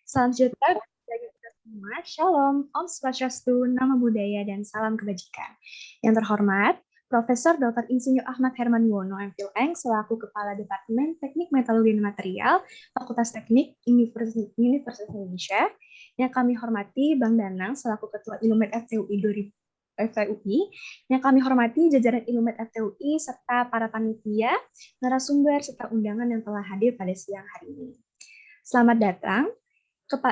Salam sejahtera bagi kita semua. Shalom, Om Swastiastu, Namo Buddhaya, dan salam kebajikan. Yang terhormat, Profesor Dr. Insinyur Ahmad Herman Yuwono, MPhil selaku Kepala Departemen Teknik Metalurgi dan Material, Fakultas Teknik Universitas Indonesia. Yang kami hormati Bang Danang selaku Ketua Ilumet FTUI, yang kami hormati jajaran Ilumet FTUI serta para panitia, narasumber serta undangan yang telah hadir pada siang hari ini. Selamat datang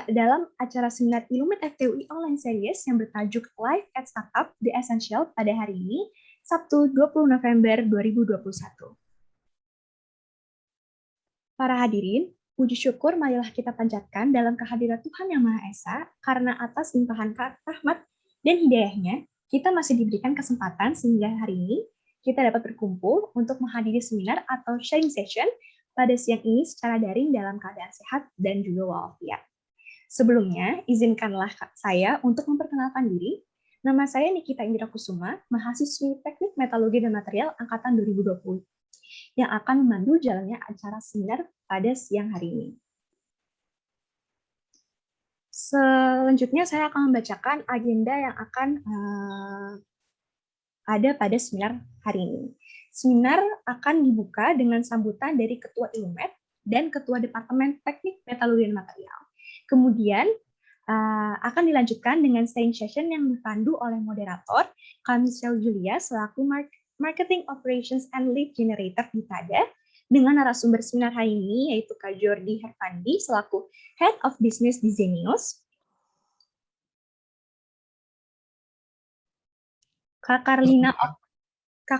dalam acara seminar Ilumet FTUI Online Series yang bertajuk Live at Startup The Essential pada hari ini, Sabtu 20 November 2021. Para hadirin, puji syukur marilah kita panjatkan dalam kehadiran Tuhan Yang Maha Esa, karena atas limpahan rahmat dan hidayahnya, kita masih diberikan kesempatan sehingga hari ini kita dapat berkumpul untuk menghadiri seminar atau sharing session pada siang ini secara daring dalam keadaan sehat dan juga walafiat. Sebelumnya, izinkanlah saya untuk memperkenalkan diri. Nama saya Nikita Indira Kusuma, mahasiswi Teknik Metalurgi dan Material Angkatan 2020, yang akan memandu jalannya acara seminar pada siang hari ini. Selanjutnya, saya akan membacakan agenda yang akan ada pada seminar hari ini. Seminar akan dibuka dengan sambutan dari Ketua Ilumet dan Ketua Departemen Teknik Metalurgi dan Material. Kemudian akan dilanjutkan dengan sharing session yang dipandu oleh moderator Kamisel Julia selaku Marketing Operations and Lead Generator di TADA, dengan narasumber seminar hari ini yaitu Kak Jordi Herfandi selaku Head of Business di Zenius, Kak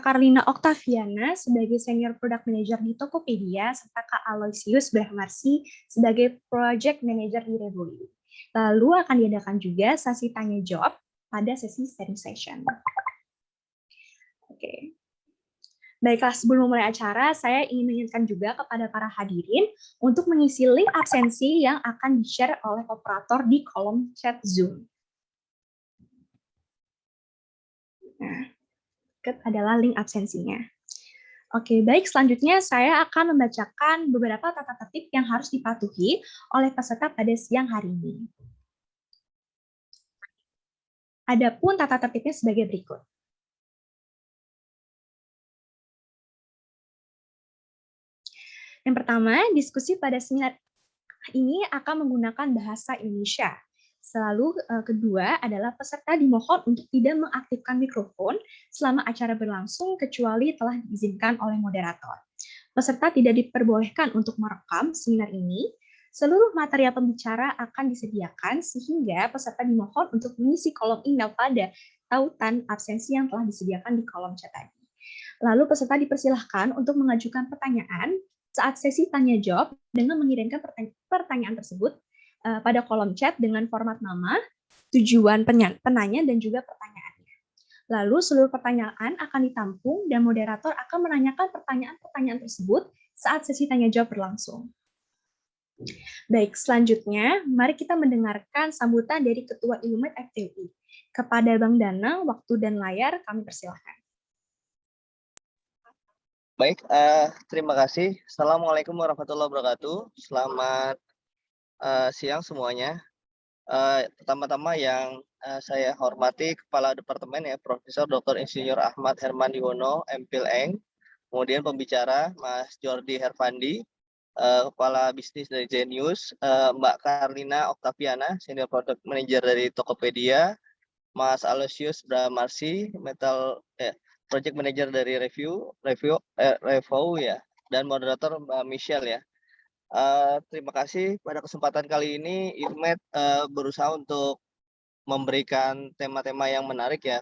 Carlina Octaviana sebagai Senior Product Manager di Tokopedia, serta Kak Aloysius Brahmarsi sebagai Project Manager di Revolut. Lalu akan diadakan juga sesi tanya jawab pada sesi sharing session. Oke. Baiklah, sebelum mulai acara, saya ingin mengingatkan juga kepada para hadirin untuk mengisi link absensi yang akan di-share oleh operator di kolom chat Zoom. Nah, adalah link absensinya. Oke, baik. Selanjutnya saya akan membacakan beberapa tata tertib yang harus dipatuhi oleh peserta pada siang hari ini. Adapun tata tertibnya sebagai berikut. Yang pertama, diskusi pada seminar ini akan menggunakan bahasa Indonesia. Selalu kedua adalah peserta dimohon untuk tidak mengaktifkan mikrofon selama acara berlangsung kecuali telah diizinkan oleh moderator. Peserta tidak diperbolehkan untuk merekam seminar ini. Seluruh material pembicara akan disediakan sehingga peserta dimohon untuk mengisi kolom email pada tautan absensi yang telah disediakan di kolom chat tadi. Lalu peserta dipersilahkan untuk mengajukan pertanyaan saat sesi tanya jawab dengan mengirimkan pertanyaan tersebut pada kolom chat dengan format nama, tujuan penanya, dan juga pertanyaannya. Lalu seluruh pertanyaan akan ditampung dan moderator akan menanyakan pertanyaan-pertanyaan tersebut saat sesi tanya jawab berlangsung. Baik, selanjutnya mari kita mendengarkan sambutan dari Ketua Ilumet FTUI. Kepada Bang Danang, waktu dan layar kami persilahkan. Baik, terima kasih. Assalamualaikum warahmatullahi wabarakatuh. Selamat siang semuanya. Pertama-tama yang saya hormati Kepala Departemen ya, Profesor Dr. Insinyur Ahmad Herman Yuwono, MPhil. Kemudian pembicara Mas Jordi Herfandi, Kepala Bisnis dari Zenius, Mbak Carlina Octaviana, Senior Product Manager dari Tokopedia, Mas Aloysius Brahmarsi, Project Manager dari Revolut ya, dan moderator Mbak Michelle ya. Terima kasih pada kesempatan kali ini Ilumet berusaha untuk memberikan tema-tema yang menarik ya.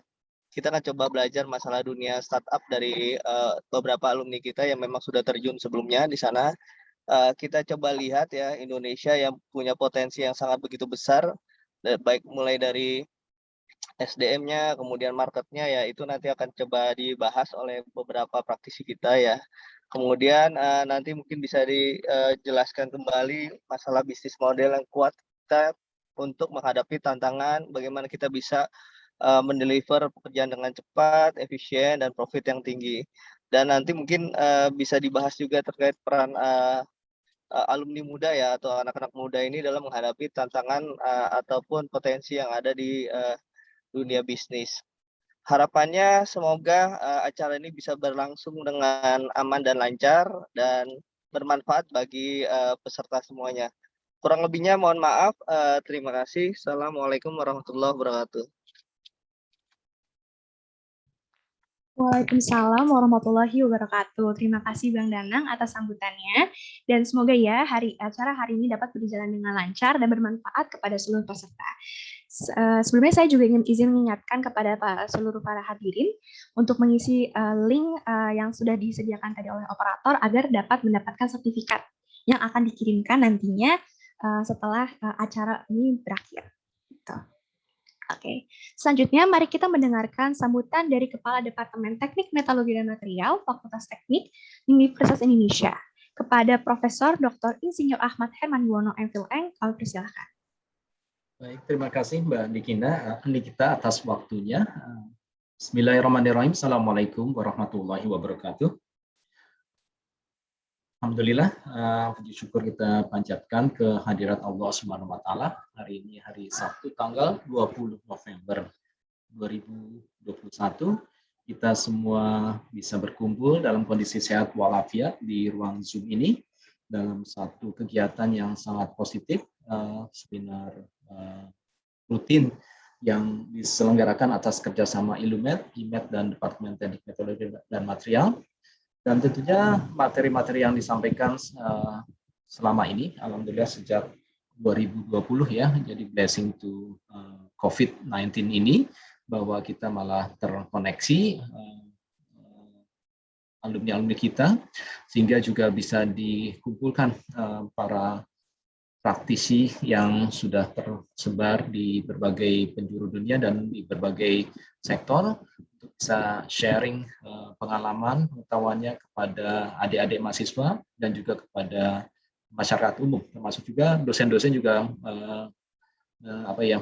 Kita akan coba belajar masalah dunia startup dari beberapa alumni kita yang memang sudah terjun sebelumnya di sana. Kita coba lihat ya Indonesia yang punya potensi yang sangat begitu besar, baik mulai dari SDM-nya, kemudian marketnya ya itu nanti akan coba dibahas oleh beberapa praktisi kita ya. Kemudian nanti mungkin bisa dijelaskan kembali masalah bisnis model yang kuat kita untuk menghadapi tantangan bagaimana kita bisa mendeliver pekerjaan dengan cepat, efisien, dan profit yang tinggi. Dan nanti mungkin bisa dibahas juga terkait peran alumni muda ya atau anak-anak muda ini dalam menghadapi tantangan ataupun potensi yang ada di dunia bisnis. Harapannya semoga acara ini bisa berlangsung dengan aman dan lancar dan bermanfaat bagi peserta semuanya. Kurang lebihnya mohon maaf, terima kasih. Assalamualaikum warahmatullahi wabarakatuh. Waalaikumsalam warahmatullahi wabarakatuh. Terima kasih Bang Danang atas sambutannya dan semoga ya acara hari ini dapat berjalan dengan lancar dan bermanfaat kepada seluruh peserta. Sebelumnya saya juga ingin izin mengingatkan kepada seluruh para hadirin untuk mengisi link yang sudah disediakan tadi oleh operator agar dapat mendapatkan sertifikat yang akan dikirimkan nantinya setelah acara ini berakhir. Gitu. Oke, selanjutnya mari kita mendengarkan sambutan dari Kepala Departemen Teknik Metalurgi dan Material Fakultas Teknik Universitas Indonesia kepada Profesor Dr. Insinyur Ahmad Herman Buwono MPhil. Kami persilahkan. Baik, terima kasih Mbak Nikita atas waktunya. Bismillahirrahmanirrahim. Assalamualaikum warahmatullahi wabarakatuh. Alhamdulillah, puji syukur kita panjatkan kehadirat Allah Subhanahu wa taala. Hari ini hari Sabtu tanggal 20 November 2021. Kita semua bisa berkumpul dalam kondisi sehat walafiat di ruang Zoom ini dalam satu kegiatan yang sangat positif, seminar rutin yang diselenggarakan atas kerjasama Ilumet, IMET, dan Departemen Teknik Metodologi dan Material. Dan tentunya materi-materi yang disampaikan selama ini, alhamdulillah sejak 2020 ya, jadi blessing to COVID-19 ini, bahwa kita malah terkoneksi alumni-alumni kita, sehingga juga bisa dikumpulkan para praktisi yang sudah tersebar di berbagai penjuru dunia dan di berbagai sektor untuk bisa sharing pengalaman, pengetahuannya kepada adik-adik mahasiswa dan juga kepada masyarakat umum, termasuk juga dosen-dosen juga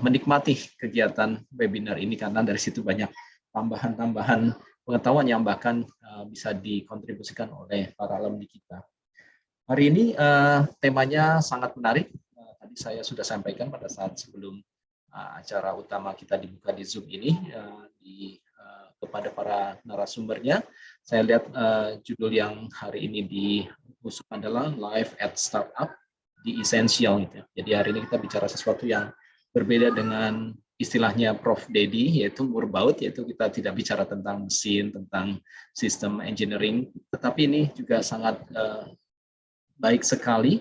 menikmati kegiatan webinar ini karena dari situ banyak tambahan-tambahan pengetahuan yang bahkan bisa dikontribusikan oleh para alumni kita. Hari ini temanya sangat menarik. Tadi saya sudah sampaikan pada saat sebelum acara utama kita dibuka di Zoom ini kepada para narasumbernya. Saya lihat judul yang hari ini diusung adalah Life at Startup, The Essential. Gitu. Jadi hari ini kita bicara sesuatu yang berbeda dengan istilahnya Prof. Dedi, yaitu murbaut, yaitu kita tidak bicara tentang mesin, tentang sistem engineering, tetapi ini juga sangat baik sekali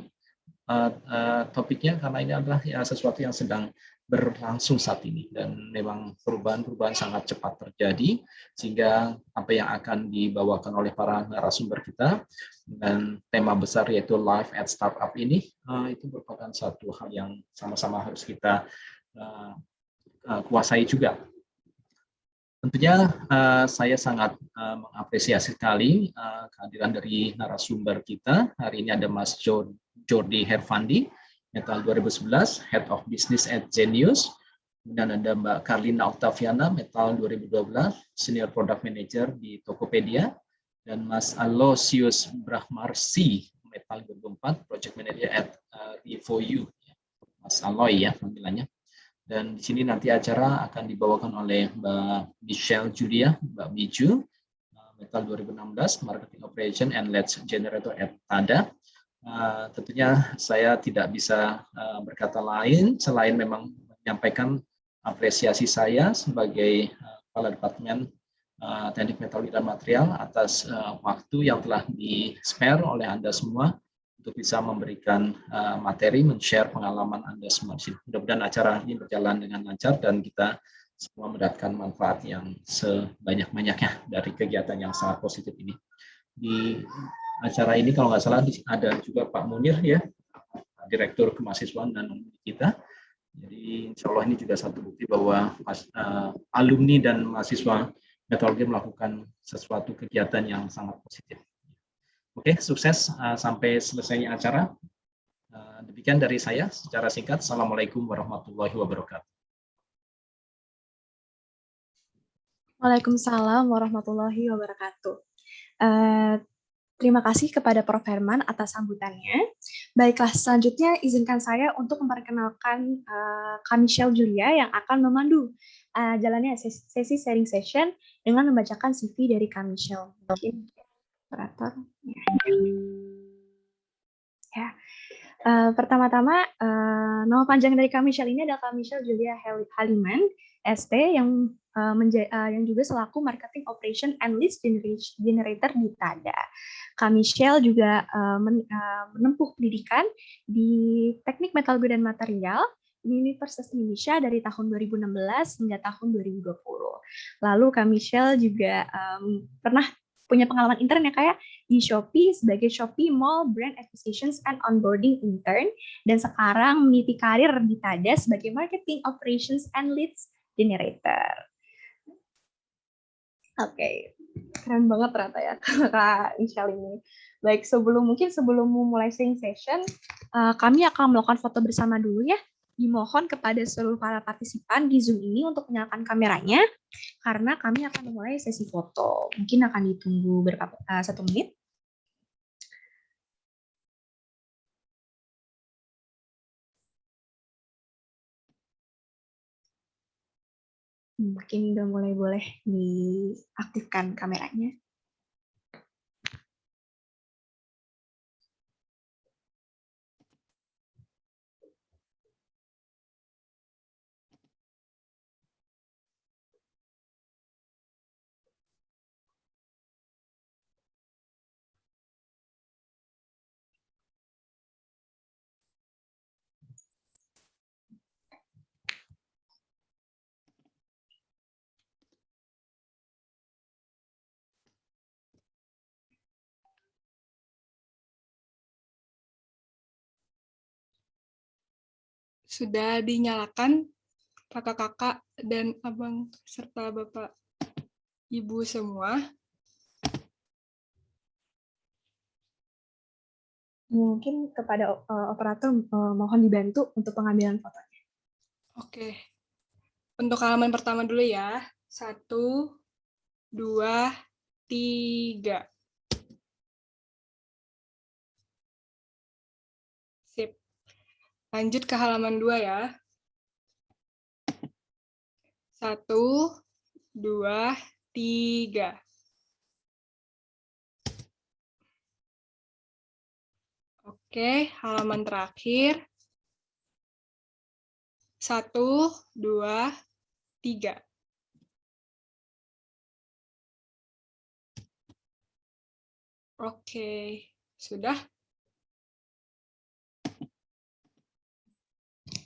topiknya karena ini adalah ya sesuatu yang sedang berlangsung saat ini dan memang perubahan-perubahan sangat cepat terjadi sehingga apa yang akan dibawakan oleh para narasumber kita dan tema besar yaitu Life at Startup ini itu merupakan satu hal yang sama-sama harus kita kuasai juga. Tentunya saya sangat mengapresiasi sekali kehadiran dari narasumber kita. Hari ini ada Mas Jordi Herfandi, Metal 2011, Head of Business at Genius. Kemudian ada Mbak Carlina Octaviana, Metal 2012, Senior Product Manager di Tokopedia. Dan Mas Alosius Brahmarsi, Metal 2004, Project Manager at Evoyu. Mas Aloy ya panggilannya. Dan di sini nanti acara akan dibawakan oleh Mbak Michelle Julia, Mbak Miju, Metal 2016, Marketing Operation and Lead Generator at TADA. Tentunya saya tidak bisa berkata lain selain memang menyampaikan apresiasi saya sebagai Kepala Departemen Teknik Metalurgi dan Material atas waktu yang telah di-spare oleh Anda semua untuk bisa memberikan materi, men-share pengalaman Anda semua. Mudah-mudahan acara ini berjalan dengan lancar dan kita semua mendapatkan manfaat yang sebanyak-banyaknya dari kegiatan yang sangat positif ini. Di acara ini kalau nggak salah ada juga Pak Munir ya, Direktur Kemahasiswaan dan kita. Jadi insya Allah ini juga satu bukti bahwa alumni dan mahasiswa metalurgi melakukan sesuatu kegiatan yang sangat positif. Oke, sukses sampai selesainya acara. Demikian dari saya secara singkat. Assalamualaikum warahmatullahi wabarakatuh. Waalaikumsalam warahmatullahi wabarakatuh. Terima kasih kepada Prof. Herman atas sambutannya. Baiklah, selanjutnya izinkan saya untuk memperkenalkan Kak Michelle Julia yang akan memandu jalannya sesi sharing session dengan membacakan CV dari Kak Michelle. Mungkin operator. Ya. Pertama-tama, nama panjang dari Kak Michelle ini adalah Kak Michelle Julia Haliman, ST, yang juga selaku Marketing Operation and Lead Generator di TADA. Kak Michelle juga menempuh pendidikan di Teknik Metalurgi dan Material di Universitas Indonesia dari tahun 2016 hingga tahun 2020. Lalu Kak Michelle juga pernah punya pengalaman intern ya kayak di Shopee sebagai Shopee Mall Brand Acquisitions and Onboarding Intern, dan sekarang meniti karir di TADA sebagai Marketing Operations and Leads Generator. Oke, keren banget ternyata ya Kak Michelle ini. Baik, sebelum memulai sharing session, kami akan melakukan foto bersama dulu ya. Dimohon kepada seluruh para partisipan di Zoom ini untuk menyalakan kameranya, karena kami akan memulai sesi foto. Mungkin akan ditunggu 1 menit. Mungkin udah mulai boleh diaktifkan kameranya. Sudah dinyalakan kakak-kakak dan abang serta bapak ibu semua. Mungkin kepada operator mohon dibantu untuk pengambilan fotonya. Oke. Untuk halaman pertama dulu ya. 1, 2, 3. Sip. Lanjut ke halaman 2 ya. 1, 2, 3. Oke, halaman terakhir. 1, 2, 3. Oke, sudah?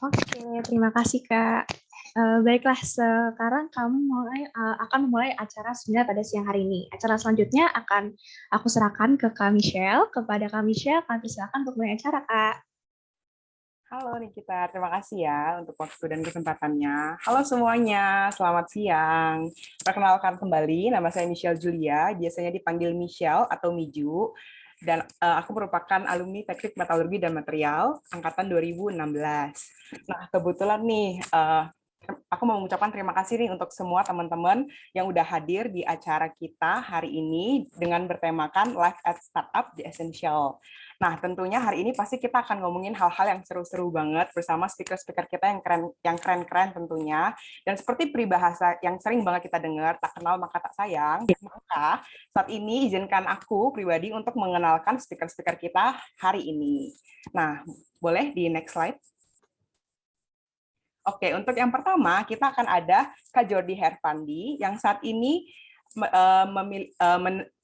Oke, terima kasih Kak. Baiklah, sekarang kamu akan memulai acara seminar pada siang hari ini. Acara selanjutnya akan aku serahkan ke Kak Michelle. Kepada Kak Michelle, kami persilakan untuk mulai acara, Kak. Halo Nikita, terima kasih ya untuk waktu dan kesempatannya. Halo semuanya, selamat siang. Perkenalkan kembali, nama saya Michelle Julia, biasanya dipanggil Michelle atau Miju, dan aku merupakan alumni Teknik Metalurgi dan Material angkatan 2016. Nah, kebetulan nih, aku mau mengucapkan terima kasih nih untuk semua teman-teman yang udah hadir di acara kita hari ini dengan bertemakan Life at Startup The Essential. Nah, tentunya hari ini pasti kita akan ngomongin hal-hal yang seru-seru banget bersama speaker-speaker kita yang keren-keren tentunya. Dan seperti peribahasa yang sering banget kita dengar, tak kenal maka tak sayang, maka saat ini izinkan aku pribadi untuk mengenalkan speaker-speaker kita hari ini. Nah, boleh di next slide. Oke, untuk yang pertama kita akan ada Kak Jordi Herfandi yang saat ini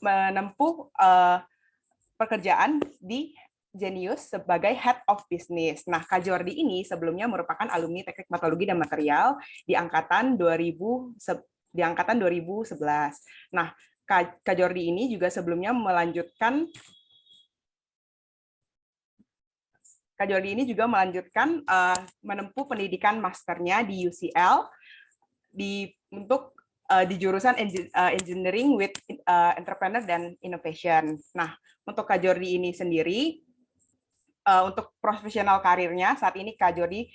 menempuh pekerjaan di Genius sebagai Head of Business. Nah, Kak Jordi ini sebelumnya merupakan alumni Teknik Metalurgi dan Material di angkatan 2011. Nah, Kak Jordi ini juga sebelumnya melanjutkan menempuh pendidikan masternya di UCL untuk di jurusan Engineering with Entrepreneur dan Innovation. Nah, untuk Kak Jordi ini sendiri, untuk profesional karirnya saat ini Kak Jordi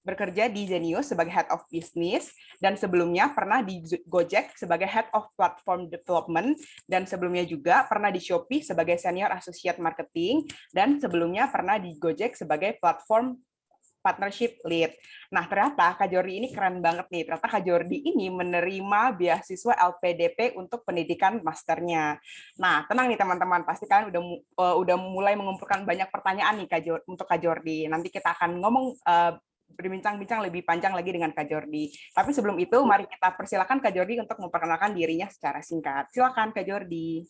bekerja di Zenius sebagai Head of Business, dan sebelumnya pernah di Gojek sebagai Head of Platform Development, dan sebelumnya juga pernah di Shopee sebagai Senior Associate Marketing, dan sebelumnya pernah di Gojek sebagai Platform Partnership Lead. Nah, ternyata Kak Jordi ini keren banget nih. Ternyata Kak Jordi ini menerima beasiswa LPDP untuk pendidikan masternya. Nah, tenang nih teman-teman, pasti kalian udah mulai mengumpulkan banyak pertanyaan nih untuk Kak Jordi. Nanti kita akan ngomong berbincang-bincang lebih panjang lagi dengan Kak Jordi. Tapi sebelum itu, mari kita persilakan Kak Jordi untuk memperkenalkan dirinya secara singkat. Silakan Kak Jordi.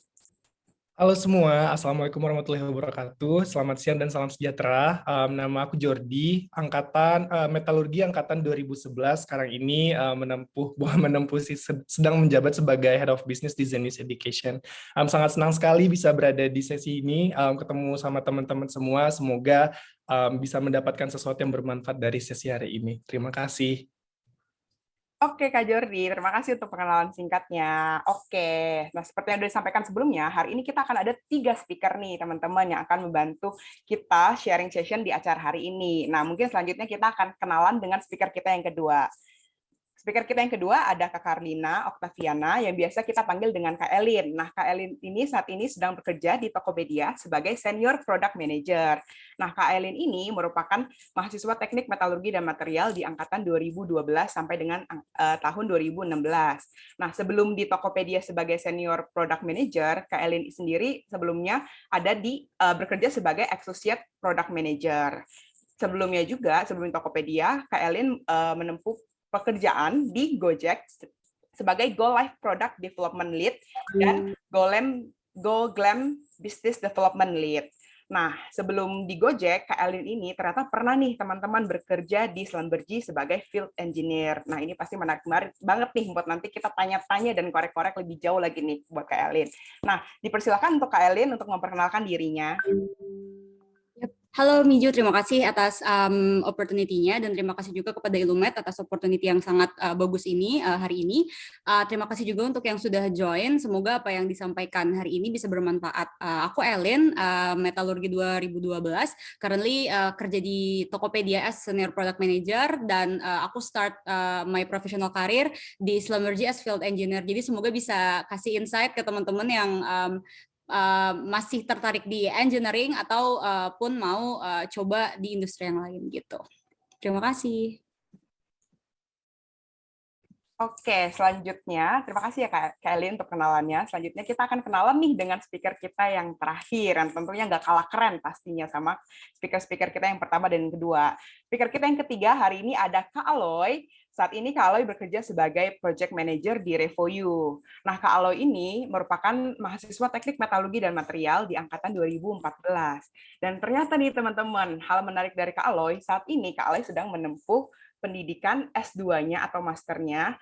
Halo semua, Assalamualaikum warahmatullahi wabarakatuh. Selamat siang dan salam sejahtera. Nama aku Jordi, angkatan metalurgi angkatan 2011. Sekarang ini sedang menjabat sebagai Head of Business di Zenius Education. Sangat senang sekali bisa berada di sesi ini, ketemu sama teman-teman semua. Semoga bisa mendapatkan sesuatu yang bermanfaat dari sesi hari ini. Terima kasih. Oke, Kak Jordi, terima kasih untuk perkenalan singkatnya. Oke, nah seperti yang sudah disampaikan sebelumnya, hari ini kita akan ada 3 speaker nih, teman-teman, yang akan membantu kita sharing session di acara hari ini. Nah, mungkin selanjutnya kita akan kenalan dengan speaker kita yang kedua. Speaker kita yang kedua ada Kak Carlina Octaviana, yang biasa kita panggil dengan Kak Elin. Nah, Kak Elin ini saat ini sedang bekerja di Tokopedia sebagai Senior Product Manager. Nah, Kak Elin ini merupakan mahasiswa Teknik Metalurgi dan Material di angkatan 2012 sampai dengan tahun 2016. Nah, sebelum di Tokopedia sebagai Senior Product Manager, Kak Elin sendiri sebelumnya ada bekerja sebagai Associate Product Manager. Sebelumnya juga, sebelum Tokopedia, Kak Elin menempuh pekerjaan di Gojek sebagai Go Live Product Development Lead dan Go Glam Business Development Lead. Nah, sebelum di Gojek, Kak Elin ini ternyata pernah nih teman-teman bekerja di Schlumberger sebagai Field Engineer. Nah, ini pasti menarik banget nih buat nanti kita tanya-tanya dan korek-korek lebih jauh lagi nih buat Kak Elin. Nah, dipersilakan untuk Kak Elin untuk memperkenalkan dirinya. Halo Miju, terima kasih atas opportunity-nya dan terima kasih juga kepada Illumed atas opportunity yang sangat bagus ini hari ini. Terima kasih juga untuk yang sudah join. Semoga apa yang disampaikan hari ini bisa bermanfaat. Aku Elin, Metalurgi 2012, currently kerja di Tokopedia as Senior Product Manager dan aku start my professional career di Schlumberger as Field Engineer. Jadi semoga bisa kasih insight ke teman-teman yang masih tertarik di engineering atau pun mau coba di industri yang lain gitu. Terima kasih. Oke, selanjutnya terima kasih ya Kak Elin untuk kenalannya. Selanjutnya kita akan kenalan nih dengan speaker kita yang terakhir, yang tentunya nggak kalah keren pastinya sama speaker-speaker kita yang pertama dan yang kedua. Speaker kita yang ketiga hari ini ada Kak Aloy. Saat ini Kak Aloy bekerja sebagai Project Manager di RevoU. Nah, Kak Aloy ini merupakan mahasiswa Teknik Metalurgi dan Material di angkatan 2014. Dan ternyata nih teman-teman, hal menarik dari Kak Aloy, saat ini Kak Aloy sedang menempuh pendidikan S2-nya atau masternya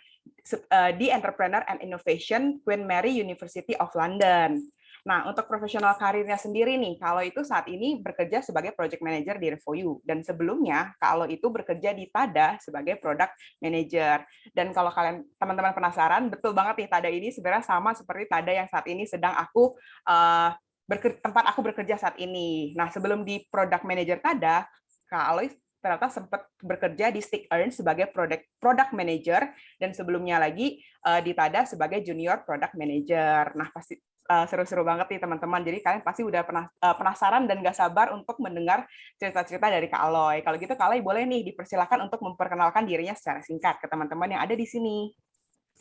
di Entrepreneur and Innovation Queen Mary University of London. Nah, untuk profesional karirnya sendiri nih, kalau itu saat ini bekerja sebagai project manager di RevoU, dan sebelumnya kalau itu bekerja di TADA sebagai product manager. Dan kalau kalian teman-teman penasaran, betul banget nih TADA ini sebenarnya sama seperti TADA yang saat ini sedang aku tempat aku bekerja saat ini. Nah, sebelum di product manager TADA, Kak Aloy ternyata sempat bekerja di Stick Earn sebagai product manager dan sebelumnya lagi di TADA sebagai junior product manager. Nah, pasti seru-seru banget nih teman-teman. Jadi kalian pasti udah penasaran dan gak sabar untuk mendengar cerita-cerita dari Kak Aloy. Kalau gitu Kak Aloy boleh nih dipersilakan untuk memperkenalkan dirinya secara singkat ke teman-teman yang ada di sini.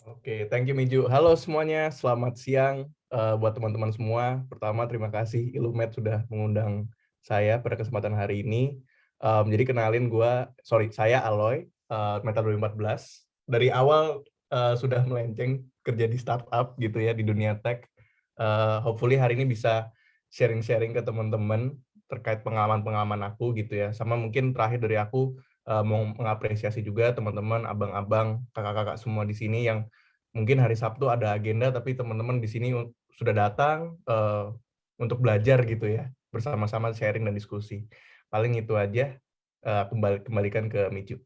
Oke, thank you Miju. Halo semuanya, selamat siang buat teman-teman semua. Pertama, terima kasih Illumed sudah mengundang saya pada kesempatan hari ini. Jadi kenalin saya Aloy, Metal 2014. Dari awal sudah melenceng kerja di startup gitu ya, di dunia tech. Hopefully hari ini bisa sharing-sharing ke teman-teman terkait pengalaman-pengalaman aku gitu ya. Sama mungkin terakhir dari aku mau mengapresiasi juga teman-teman, abang-abang, kakak-kakak semua di sini yang mungkin hari Sabtu ada agenda, tapi teman-teman di sini sudah datang untuk belajar gitu ya, bersama-sama sharing dan diskusi. Paling itu aja, kembalikan ke Miju.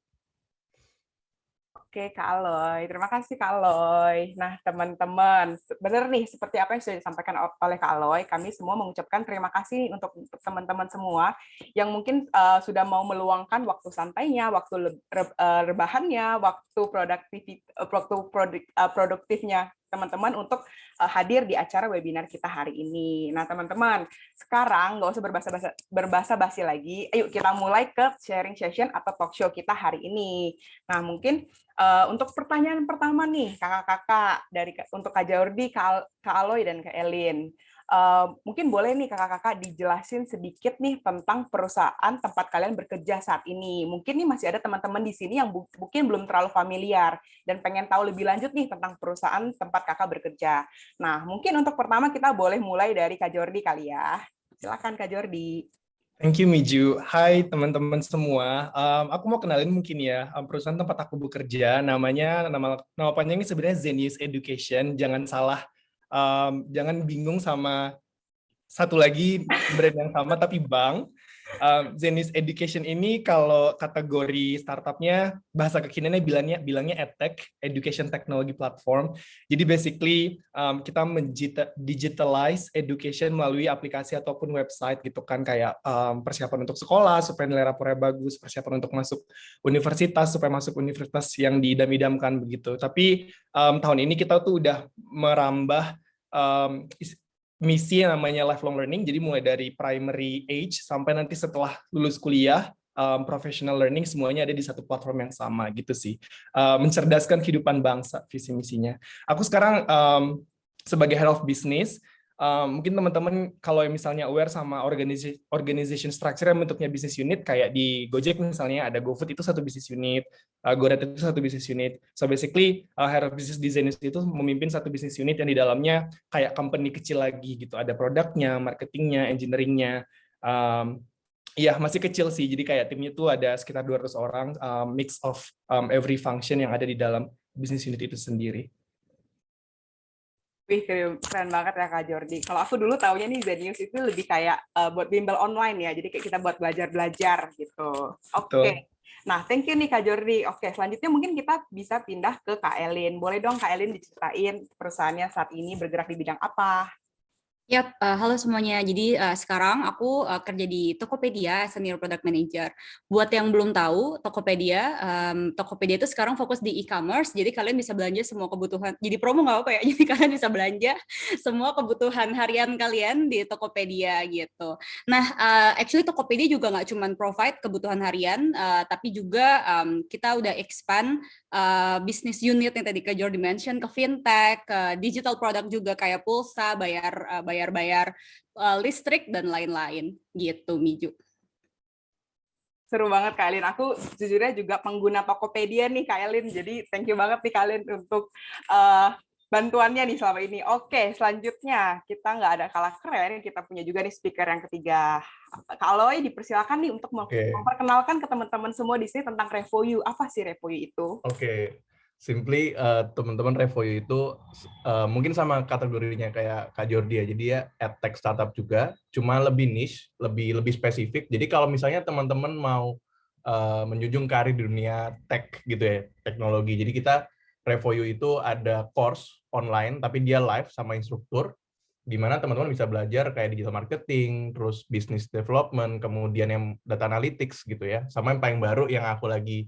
Oke, Kak Aloy. Terima kasih, Kak Aloy. Nah, teman-teman, benar nih, seperti apa yang sudah disampaikan oleh Kak Aloy, kami semua mengucapkan terima kasih untuk teman-teman semua yang mungkin sudah mau meluangkan waktu santainya, waktu rebahannya, waktu produktifnya teman-teman untuk hadir di acara webinar kita hari ini. Nah, teman-teman, sekarang nggak usah berbasa-basi lagi. Ayo kita mulai ke sharing session atau talk show kita hari ini. Nah, mungkin untuk pertanyaan pertama nih, kakak-kakak untuk Kak Jordi, Kak Aloy, dan Kak Elin. Mungkin boleh nih kakak-kakak dijelasin sedikit nih tentang perusahaan tempat kalian bekerja saat ini. Mungkin nih masih ada teman-teman di sini yang mungkin belum terlalu familiar dan pengen tahu lebih lanjut nih tentang perusahaan tempat kakak bekerja. Nah, mungkin untuk pertama kita boleh mulai dari Kak Jordi kali ya. Silakan Kak Jordi. Thank you, Miju. Hai teman-teman semua. Aku mau kenalin mungkin ya perusahaan tempat aku bekerja. Nama panjangnya sebenarnya Zenius Education. Jangan salah, jangan bingung sama satu lagi brand yang sama tapi bank. Zenius Education ini kalau kategori startupnya bahasa kekiniannya bilangnya EdTech, Education Technology Platform. Jadi basically kita digitalize education melalui aplikasi ataupun website gitu kan, kayak persiapan untuk sekolah supaya nilai rapornya bagus, persiapan untuk masuk universitas supaya masuk universitas yang diidam-idamkan begitu. Tapi tahun ini kita tuh udah merambah misi yang namanya lifelong learning, jadi mulai dari primary age sampai nanti setelah lulus kuliah, professional learning, semuanya ada di satu platform yang sama gitu sih. Mencerdaskan kehidupan bangsa, visi misinya. Aku sekarang sebagai head of business, mungkin teman-teman kalau misalnya aware sama organization structure yang bentuknya business unit, kayak di Gojek misalnya ada GoFood itu satu business unit, GoRed itu satu business unit. So basically head of business design itu memimpin satu business unit yang di dalamnya kayak company kecil lagi gitu, ada produknya, marketingnya, engineeringnya. Ya masih kecil sih, jadi kayak timnya tuh ada sekitar 200 orang, mix of every function yang ada di dalam business unit itu sendiri. Wih, keren banget ya Kak Jordi. Kalau aku dulu taunya nih Zenius itu lebih kayak buat bimbel online ya, jadi kayak kita buat belajar-belajar gitu. Oke. Nah, thank you nih Kak Jordi. Oke, selanjutnya mungkin kita bisa pindah ke Kak Elin. Boleh dong Kak Elin diceritain perusahaannya saat ini bergerak di bidang apa? Yap, halo semuanya. Jadi sekarang aku kerja di Tokopedia, Senior Product Manager. Buat yang belum tahu, Tokopedia itu sekarang fokus di e-commerce, jadi kalian bisa belanja semua kebutuhan. Jadi promo nggak apa ya, jadi kalian bisa belanja semua kebutuhan harian kalian di Tokopedia gitu. Nah, actually Tokopedia juga nggak cuma provide kebutuhan harian, tapi juga kita udah expand bisnis unit yang tadi Kak Jordi mention ke fintech, ke digital product juga kayak pulsa, bayar listrik dan lain-lain gitu, Miju. Seru banget Kak Elin. Aku jujurnya juga pengguna Tokopedia nih Kak Elin. Jadi thank you banget nih Kak Elin untuk bantuannya nih selama ini. Oke, selanjutnya kita nggak ada kalah keren, kita punya juga nih speaker yang ketiga. Kak Aloy, dipersilakan nih untuk memperkenalkan ke teman-teman semua di sini tentang Revoyu. Apa sih Revoyu itu? Oke. Simply teman-teman Revoyu itu mungkin sama kategorinya kayak Kak Jordi ya, jadi ya edtech startup juga, cuma lebih niche, lebih spesifik. Jadi kalau misalnya teman-teman mau menjunjung karir di dunia tech gitu ya, teknologi, jadi kita Revoyu itu ada course online tapi dia live sama instruktur, di mana teman-teman bisa belajar kayak digital marketing, terus business development, kemudian yang data analytics gitu ya, sama yang paling baru yang aku lagi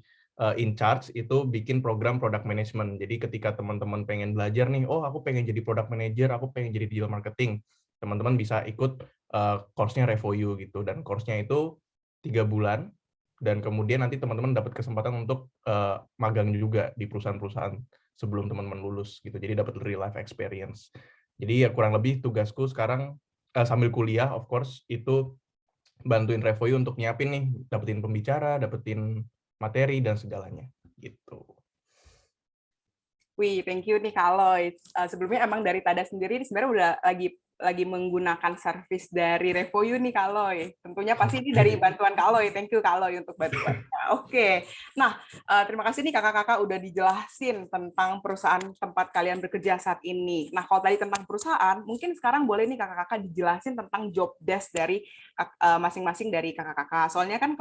in charge itu bikin program product management. Jadi ketika teman-teman pengen belajar nih, oh aku pengen jadi product manager, aku pengen jadi digital marketing, teman-teman bisa ikut course-nya Revoyu gitu. Dan course-nya itu 3 bulan, dan kemudian nanti teman-teman dapat kesempatan untuk magang juga di perusahaan-perusahaan sebelum teman-teman lulus gitu. Jadi dapat real life experience. Jadi ya kurang lebih tugasku sekarang sambil kuliah, of course, itu bantuin Revoyu untuk nyiapin nih, dapetin pembicara, dapetin materi dan segalanya gitu. Wih, thank you nih Kak Aloy. Sebelumnya emang dari Tada sendiri sebenarnya udah lagi menggunakan service dari Revoyu nih Kak Aloy. Tentunya pasti ini dari bantuan Kak Aloy. Thank you Kak Aloy untuk bantuannya. Oke. Nah, terima kasih nih kakak-kakak udah dijelasin tentang perusahaan tempat kalian bekerja saat ini. Nah, kalau tadi tentang perusahaan, mungkin sekarang boleh nih kakak-kakak dijelasin tentang job desk dari masing-masing dari kakak-kakak. Soalnya kan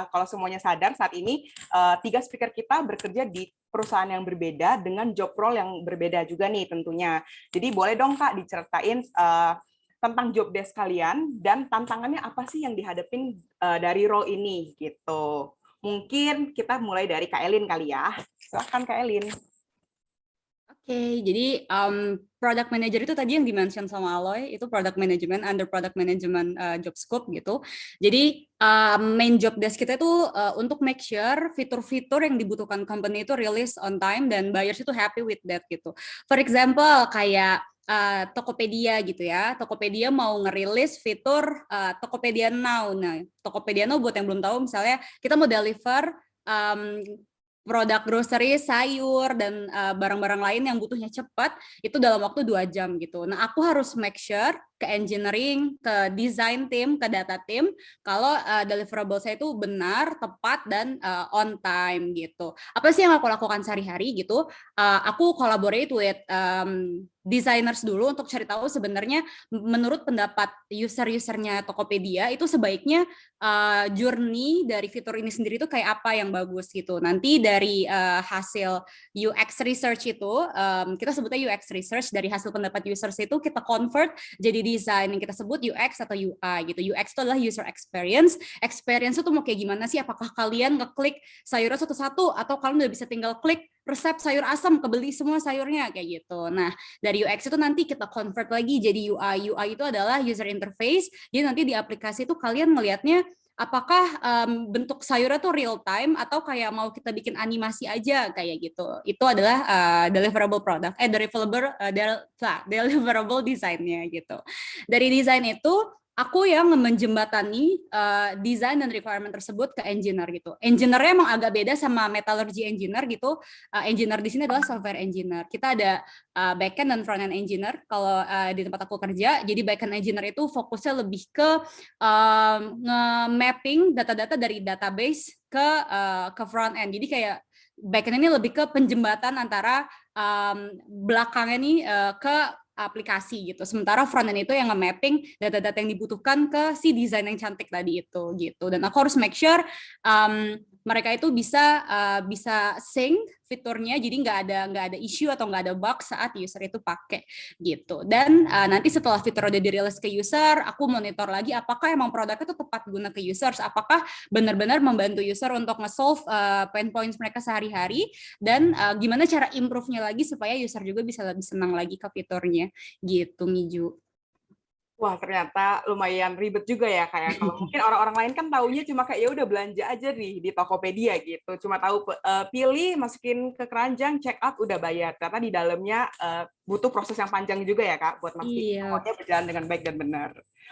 kalau semuanya sadar saat ini 3 speaker kita bekerja di perusahaan yang berbeda dengan job role yang berbeda juga nih tentunya. Jadi boleh dong Kak diceritain tentang job desk kalian dan tantangannya apa sih yang dihadapin dari role ini gitu. Mungkin kita mulai dari Kak Elin kali ya. Silahkan Kak Elin. Oke, jadi product manager itu tadi yang dimention sama Aloy, itu product management, under product management job scope gitu. Jadi main job desk kita itu untuk make sure fitur-fitur yang dibutuhkan company itu release on time dan buyers itu happy with that gitu. For example, kayak Tokopedia gitu ya. Tokopedia mau ngerilis fitur Tokopedia Now. Nah, Tokopedia Now buat yang belum tahu, misalnya kita mau deliver produk grocery, sayur, dan barang-barang lain yang butuhnya cepat, itu dalam waktu 2 jam gitu. Nah, aku harus make sure ke engineering, ke design team, ke data team, kalau deliverable saya itu benar, tepat, dan on time gitu. Apa sih yang aku lakukan sehari-hari gitu? Aku collaborate with designers dulu untuk cari tahu sebenarnya menurut pendapat user-usernya Tokopedia itu sebaiknya journey dari fitur ini sendiri itu kayak apa yang bagus gitu. Nanti dari hasil UX research itu, kita sebutnya UX research, dari hasil pendapat users itu kita convert jadi desain yang kita sebut UX atau UI gitu. UX itu adalah user experience. Experience itu mau kayak gimana sih? Apakah kalian ngeklik sayurnya satu-satu atau kalian udah bisa tinggal klik resep sayur asam, kebeli semua sayurnya kayak gitu. Nah, dari UX itu nanti kita convert lagi jadi UI. UI itu adalah user interface. Jadi nanti di aplikasi itu kalian ngelihatnya apakah bentuk sayurnya tuh real time atau kayak mau kita bikin animasi aja kayak gitu. Itu adalah deliverable product, deliverable desainnya gitu. Dari desain itu aku yang menjembatani desain dan requirement tersebut ke engineer gitu. Engineer-nya emang agak beda sama metallurgy engineer gitu. Engineer di sini adalah software engineer. Kita ada backend dan frontend engineer kalau di tempat aku kerja. Jadi backend engineer itu fokusnya lebih ke nge-mapping data-data dari database ke front end. Jadi kayak backend ini lebih ke penjembatan antara belakangnya nih ke aplikasi gitu. Sementara frontend itu yang nge-mapping data-data yang dibutuhkan ke si desain yang cantik tadi itu gitu. Dan aku harus make sure mereka itu bisa sync fiturnya, jadi nggak ada issue atau nggak ada bug saat user itu pakai gitu. Dan nanti setelah fitur udah dirilis ke user, aku monitor lagi apakah emang produknya itu tepat guna ke users, apakah benar-benar membantu user untuk nge-solve pain points mereka sehari-hari, dan gimana cara improve-nya lagi supaya user juga bisa lebih senang lagi ke fiturnya gitu, Miju. Wah, ternyata lumayan ribet juga ya kayak kalau mungkin orang-orang lain kan taunya cuma kayak ya udah belanja aja nih di Tokopedia gitu. Cuma tahu pilih, masukin ke keranjang, check out, udah bayar. Ternyata di dalamnya butuh proses yang panjang juga ya Kak buat mastiin semuanya berjalan dengan baik dan benar.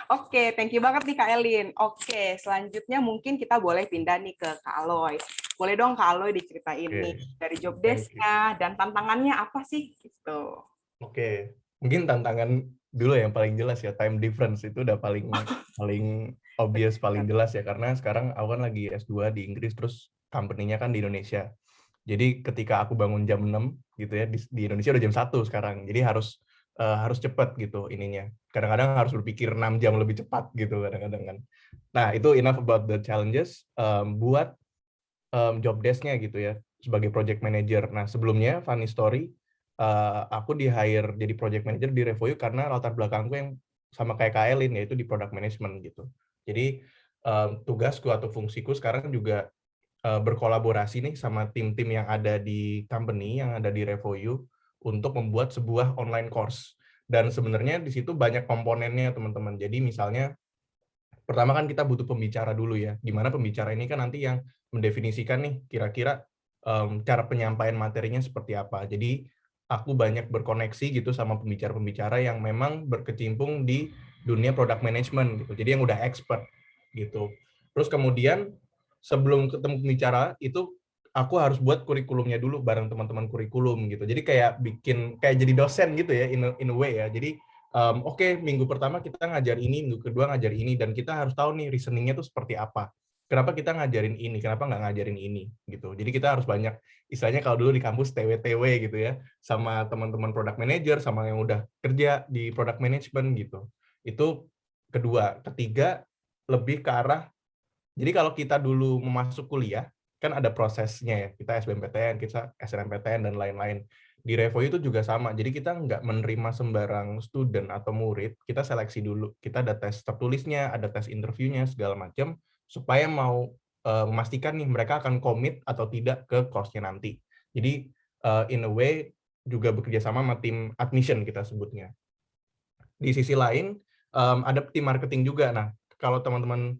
Oke, thank you banget nih Kak Elin. Oke, selanjutnya mungkin kita boleh pindah nih ke Kak Aloy. Boleh dong Kak Aloy diceritain nih dari job desk-nya dan tantangannya apa sih gitu. Oke, mungkin tantangan dulu yang paling jelas ya, time difference itu udah paling obvious, paling jelas ya, karena sekarang aku kan lagi S2 di Inggris, terus company-nya kan di Indonesia. Jadi ketika aku bangun jam 6 gitu ya, di Indonesia udah jam 1 sekarang, jadi harus cepat gitu ininya. Kadang-kadang harus berpikir 6 jam lebih cepat gitu kadang-kadang kan. Nah, itu enough about the challenges buat job desk-nya gitu ya, sebagai project manager. Nah, sebelumnya, funny story, aku di-hire jadi project manager di Revoyu karena latar belakangku yang sama kayak Kak Elin, yaitu di product management gitu. Jadi tugasku atau fungsiku sekarang juga berkolaborasi nih sama tim-tim yang ada di company, yang ada di Revoyu untuk membuat sebuah online course. Dan sebenarnya di situ banyak komponennya teman-teman. Jadi misalnya pertama kan kita butuh pembicara dulu ya, di mana pembicara ini kan nanti yang mendefinisikan nih kira-kira cara penyampaian materinya seperti apa. Jadi aku banyak berkoneksi gitu sama pembicara-pembicara yang memang berkecimpung di dunia product management gitu. Jadi yang udah expert gitu. Terus kemudian sebelum ketemu pembicara itu aku harus buat kurikulumnya dulu bareng teman-teman kurikulum gitu. Jadi kayak jadi dosen gitu ya in a way ya. Jadi oke, minggu pertama kita ngajar ini, minggu kedua ngajar ini, dan kita harus tahu nih reasoningnya tuh seperti apa. kenapa kita ngajarin ini, kenapa nggak ngajarin ini gitu. Jadi kita harus banyak, istilahnya kalau dulu di kampus TW-TW gitu ya, sama teman-teman product manager, sama yang udah kerja di product management gitu. Itu kedua. Ketiga, lebih ke arah, jadi kalau kita dulu masuk kuliah, kan ada prosesnya ya, kita SBMPTN, kita SNMPTN, dan lain-lain. Di Revo itu juga sama, jadi kita nggak menerima sembarang student atau murid, kita seleksi dulu. Kita ada tes tertulisnya, ada tes interviewnya, segala macam, supaya mau memastikan nih mereka akan komit atau tidak ke course-nya nanti. Jadi in a way juga bekerja sama tim admission kita sebutnya. Di sisi lain ada tim marketing juga. Nah, kalau teman-teman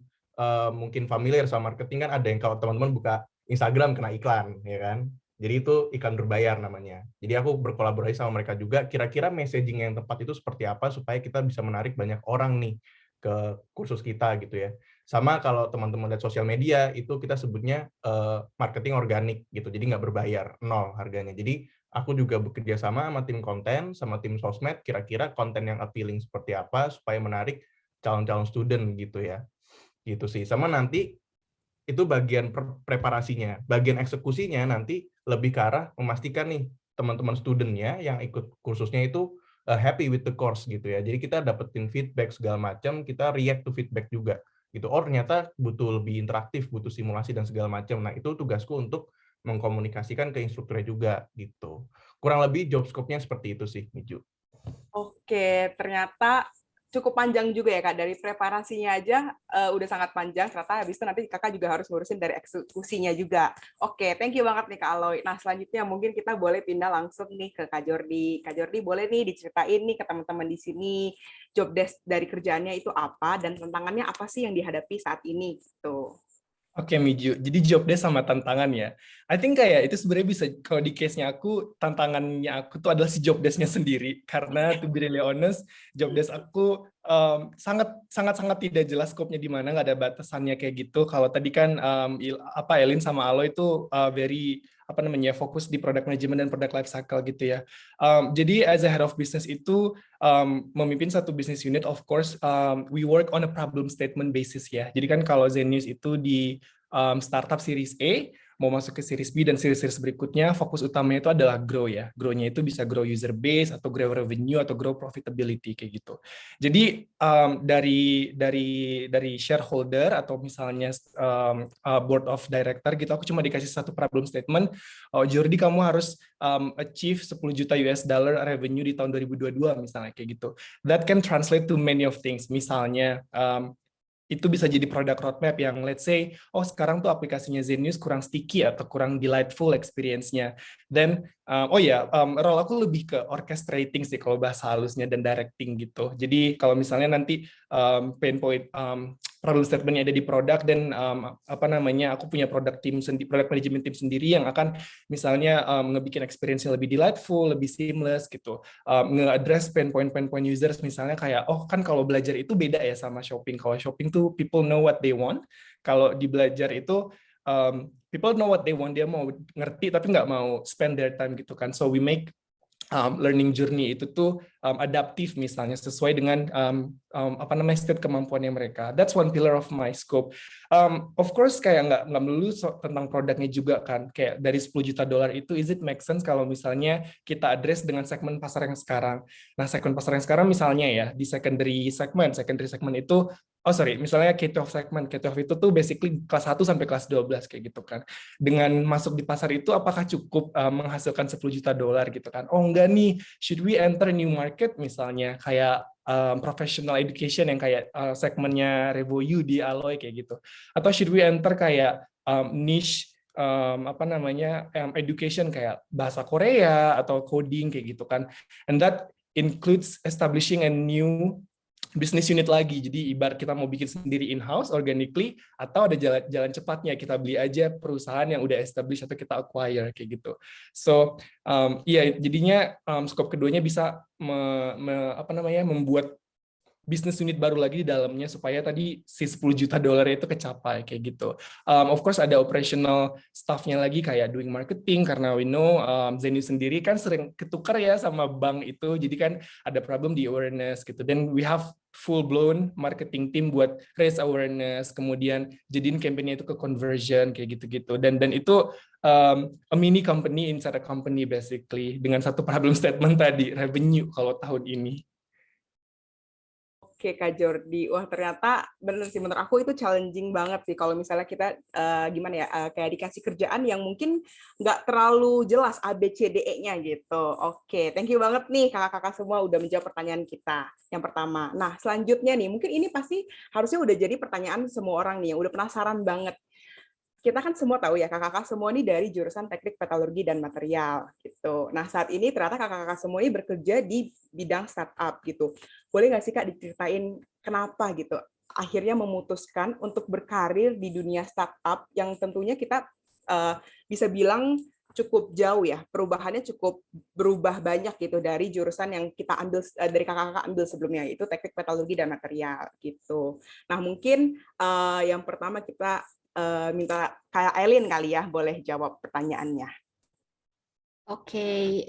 mungkin familiar sama marketing, kan ada yang kalau teman-teman buka Instagram kena iklan, ya kan? Jadi itu iklan berbayar namanya. Jadi aku berkolaborasi sama mereka juga, kira-kira messaging yang tepat itu seperti apa supaya kita bisa menarik banyak orang nih ke kursus kita gitu ya. Sama kalau teman-teman lihat sosial media, itu kita sebutnya marketing organik gitu, jadi nggak berbayar, nol harganya. Jadi aku juga bekerja sama tim konten, sama tim sosmed, kira-kira konten yang appealing seperti apa supaya menarik calon-calon student gitu ya. Gitu sih. Sama nanti itu bagian preparasinya. Bagian eksekusinya nanti lebih ke arah memastikan nih teman-teman studentnya yang ikut kursusnya itu happy with the course gitu ya. Jadi kita dapetin feedback segala macam, kita react to feedback juga gitu. Oh ternyata butuh lebih interaktif, butuh simulasi dan segala macam. Nah itu tugasku untuk mengkomunikasikan ke instrukturnya juga gitu. Kurang lebih job scope-nya seperti itu sih, Miju. Oke, ternyata cukup panjang juga ya Kak, dari preparasinya aja udah sangat panjang, ternyata habis itu nanti Kakak juga harus ngurusin dari eksekusinya juga. Oke, thank you banget nih Kak Aloy. Nah selanjutnya mungkin kita boleh pindah langsung nih ke Kak Jordi. Kak Jordi boleh nih diceritain nih ke teman-teman di sini, job desk dari kerjaannya itu apa, dan tantangannya apa sih yang dihadapi saat ini gitu. Oke, Miju. Jadi job desk sama tantangan ya. I think kayak itu sebenarnya bisa, kalau di case-nya aku, tantangannya aku tuh adalah si job desk-nya sendiri. Karena to be really honest, job desk aku sangat tidak jelas scope-nya di mana, nggak ada batasannya kayak gitu. Kalau tadi kan Elin sama Aloy itu very fokus di product management dan product life cycle gitu ya. Jadi as a head of business itu memimpin satu business unit, of course we work on a problem statement basis ya. Jadi kan kalau Zenius itu di startup series A, mau masuk ke series B dan series berikutnya, fokus utamanya itu adalah grow ya. Grow-nya itu bisa grow user base atau grow revenue atau grow profitability kayak gitu. Jadi dari shareholder atau misalnya board of director gitu, aku cuma dikasih satu problem statement. Oh, Jordi, kamu harus achieve 10 juta US dollar revenue di tahun 2022 misalnya kayak gitu. That can translate to many of things. Misalnya itu bisa jadi product roadmap yang let's say, oh sekarang tuh aplikasinya Zenius kurang sticky atau kurang delightful experience-nya. Dan role aku lebih ke orchestrating sih kalau bahasa halusnya, dan directing gitu. Jadi kalau misalnya nanti pain point problem statement-nya ada di produk, dan aku punya product management team sendiri yang akan misalnya ngebikin experience-nya lebih delightful, lebih seamless gitu. Nge-address pain point users, misalnya kayak, oh kan kalau belajar itu beda ya sama shopping. Kalau shopping tuh people know what they want. Kalau di belajar itu people know what they want, dia mau ngerti tapi nggak mau spend their time gitu kan. So we make learning journey itu tuh adaptif misalnya, sesuai dengan state kemampuannya mereka. That's one pillar of my scope. Of course kayak nggak melulu tentang produknya juga kan. Kayak dari 10 juta dolar itu, is it make sense kalau misalnya kita address dengan segmen pasar yang sekarang. Nah segmen pasar yang sekarang misalnya ya di secondary segment itu, misalnya K-12 segment. K-12 itu tuh basically kelas 1 sampai kelas 12 kayak gitu kan. Dengan masuk di pasar itu apakah cukup menghasilkan 10 juta dolar gitu kan. Oh enggak nih, should we enter new market misalnya kayak professional education yang kayak segmennya RevoU di Aloy kayak gitu. Atau should we enter kayak niche education kayak bahasa Korea atau coding kayak gitu kan. And that includes establishing a new business unit lagi. Jadi ibarat kita mau bikin sendiri in-house organically, atau ada jalan cepatnya, kita beli aja perusahaan yang udah established atau kita acquire kayak gitu. So jadinya scope keduanya bisa membuat bisnis unit baru lagi di dalamnya supaya tadi si 10 juta dolar itu kecapai kayak gitu. Of course ada operational staff-nya lagi kayak doing marketing, karena we know Zenius sendiri kan sering ketukar ya sama bank itu, jadi kan ada problem di awareness gitu. Dan we have full blown marketing team buat raise awareness, kemudian jadiin campaign-nya itu ke conversion kayak gitu-gitu. Dan itu a mini company inside a company basically, dengan satu problem statement tadi, revenue kalau tahun ini. Oke Kak Jordi, wah ternyata bener sih, menurut aku itu challenging banget sih kalau misalnya kita gimana ya, kayak dikasih kerjaan yang mungkin nggak terlalu jelas ABCDE-nya gitu. Oke, thank you banget nih kakak-kakak semua udah menjawab pertanyaan kita yang pertama. Nah selanjutnya nih, mungkin ini pasti harusnya udah jadi pertanyaan semua orang nih yang udah penasaran banget. Kita kan semua tahu ya, kakak-kakak semua ini dari jurusan teknik metalurgi dan material gitu. Nah saat ini ternyata kakak-kakak semua ini bekerja di bidang startup gitu. Boleh nggak sih Kak diceritain kenapa gitu akhirnya memutuskan untuk berkarir di dunia startup yang tentunya kita bisa bilang cukup jauh ya, perubahannya cukup berubah banyak gitu dari jurusan yang kita ambil, dari kakak-kakak ambil sebelumnya, itu teknik metalurgi dan material gitu. Nah mungkin yang pertama kita minta Kak Eileen kali ya, boleh jawab pertanyaannya. Oke,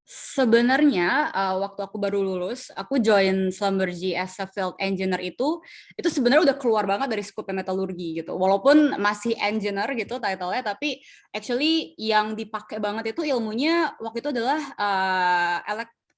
sebenarnya waktu aku baru lulus, aku join Schlumberger as a field engineer itu sebenarnya udah keluar banget dari skup metalurgi gitu. Walaupun masih engineer gitu title-nya, tapi actually yang dipakai banget itu ilmunya waktu itu adalah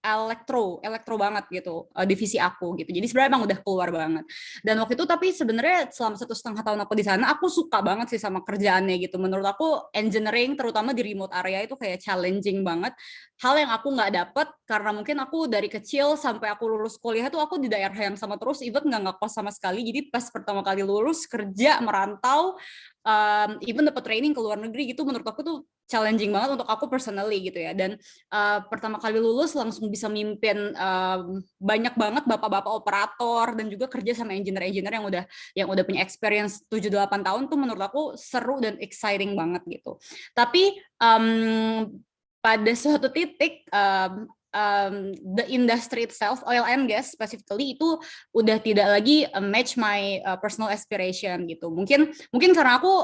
elektro banget gitu, divisi aku gitu. Jadi sebenarnya emang udah keluar banget. Dan waktu itu tapi sebenarnya selama 1,5 tahun aku di sana, aku suka banget sih sama kerjaannya gitu. Menurut aku engineering terutama di remote area itu kayak challenging banget. Hal yang aku nggak dapet karena mungkin aku dari kecil sampai aku lulus kuliah tuh aku di daerah yang sama terus, even nggak ngekos sama sekali. Jadi pas pertama kali lulus kerja merantau, even dapat training ke luar negeri gitu, menurut aku tuh challenging banget untuk aku personally gitu ya. Dan pertama kali lulus langsung bisa mimpin banyak banget bapak-bapak operator dan juga kerja sama engineer-engineer yang udah punya experience 7-8 tahun tuh menurut aku seru dan exciting banget gitu. Tapi pada suatu titik the industry itself, oil and gas specifically, itu udah tidak lagi match my personal aspiration gitu. Mungkin karena aku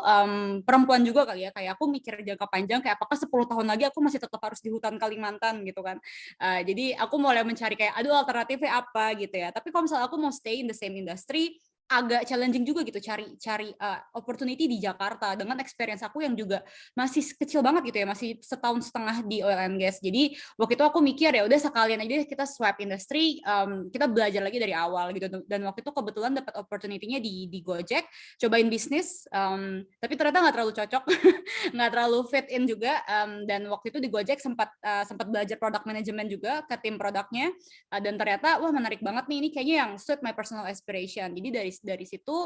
perempuan juga kali ya, kayak aku mikir jangka panjang, kayak apakah 10 tahun lagi aku masih tetap harus di hutan Kalimantan gitu kan. Jadi aku mulai mencari kayak, aduh alternatifnya apa gitu ya. Tapi kalau misalnya aku mau stay in the same industry, agak challenging juga gitu cari opportunity di Jakarta dengan experience aku yang juga masih kecil banget gitu ya, masih setahun setengah di oil and gas. Jadi waktu itu aku mikir ya udah sekalian aja kita swap industry, kita belajar lagi dari awal gitu. Dan waktu itu kebetulan dapat opportunity-nya di Gojek, cobain bisnis, tapi ternyata nggak terlalu cocok, nggak terlalu fit in juga. Dan waktu itu di Gojek sempat belajar product management juga ke tim produknya, dan ternyata wah menarik banget nih, ini kayaknya yang suit my personal aspiration. Jadi dari situ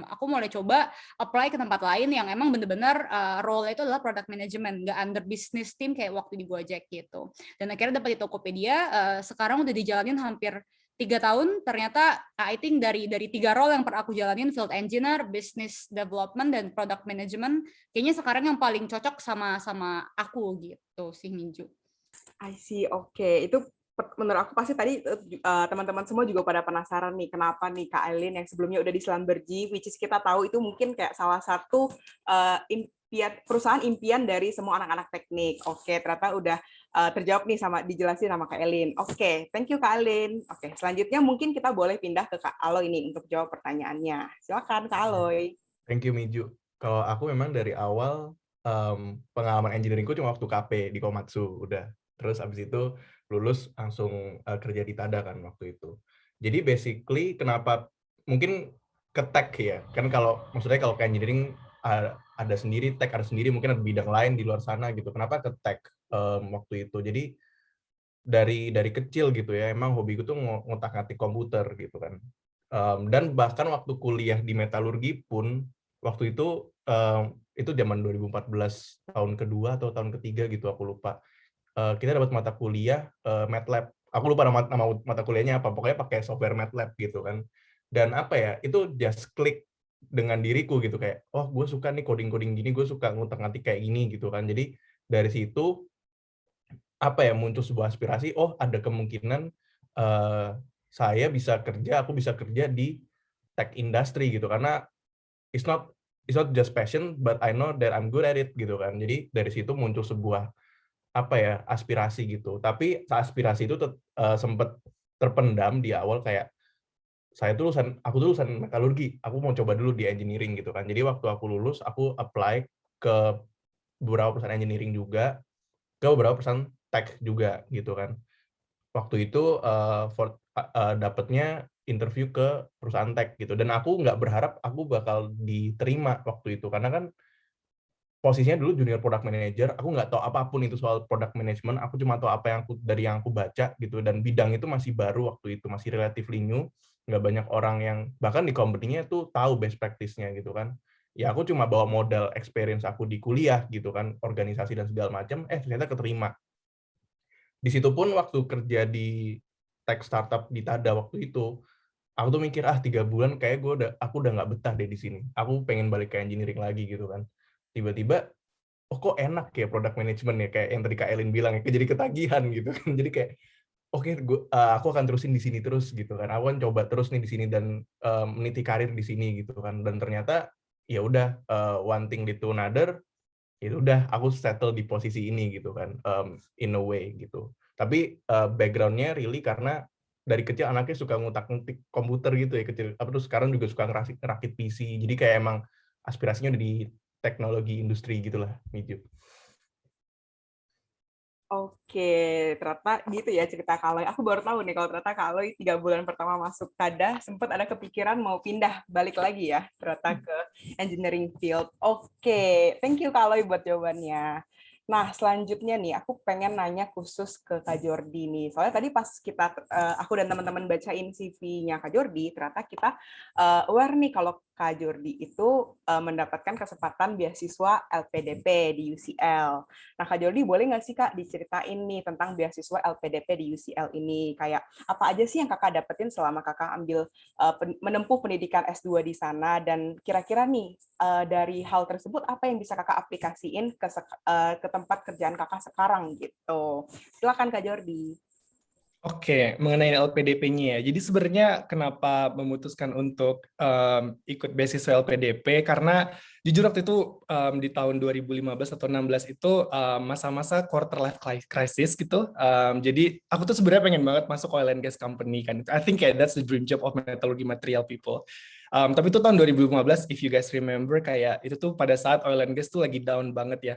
aku mulai coba apply ke tempat lain yang emang bener-bener role itu adalah product management, nggak under business team kayak waktu di Gojek gitu. Dan akhirnya dapat di Tokopedia, sekarang udah dijalanin hampir 3 tahun. Ternyata I think dari 3 role yang pernah aku jalanin, field engineer, business development, dan product management, kayaknya sekarang yang paling cocok sama aku gitu sih, Minju. I see, oke. Itu menurut aku pasti tadi teman-teman semua juga pada penasaran nih, kenapa nih Kak Eileen yang sebelumnya udah di Schlumberger, which is kita tahu itu mungkin kayak salah satu perusahaan impian dari semua anak-anak teknik. Oke, ternyata udah terjawab nih dijelasin sama Kak Eileen. Oke, thank you Kak Eileen. Oke, selanjutnya mungkin kita boleh pindah ke Kak Aloy nih untuk jawab pertanyaannya. Silakan Kak Aloy. Thank you Miju. Kalau aku memang dari awal pengalaman engineeringku cuma waktu KP di Komatsu udah. Terus abis itu lulus langsung kerja di Tada kan waktu itu. Jadi basically kenapa mungkin ke tech ya, kan maksudnya kalau ke engineering ada sendiri, tech ada sendiri, mungkin ada bidang lain di luar sana gitu. Kenapa ke tech waktu itu? Jadi dari kecil gitu ya, emang hobiku tuh ngotak-ngatik komputer gitu kan. Dan bahkan waktu kuliah di metalurgi pun waktu itu zaman 2014 tahun kedua atau tahun ketiga gitu, aku lupa. Kita dapat mata kuliah MATLAB. Aku lupa nama mata kuliahnya apa, pokoknya pakai software MATLAB gitu kan. Dan apa ya, itu just klik dengan diriku gitu, kayak oh gue suka nih coding gini, gue suka ngutak-ngatik kayak gini gitu kan. Jadi dari situ apa ya, muncul sebuah aspirasi, oh ada kemungkinan aku bisa kerja di tech industry gitu, karena it's not just passion, but I know that I'm good at it gitu kan. Jadi dari situ muncul sebuah aspirasi gitu. Tapi aspirasi itu sempat terpendam di awal, kayak aku tuh lulusan metalurgi, aku mau coba dulu di engineering gitu kan. Jadi waktu aku lulus, aku apply ke beberapa perusahaan engineering juga, ke beberapa perusahaan tech juga gitu kan. Waktu itu dapatnya interview ke perusahaan tech gitu, dan aku nggak berharap aku bakal diterima waktu itu, karena kan posisinya dulu junior product manager, aku nggak tahu apapun itu soal product management, aku cuma tahu apa yang aku baca gitu, dan bidang itu masih baru waktu itu, masih relatively new, nggak banyak orang yang bahkan di company-nya tuh tahu best practice-nya gitu kan. Ya aku cuma bawa modal experience aku di kuliah gitu kan, organisasi dan segala macam, ternyata keterima. Di situ pun waktu kerja di tech startup di Tada waktu itu, aku tuh mikir 3 bulan kayak aku udah nggak betah deh di sini. Aku pengen balik ke engineering lagi gitu kan. Tiba-tiba, kok enak ya product management ya, kayak yang tadi Kak Elin bilang ya, jadi ketagihan gitu kan. Jadi kayak oke, aku akan terusin di sini terus gitu kan. Aku akan coba terus nih di sini dan meniti karir di sini gitu kan. Dan ternyata ya udah, one thing lead to another, itu udah aku settle di posisi ini gitu kan, in a way gitu. Tapi background-nya really karena dari kecil anaknya suka ngutak-ngutik komputer gitu ya kecil, terus sekarang juga suka ngerakit PC, jadi kayak emang aspirasinya udah di teknologi industri gitulah, Miju. Oke, ternyata gitu ya cerita Kaloy. Aku baru tahu nih kalau ternyata Kaloy 3 bulan pertama masuk Tada sempat ada kepikiran mau pindah balik lagi ya, ternyata ke engineering field. Oke, thank you Kaloy buat jawabannya. Nah, selanjutnya nih, aku pengen nanya khusus ke Kak Jordi nih. Soalnya tadi pas aku dan teman-teman bacain CV-nya Kak Jordi, ternyata kita aware nih kalau Kak Jordi itu mendapatkan kesempatan beasiswa LPDP di UCL. Nah, Kak Jordi, boleh nggak sih Kak diceritain nih tentang beasiswa LPDP di UCL ini? Kayak apa aja sih yang Kakak dapetin selama Kakak menempuh pendidikan S2 di sana? Dan kira-kira nih, dari hal tersebut, apa yang bisa Kakak aplikasiin ke tempat kerjaan Kakak sekarang gitu? Silakan Kak Jordi. Oke, mengenai LPDP-nya ya. Jadi sebenarnya kenapa memutuskan untuk ikut beasiswa LPDP, karena jujur waktu itu di tahun 2015 atau 16 itu masa-masa quarter life crisis gitu. Jadi aku tuh sebenarnya pengen banget masuk oil and gas company kan. I think that's the dream job of metallurgy material people. Tapi itu tahun 2015, if you guys remember, kayak itu tuh pada saat oil and gas tuh lagi down banget ya.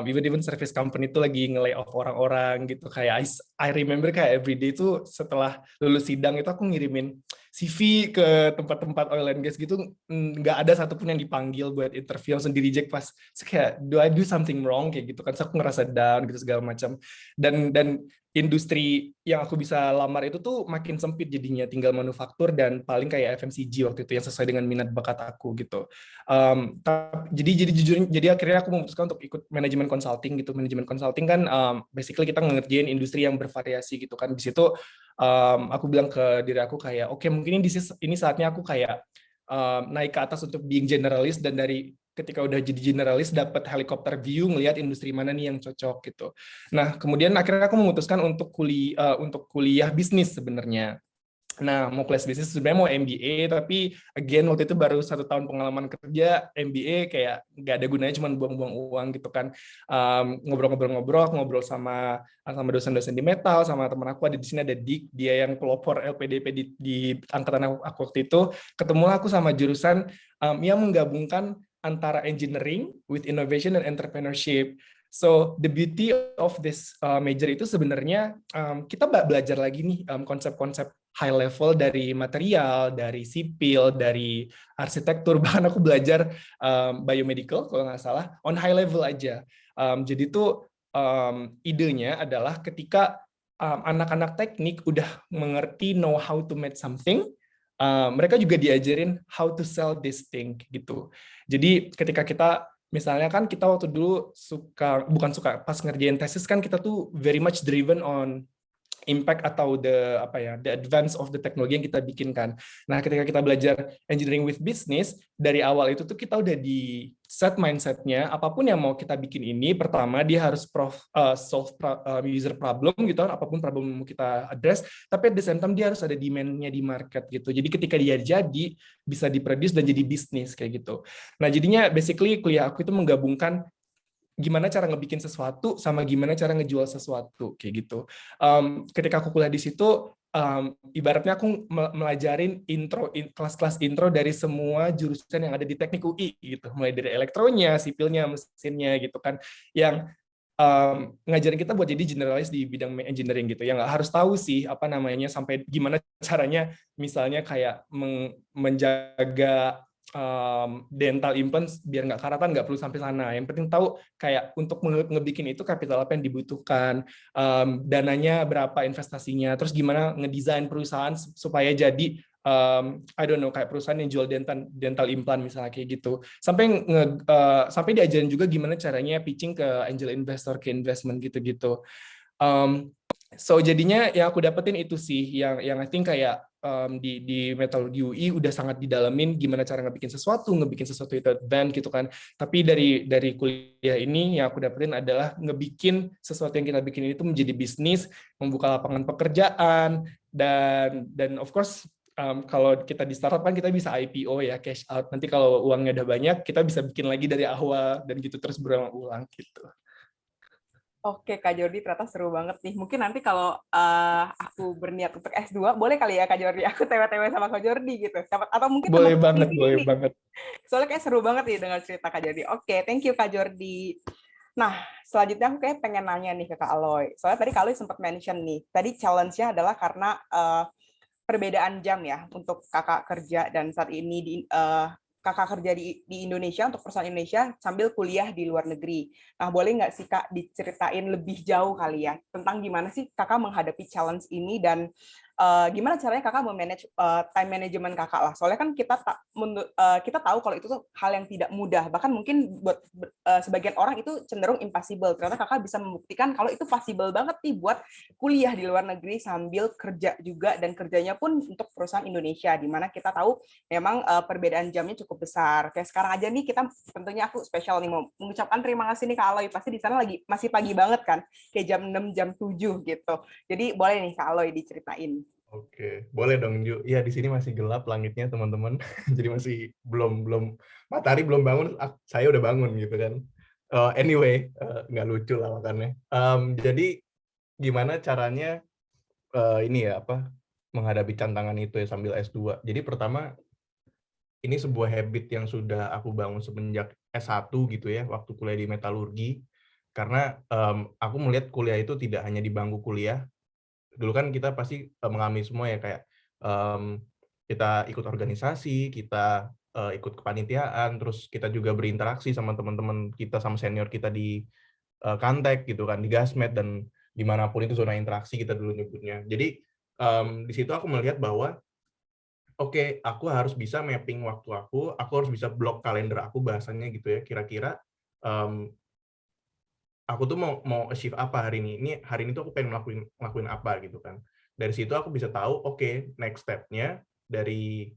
Even service company tuh lagi nge-lay off orang-orang gitu. Kayak I remember kayak everyday tuh setelah lulus sidang itu aku ngirimin CV ke tempat-tempat oil and gas gitu, nggak ada satupun yang dipanggil buat interview, langsung di reject pas. So kayak, do I do something wrong kayak gitu kan? So aku ngerasa down gitu segala macam. Dan industri yang aku bisa lamar itu tuh makin sempit jadinya, tinggal manufaktur dan paling kayak FMCG waktu itu yang sesuai dengan minat bakat aku gitu. Jadi akhirnya aku memutuskan untuk ikut manajemen consulting gitu. Manajemen consulting kan basically kita ngerjain industri yang bervariasi gitu kan. Di situ aku bilang ke diri aku kayak oke, mungkin ini saatnya aku kayak naik ke atas untuk being generalist, dan dari ketika udah jadi generalis dapat helikopter view ngelihat industri mana nih yang cocok gitu. Nah, kemudian akhirnya aku memutuskan untuk kuliah bisnis sebenarnya. Nah, mau kelas bisnis sebenarnya mau MBA, tapi again waktu itu baru 1 tahun pengalaman kerja, MBA kayak nggak ada gunanya, cuma buang-buang uang gitu kan. Ngobrol sama dosen-dosen di metal, sama teman aku ada di sini, ada Dik, dia yang pelopor LPDP di angkatan aku waktu itu. Ketemulah aku sama jurusan yang menggabungkan antara engineering with innovation and entrepreneurship. So the beauty of this major itu sebenarnya kita belajar lagi nih konsep-konsep high level dari material, dari sipil, dari arsitektur, bahkan aku belajar biomedical kalau nggak salah, on high level aja. Jadi tuh idenya adalah ketika anak-anak teknik udah mengerti know how to make something, mereka juga diajarin how to sell this thing gitu. Jadi ketika kita misalnya kan kita waktu dulu pas ngerjain tesis kan kita tuh very much driven on impact atau the advance of the teknologi yang kita bikinkan. Nah, ketika kita belajar engineering with business, dari awal itu tuh kita udah di set mindsetnya, apapun yang mau kita bikin ini, pertama dia harus solve user problem gitu kan, apapun problem yang mau kita address, tapi at the same time dia harus ada demand-nya di market gitu. Jadi ketika dia jadi, bisa diproduce dan jadi bisnis kayak gitu. Nah, jadinya basically kuliah aku itu menggabungkan gimana cara ngebikin sesuatu sama gimana cara ngejual sesuatu kayak gitu. Ketika aku kuliah di situ, ibaratnya aku melajarin kelas-kelas intro dari semua jurusan yang ada di teknik UI gitu, mulai dari elektronya, sipilnya, mesinnya gitu kan, yang ngajarin kita buat jadi generalis di bidang engineering gitu, yang nggak harus tahu sih apa namanya sampai gimana caranya misalnya kayak menjaga dental implants biar nggak karatan, nggak perlu sampai sana. Yang penting tahu kayak untuk ngebikin itu capital apa yang dibutuhkan, dananya berapa investasinya, terus gimana ngedesain perusahaan supaya jadi I don't know kayak perusahaan yang jual dental implant misalnya kayak gitu. Sampai diajarin juga gimana caranya pitching ke angel investor, ke investment gitu-gitu. So jadinya yang aku dapetin itu sih yang I think kayak di metodologi UI udah sangat didalamin gimana cara ngebikin sesuatu itu advance gitu kan. Tapi dari kuliah ini yang aku dapetin adalah ngebikin sesuatu yang kita bikin itu menjadi bisnis, membuka lapangan pekerjaan, dan of course kalau kita di startup kan kita bisa IPO ya, cash out. Nanti kalau uangnya udah banyak, kita bisa bikin lagi dari awal dan gitu terus berulang-ulang gitu. Oke, Kak Jordi, ternyata seru banget nih. Mungkin nanti kalau aku berniat untuk S2, boleh kali ya, Kak Jordi? Aku TW-TW sama Kak Jordi gitu. Atau mungkin boleh teman-teman banget, di boleh sini. banget. Soalnya kayak seru banget nih dengan cerita Kak Jordi. Oke, thank you, Kak Jordi. Nah, selanjutnya aku kayak pengen nanya nih ke Kak Aloy. Soalnya tadi Kak Aloy sempat mention nih, tadi challenge-nya adalah karena perbedaan jam ya untuk kakak kerja dan saat ini kakak kerja di Indonesia untuk perusahaan Indonesia sambil kuliah di luar negeri. Nah, boleh nggak sih Kak diceritain lebih jauh kali ya tentang gimana sih Kakak menghadapi challenge ini dan gimana caranya Kakak memanage time management Kakak lah. Soalnya kan kita tahu kalau itu tuh hal yang tidak mudah. Bahkan mungkin buat sebagian orang itu cenderung impossible. Ternyata Kakak bisa membuktikan kalau itu possible banget nih buat kuliah di luar negeri sambil kerja juga, dan kerjanya pun untuk perusahaan Indonesia, di mana kita tahu memang perbedaan jamnya cukup besar. Kayak sekarang aja nih kita tentunya aku spesial nih mau mengucapkan terima kasih nih Kak Aloy. Pasti di sana lagi masih pagi banget kan, kayak jam 6, jam 7 gitu. Jadi boleh nih Kak Aloy diceritain. Oke, boleh dong Ju. Ya di sini masih gelap langitnya teman-teman. Jadi masih belum matahari belum bangun, saya udah bangun gitu kan. Anyway, nggak lucu lah makannya. Jadi gimana caranya ini ya menghadapi tantangan itu ya sambil S2. Jadi pertama ini sebuah habit yang sudah aku bangun semenjak S1 gitu ya, waktu kuliah di metalurgi. Karena aku melihat kuliah itu tidak hanya di bangku kuliah. Dulu kan kita pasti mengalami semua ya, kayak kita ikut organisasi, kita ikut kepanitiaan, terus kita juga berinteraksi sama teman-teman kita, sama senior kita di Kantek gitu kan, di Gasmed, dan dimanapun itu zona interaksi kita dulu nyebutnya. Jadi di situ aku melihat bahwa oke, aku harus bisa mapping waktu aku harus bisa blok kalender aku bahasanya gitu ya, kira-kira aku tuh mau achieve apa hari ini. Hari ini tuh aku pengen ngelakuin apa gitu kan. Dari situ aku bisa tahu, oke, next step-nya dari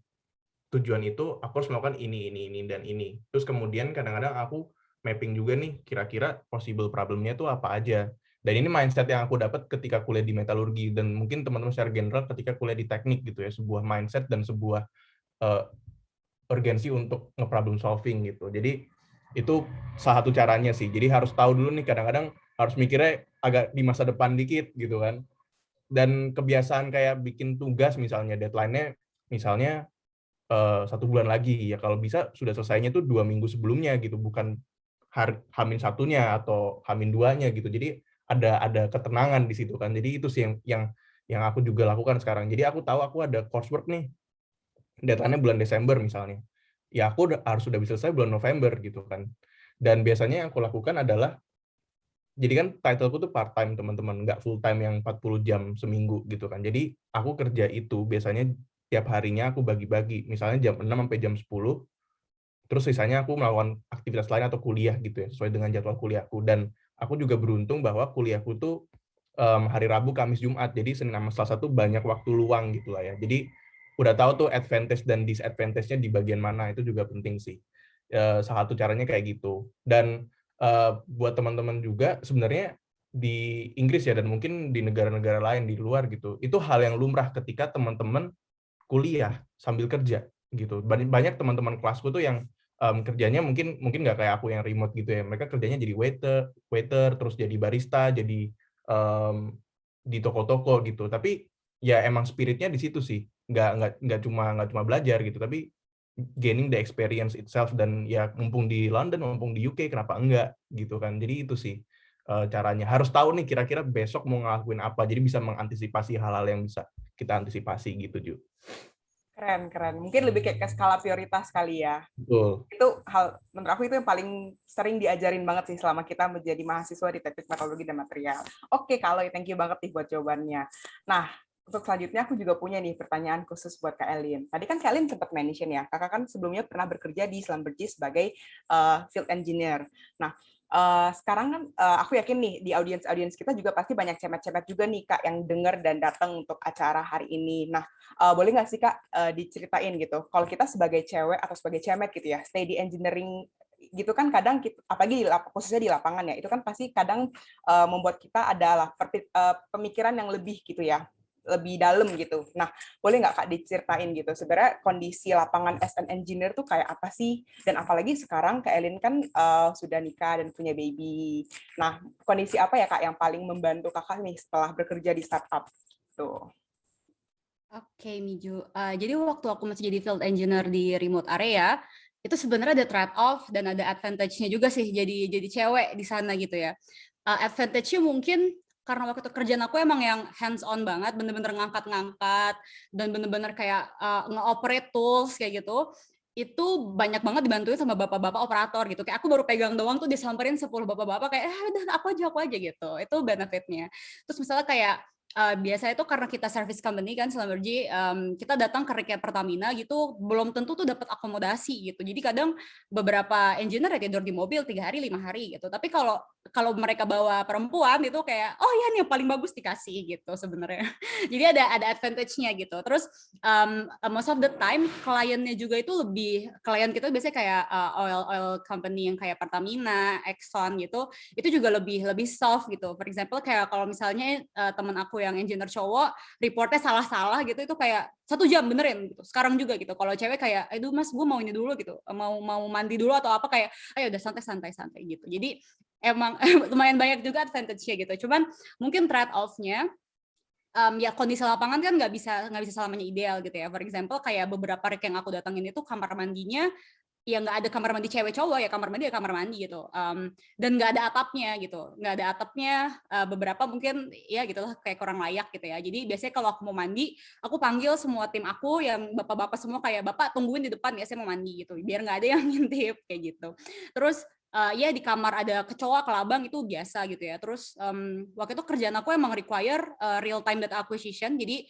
tujuan itu aku harus melakukan ini, dan ini. Terus kemudian kadang-kadang aku mapping juga nih, kira-kira possible problem-nya tuh apa aja. Dan ini mindset yang aku dapat ketika kuliah di metalurgi, dan mungkin teman-teman secara general ketika kuliah di teknik gitu ya, sebuah mindset dan sebuah urgensi untuk nge-problem solving gitu. Jadi itu salah satu caranya sih. Jadi harus tahu dulu nih, kadang-kadang harus mikirnya agak di masa depan dikit gitu kan. Dan kebiasaan kayak bikin tugas misalnya, deadline-nya misalnya 1 bulan lagi, ya kalau bisa sudah selesainya tuh 2 minggu sebelumnya gitu, bukan H-1-nya atau H-2-nya gitu. Jadi ada ketenangan di situ kan. Jadi itu sih yang aku juga lakukan sekarang. Jadi aku tahu aku ada coursework nih, deadline-nya bulan Desember misalnya. Ya aku harus sudah bisa selesai bulan November gitu kan. Dan biasanya yang aku lakukan adalah, jadi kan title-ku tuh part-time teman-teman, nggak full-time yang 40 jam seminggu gitu kan. Jadi aku kerja itu biasanya tiap harinya aku bagi-bagi. Misalnya jam 6 sampai jam 10, terus sisanya aku melakukan aktivitas lain atau kuliah gitu ya, sesuai dengan jadwal kuliahku. Dan aku juga beruntung bahwa kuliahku tuh hari Rabu, Kamis, Jumat. Jadi Senin sama Selasa tuh banyak waktu luang gitu lah ya. Jadi udah tahu tuh advantage dan disadvantage-nya di bagian mana, itu juga penting sih. Salah satu caranya kayak gitu. Dan buat teman-teman juga sebenarnya di Inggris ya, dan mungkin di negara-negara lain di luar gitu, itu hal yang lumrah ketika teman-teman kuliah sambil kerja gitu. Banyak teman-teman kelasku tuh yang kerjanya mungkin nggak kayak aku yang remote gitu ya. Mereka kerjanya jadi waiter, terus jadi barista, jadi di toko-toko gitu. Tapi ya emang spiritnya di situ sih. Nggak cuma belajar gitu, tapi gaining the experience itself. Dan ya mumpung di London, mumpung di UK, kenapa enggak gitu kan. Jadi itu sih caranya. Harus tahu nih kira-kira besok mau ngelakuin apa. Jadi bisa mengantisipasi hal-hal yang bisa kita antisipasi gitu, Ju. Keren. Mungkin lebih kayak ke skala prioritas kali ya. Betul. Itu hal, menurut aku itu yang paling sering diajarin banget sih selama kita menjadi mahasiswa di teknik metodologi dan material. Oke, kalau thank you banget nih buat jawabannya. Nah, untuk selanjutnya aku juga punya nih pertanyaan khusus buat Kak Elin. Tadi kan Kak Elin sempat mention ya, kakak kan sebelumnya pernah bekerja di Schlumberger sebagai field engineer. Nah, sekarang kan aku yakin nih di audiens kita juga pasti banyak cemet-cemet juga nih Kak yang dengar dan datang untuk acara hari ini. Nah, boleh nggak sih Kak diceritain gitu, kalau kita sebagai cewek atau sebagai cemet gitu ya, stay di engineering gitu kan kadang kita, apalagi khususnya di lapangan ya, itu kan pasti kadang membuat kita adalah pemikiran yang lebih gitu ya, lebih dalam gitu. Nah, boleh nggak Kak diceritain gitu, sebenarnya kondisi lapangan as an engineer tuh kayak apa sih? Dan apalagi sekarang Kak Elin kan sudah nikah dan punya baby. Nah, kondisi apa ya Kak yang paling membantu Kakak nih setelah bekerja di startup? Tuh. Oke, Miju. Jadi waktu aku masih jadi field engineer di remote area, itu sebenarnya ada trade-off dan ada advantage-nya juga sih jadi cewek di sana gitu ya. Advantage-nya mungkin karena waktu itu kerjaan aku emang yang hands-on banget, bener-bener ngangkat-ngangkat, dan bener-bener kayak nge-operate tools kayak gitu, itu banyak banget dibantuin sama bapak-bapak operator gitu. Kayak aku baru pegang doang tuh disamperin 10 bapak-bapak kayak, udah aku aja gitu. Itu benefit-nya. Terus misalnya kayak, biasanya itu karena kita service company kan Schlumberger, kita datang ke rekan Pertamina gitu, belum tentu tuh dapat akomodasi gitu. Jadi kadang beberapa engineer ya tidur di mobil 3 hari, 5 hari gitu. Tapi kalau mereka bawa perempuan itu kayak, oh ya nih yang paling bagus dikasih gitu sebenarnya. Jadi ada advantage-nya gitu. Terus most of the time kliennya juga itu klien kita biasanya kayak oil company yang kayak Pertamina, Exxon gitu, itu juga lebih soft gitu. For example kayak kalau misalnya teman aku yang engineer cowok reportnya salah-salah gitu, itu kayak 1 jam benerin gitu. Sekarang juga gitu. Kalau cewek kayak, aduh mas gue mau ini dulu gitu, mau mandi dulu atau apa, kayak ayo udah santai gitu. Jadi emang lumayan banyak juga advantage-nya gitu. Cuman mungkin trade-off-nya ya kondisi lapangan kan nggak bisa selamanya ideal gitu ya. For example kayak beberapa rek yang aku datangin itu kamar mandinya ya nggak ada kamar mandi cewek cowok ya, kamar mandi gitu, dan nggak ada atapnya gitu, beberapa mungkin ya gitulah kayak kurang layak gitu ya. Jadi biasanya kalau aku mau mandi, aku panggil semua tim aku yang bapak-bapak semua kayak, bapak tungguin di depan ya saya mau mandi gitu, biar nggak ada yang ngintip kayak gitu. Terus ya di kamar ada kecoa kelabang itu biasa gitu ya. Terus waktu itu kerjaan aku emang require real time data acquisition, jadi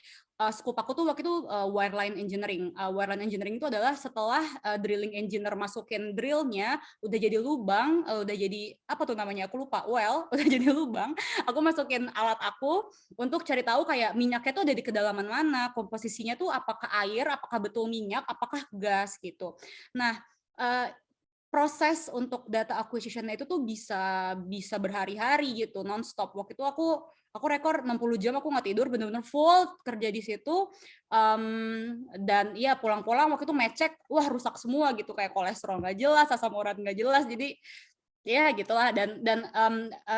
scope aku tuh waktu itu wireline engineering. Wireline engineering itu adalah setelah drilling engineer masukin drillnya, udah jadi lubang, udah jadi apa tuh namanya aku lupa, udah jadi lubang, aku masukin alat aku untuk cari tahu kayak minyaknya tuh ada di kedalaman mana, komposisinya tuh apakah air, apakah betul minyak, apakah gas gitu. Nah proses untuk data acquisition-nya itu tuh bisa berhari-hari gitu, non-stop. Waktu itu aku rekor 60 jam aku nggak tidur, bener-bener full kerja di situ, dan ya pulang-pulang waktu itu mecek, wah rusak semua gitu, kayak kolesterol nggak jelas, asam urat nggak jelas, jadi ya gitulah. Dan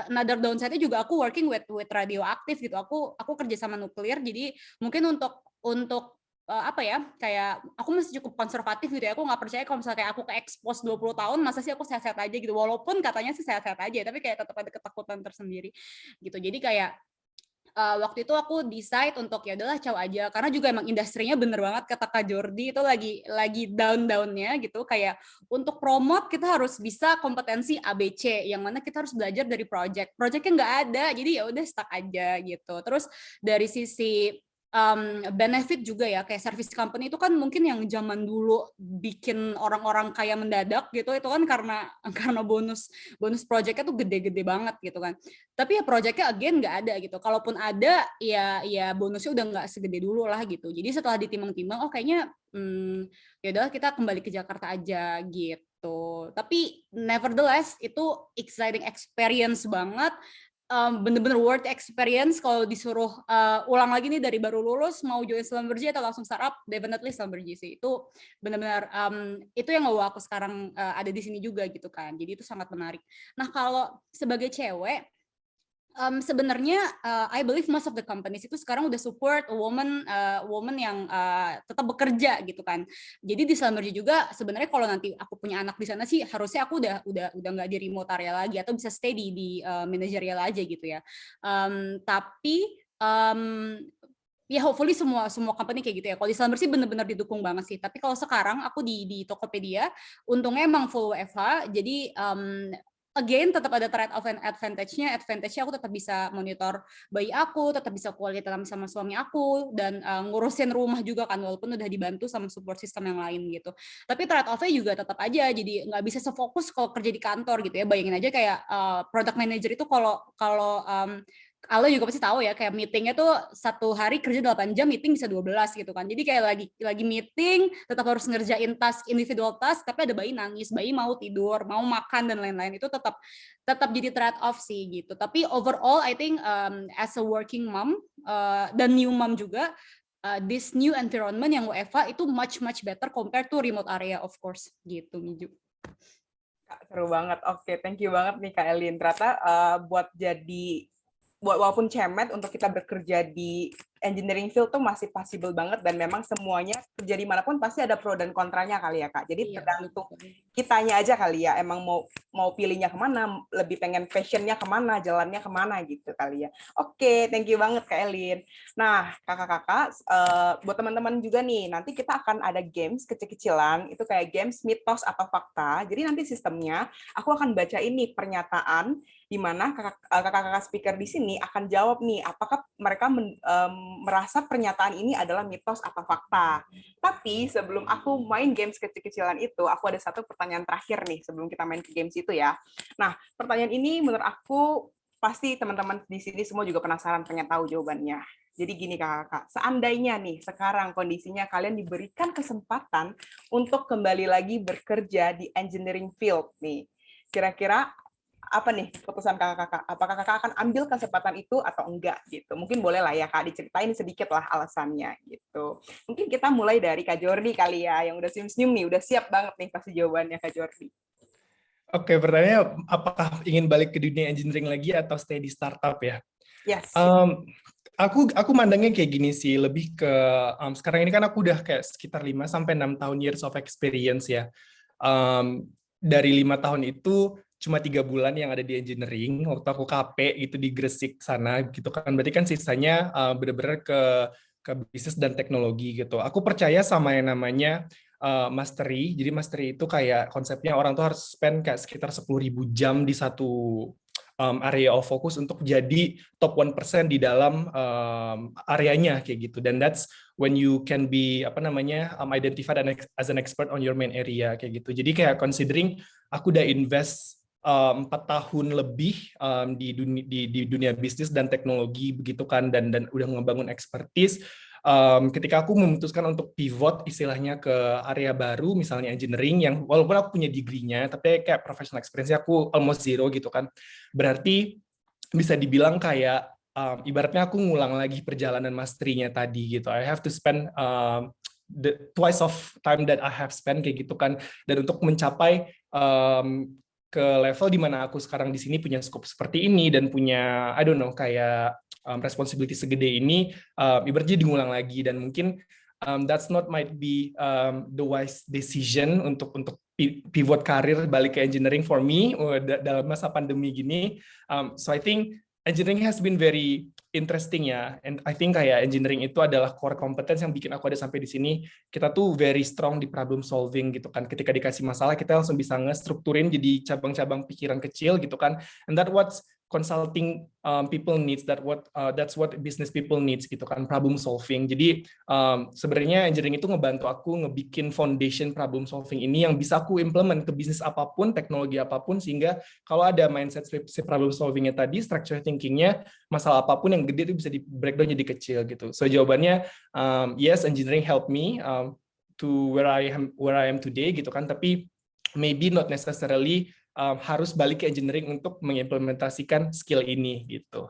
another downside-nya juga aku working with radioaktif gitu, aku kerja sama nuklir, jadi mungkin untuk apa ya, kayak aku masih cukup konservatif gitu ya, aku nggak percaya kalau misalnya kayak aku ke-expose 20 tahun, masa sih aku sehat-sehat aja gitu, walaupun katanya sih sehat-sehat aja, tapi kayak tetap ada ketakutan tersendiri gitu. Jadi kayak waktu itu aku decide untuk ya udahlah caw aja, karena juga emang industrinya bener banget kata Kak Jordi itu lagi down-downnya gitu, kayak untuk promote kita harus bisa kompetensi ABC, yang mana kita harus belajar dari projectnya nggak ada, jadi ya udah stuck aja gitu. Terus dari sisi benefit juga ya, kayak service company itu kan mungkin yang zaman dulu bikin orang-orang kaya mendadak gitu, itu kan karena bonus projectnya tuh gede-gede banget gitu kan. Tapi ya projectnya again nggak ada gitu. Kalaupun ada ya bonusnya udah nggak segede dulu lah gitu. Jadi setelah ditimbang-timbang, oh kayaknya ya udah kita kembali ke Jakarta aja gitu. Tapi nevertheless itu exciting experience banget. Bener-bener worth experience. Kalau disuruh ulang lagi nih dari baru lulus mau join Schlumberger atau langsung startup, definitely Schlumberger sih. Itu benar-benar itu yang membawa aku sekarang ada di sini juga gitu kan. Jadi itu sangat menarik. Nah kalau sebagai cewek, sebenarnya I believe most of the companies itu sekarang udah support woman yang tetap bekerja gitu kan. Jadi di Schlumberger juga sebenarnya kalau nanti aku punya anak di sana sih harusnya aku udah nggak di remote area lagi atau bisa stay di managerial aja gitu ya. Tapi ya hopefully semua company kayak gitu ya. Kalau di Schlumberger sih benar-benar didukung banget sih. Tapi kalau sekarang aku di Tokopedia untungnya emang full WFH. Jadi again tetap ada trade off and advantage-nya. Advantage-nya aku tetap bisa monitor bayi aku, tetap bisa quality time sama suami aku, dan ngurusin rumah juga kan, walaupun udah dibantu sama support system yang lain gitu. Tapi trade off-nya juga tetap aja, jadi nggak bisa sefokus kalau kerja di kantor gitu ya. Bayangin aja kayak product manager itu kalau Alo juga pasti tahu ya, kayak meetingnya tuh satu hari kerja 8 jam, meeting bisa 12 gitu kan. Jadi kayak lagi meeting, tetap harus ngerjain individual task, tapi ada bayi nangis, bayi mau tidur, mau makan, dan lain-lain. Itu tetap jadi trade off sih gitu. Tapi overall, I think as a working mom, dan new mom juga, this new environment yang WFH itu much better compared to remote area of course gitu, Miju. Seru banget. Oke, thank you banget nih Kak Elin. Ternyata walaupun cemet untuk kita bekerja di engineering field tuh masih possible banget, dan memang semuanya kerja dimanapun pasti ada pro dan kontranya kali ya Kak. Jadi tergantung kitanya aja kali ya, emang mau pilihnya kemana, lebih pengen passionnya kemana, jalannya kemana gitu kali ya. Oke, thank you banget Kak Elin. Nah kakak-kakak, buat teman-teman juga nih, nanti kita akan ada games kecil-kecilan, itu kayak games mitos atau fakta. Jadi nanti sistemnya aku akan baca ini pernyataan di mana kakak-kakak speaker di sini akan jawab nih, apakah mereka merasa pernyataan ini adalah mitos atau fakta. Tapi sebelum aku main games kecil-kecilan itu, aku ada satu pertanyaan terakhir nih sebelum kita main ke games itu ya. Nah, pertanyaan ini menurut aku pasti teman-teman di sini semua juga penasaran, pengen tahu jawabannya. Jadi gini kakak-kakak, seandainya nih sekarang kondisinya kalian diberikan kesempatan untuk kembali lagi bekerja di engineering field nih, kira-kira apa nih keputusan kakak-kakak? Apakah kakak akan ambil kesempatan itu atau enggak gitu? Mungkin boleh lah ya Kak diceritain sedikit lah alasannya gitu. Mungkin kita mulai dari Kak Jordi kali ya, yang udah senyum-senyum nih, udah siap banget nih pasti jawabannya Kak Jordi. Oke, pertanyaannya apakah ingin balik ke dunia engineering lagi atau stay di startup ya? Yes. Aku mandangnya kayak gini sih, lebih ke sekarang ini kan aku udah kayak sekitar 5-6 tahun years of experience ya. Dari 5 tahun itu cuma 3 bulan yang ada di engineering, waktu aku KP gitu di Gresik sana gitu kan, berarti kan sisanya benar-benar ke bisnis dan teknologi gitu. Aku percaya sama yang namanya mastery. Jadi mastery itu kayak konsepnya orang tuh harus spend kayak sekitar 10.000 jam di satu area of focus untuk jadi top 1% di dalam areanya kayak gitu. Dan that's when you can be identified as an expert on your main area kayak gitu. Jadi kayak considering aku udah invest 4 tahun lebih di dunia bisnis dan teknologi begitu kan, dan udah ngebangun expertise. Ketika aku memutuskan untuk pivot istilahnya ke area baru, misalnya engineering, yang walaupun aku punya degree-nya, tapi kayak professional experience aku almost zero gitu kan. Berarti bisa dibilang kayak ibaratnya aku ngulang lagi perjalanan mastery-nya tadi gitu. I have to spend the twice of time that I have spent kayak gitu kan. Dan untuk mencapai ke level di mana aku sekarang di sini punya scope seperti ini dan punya kayak responsibility segede ini, ibaratnya diulang lagi, dan mungkin that's not might be the wise decision untuk pivot karir balik ke engineering for me dalam masa pandemi gini. So I think engineering has been very interesting ya, and I think kayak engineering itu adalah core competence yang bikin aku ada sampai di sini. Kita tuh very strong di problem solving gitu kan. Ketika dikasih masalah kita langsung bisa ngestrukturin jadi cabang-cabang pikiran kecil gitu kan. And consulting people needs, that's what business people needs gitu kan, problem solving. Jadi sebenarnya engineering itu ngebantu aku ngebikin foundation problem solving ini yang bisa aku implement ke bisnis apapun, teknologi apapun, sehingga kalau ada mindset si problem solvingnya tadi, structure thinkingnya, masalah apapun yang gede itu bisa di breakdown jadi kecil gitu. So jawabannya yes, engineering helped me to where I am today gitu kan, tapi maybe not necessarily harus balik ke engineering untuk mengimplementasikan skill ini gitu.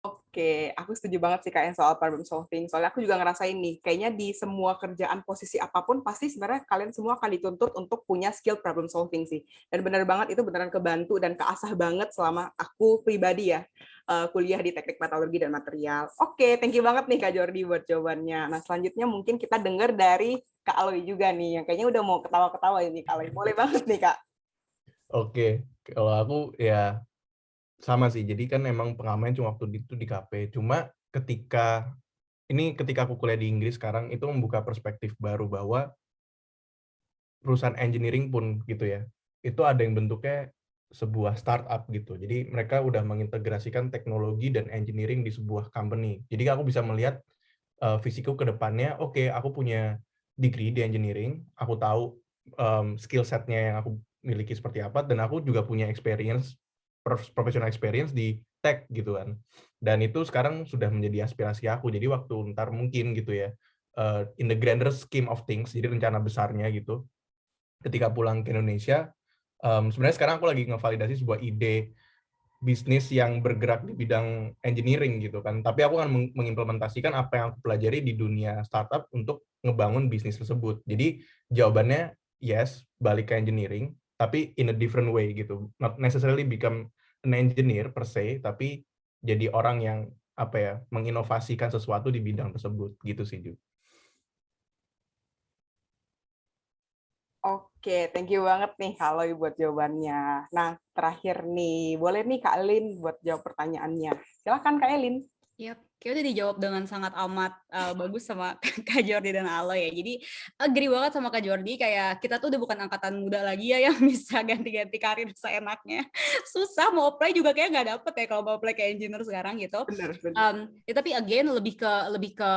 Oke, aku setuju banget sih Kak yang soal problem solving. Soalnya aku juga ngerasain nih, kayaknya di semua kerjaan posisi apapun pasti sebenarnya kalian semua akan dituntut untuk punya skill problem solving sih. Dan benar banget itu beneran kebantu dan keasah banget selama aku pribadi ya kuliah di teknik metalurgi dan material. Oke, thank you banget nih Kak Jordi buat jawabannya. Nah, selanjutnya mungkin kita dengar dari Kak Aloy juga nih, yang kayaknya udah mau ketawa-ketawa ini Kak Aloy. Boleh banget nih Kak. Oke, kalau aku ya sama sih. Jadi kan emang pengalaman cuma waktu itu di KP. Cuma ketika aku kuliah di Inggris sekarang itu membuka perspektif baru bahwa perusahaan engineering pun gitu ya. Itu ada yang bentuknya sebuah startup gitu. Jadi mereka udah mengintegrasikan teknologi dan engineering di sebuah company. Jadi aku bisa melihat visiku ke depannya, oke, aku punya degree di engineering, aku tahu skill set-nya yang aku miliki seperti apa, dan aku juga punya experience, professional experience di tech gitu kan. Dan itu sekarang sudah menjadi aspirasi aku. Jadi waktu ntar mungkin gitu ya, in the grander scheme of things, jadi rencana besarnya gitu, ketika pulang ke Indonesia, sebenarnya sekarang aku lagi ngevalidasi sebuah ide bisnis yang bergerak di bidang engineering gitu kan. Tapi aku akan mengimplementasikan apa yang aku pelajari di dunia startup untuk ngebangun bisnis tersebut. Jadi jawabannya yes, balik ke engineering, tapi in a different way gitu. Not necessarily become an engineer per se, tapi jadi orang yang apa ya, menginovasikan sesuatu di bidang tersebut gitu sih, Ju. Oke, thank you banget nih Kak Aloy buat jawabannya. Nah, terakhir nih, boleh nih Kak Elin buat jawab pertanyaannya. Silakan Kak Elin. Yap, kayak udah dijawab dengan sangat amat bagus sama Kak Jordi dan Aloy ya. Jadi agree banget sama Kak Jordi, kayak kita tuh udah bukan angkatan muda lagi ya yang bisa ganti-ganti karir seenaknya. Susah mau apply juga kayak nggak dapet ya kalau mau apply ke engineer sekarang gitu. Bener. Ya, tapi again lebih ke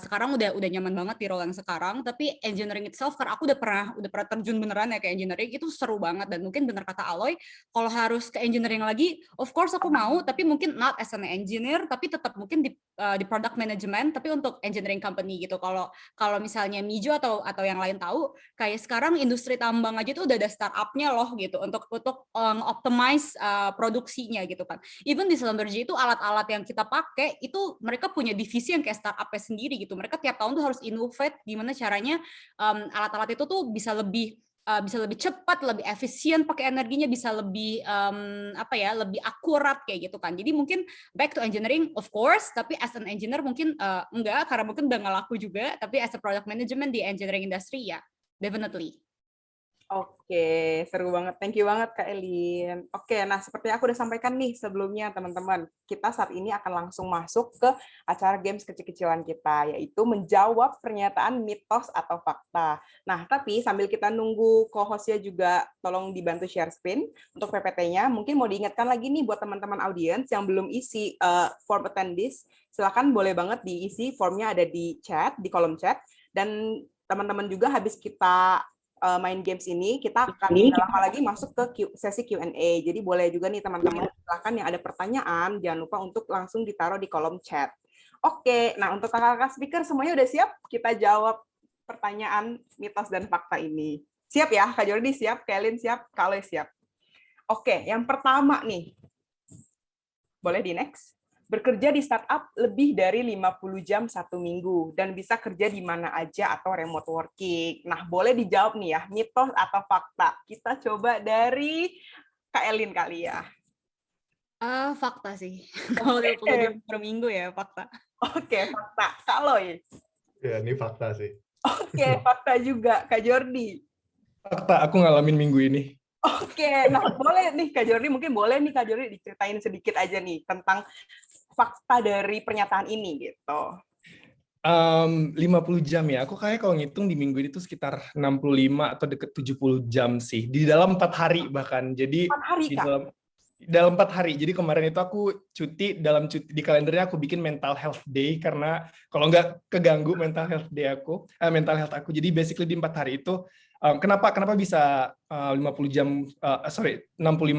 sekarang udah nyaman banget di role yang sekarang. Tapi engineering itself, karena aku udah pernah terjun beneran ya ke engineering, itu seru banget. Dan mungkin bener kata Aloy, kalau harus ke engineering lagi, of course aku mau, tapi mungkin not as an engineer, tapi tetap mungkin di product management, tapi untuk engineering company gitu. Kalau misalnya Mijo atau yang lain tahu, kayak sekarang industri tambang aja tuh udah ada startupnya loh gitu untuk optimize produksinya gitu kan. Even di Schlumberger itu alat-alat yang kita pakai itu mereka punya divisi yang kayak startupnya sendiri gitu. Mereka tiap tahun tuh harus innovate gimana caranya alat-alat itu tuh bisa lebih cepat, lebih efisien pakai energinya, bisa lebih lebih akurat kayak gitu kan. Jadi mungkin back to engineering of course, tapi as an engineer mungkin enggak, karena mungkin udah nggak laku juga, tapi as a product management di engineering industry ya definitely. Oke, seru banget. Thank you banget Kak Elin. Oke, nah seperti aku udah sampaikan nih sebelumnya teman-teman, kita saat ini akan langsung masuk ke acara games kecil-kecilan kita, yaitu menjawab pernyataan mitos atau fakta. Nah, tapi sambil kita nunggu co-hostnya juga tolong dibantu share screen untuk PPT-nya, mungkin mau diingatkan lagi nih buat teman-teman audiens yang belum isi form attendees, silakan boleh banget diisi formnya, ada di chat, di kolom chat, dan teman-teman juga habis kita main games ini, kita akan tidak lama lagi masuk ke sesi Q&A. Jadi boleh juga nih teman-teman, silakan yang ada pertanyaan, jangan lupa untuk langsung ditaruh di kolom chat. Oke, nah untuk kakak-kakak speaker semuanya udah siap? Kita jawab pertanyaan mitos dan fakta ini. Siap ya? Kak Jordi siap? Kak Elin siap? Kak Aloy siap? Oke, yang pertama nih. Boleh di next? Bekerja di startup lebih dari 50 jam satu minggu dan bisa kerja di mana aja atau remote working. Nah, boleh dijawab nih ya, mitos atau fakta. Kita coba dari Kak Elin kali ya. Fakta sih. Kalau 20 jam per minggu ya fakta. Oke, fakta. Kak Aloy? Ya, ini fakta sih. Oke, fakta juga. Kak Jordi? Fakta, aku ngalamin minggu ini. Oke, nah boleh nih Kak Jordi, mungkin boleh nih Kak Jordi diceritain sedikit aja nih tentang fakta dari pernyataan ini gitu. 50 jam ya, aku kayak kalau ngitung di minggu ini tuh sekitar 65 atau deket 70 jam sih, di dalam 4 hari bahkan. Jadi 4 hari, di Kak? dalam, dalam 4 hari. Jadi kemarin itu aku cuti, di kalendernya aku bikin mental health day karena kalau nggak keganggu mental health day aku, mental health aku. Jadi basically di 4 hari itu kenapa bisa 65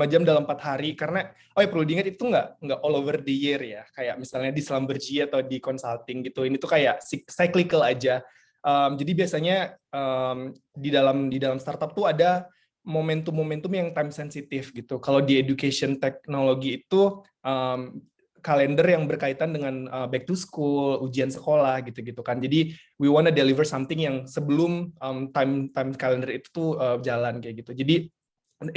jam dalam 4 hari? Karena perlu diingat itu nggak all over the year ya. Kayak misalnya di Schlumberger atau di consulting gitu. Ini tuh kayak cyclical aja. Jadi biasanya di dalam startup tuh ada momentum-momentum yang time sensitif gitu. Kalau di education teknologi itu kalender yang berkaitan dengan back to school, ujian sekolah gitu-gitu kan. Jadi we wanna deliver something yang sebelum time calendar itu tuh jalan kayak gitu. Jadi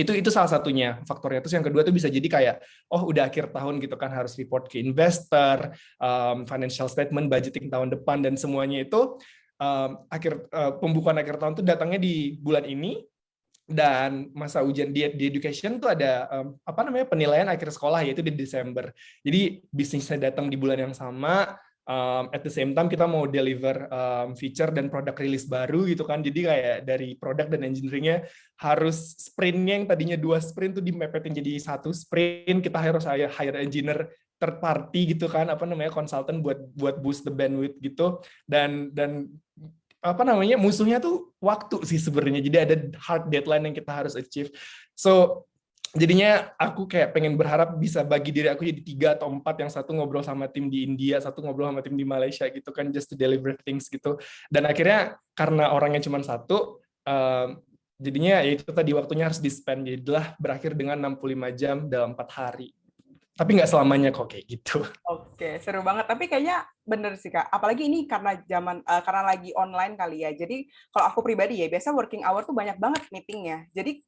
itu salah satunya faktornya. Terus yang kedua tuh bisa jadi kayak udah akhir tahun gitu kan, harus report ke investor, financial statement, budgeting tahun depan, dan semuanya itu pembukuan akhir tahun tuh datangnya di bulan ini. Dan masa ujian di education tuh ada penilaian akhir sekolah, yaitu di Desember. Jadi bisnisnya datang di bulan yang sama, at the same time kita mau deliver feature dan produk rilis baru gitu kan. Jadi kayak dari produk dan engineering-nya harus sprintnya yang tadinya 2 sprint tuh dimepetin jadi 1 sprint. Kita harus hire engineer third party gitu kan, consultant buat boost the bandwidth gitu. Dan musuhnya tuh waktu sih sebenarnya. Jadi ada hard deadline yang kita harus achieve. So jadinya aku kayak pengen berharap bisa bagi diri aku jadi 3 atau 4, yang satu ngobrol sama tim di India, satu ngobrol sama tim di Malaysia gitu kan, just to deliver things gitu. Dan akhirnya karena orangnya cuma 1, jadinya ya itu tadi, waktunya harus di-spend. Jadilah berakhir dengan 65 jam dalam 4 hari. Tapi nggak selamanya kok kayak gitu. Oke, seru banget. Tapi kayaknya bener sih Kak. Apalagi ini karena karena lagi online kali ya. Jadi kalau aku pribadi ya, biasa working hour tuh banyak banget meetingnya. Jadi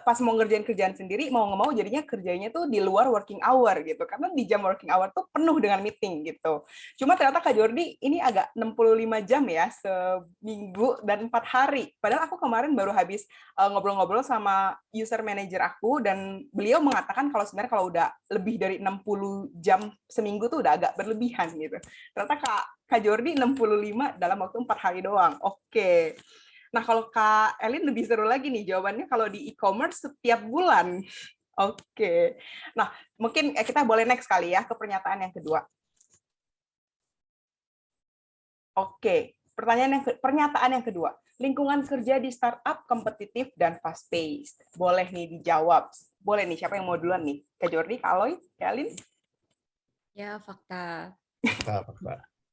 pas mau ngerjain kerjaan sendiri, mau nggak mau jadinya kerjanya tuh di luar working hour gitu. Karena di jam working hour tuh penuh dengan meeting gitu. Cuma ternyata Kak Jordi ini agak 65 jam ya, seminggu dan 4 hari. Padahal aku kemarin baru habis ngobrol-ngobrol sama user manager aku, dan beliau mengatakan kalau sebenarnya kalau udah lebih dari 60 jam seminggu tuh udah agak berlebihan gitu. Ternyata Kak Jordi 65 dalam waktu 4 hari doang. Oke. Nah, kalau Kak Elin lebih seru lagi nih jawabannya, kalau di e-commerce setiap bulan. Oke. Nah, mungkin kita boleh next kali ya ke pernyataan yang kedua. Oke, pernyataan yang kedua. Lingkungan kerja di startup kompetitif dan fast-paced. Boleh nih dijawab. Boleh nih, siapa yang mau duluan nih? Kak Jordi, Kak Aloy, Kak Elin? Ya, fakta.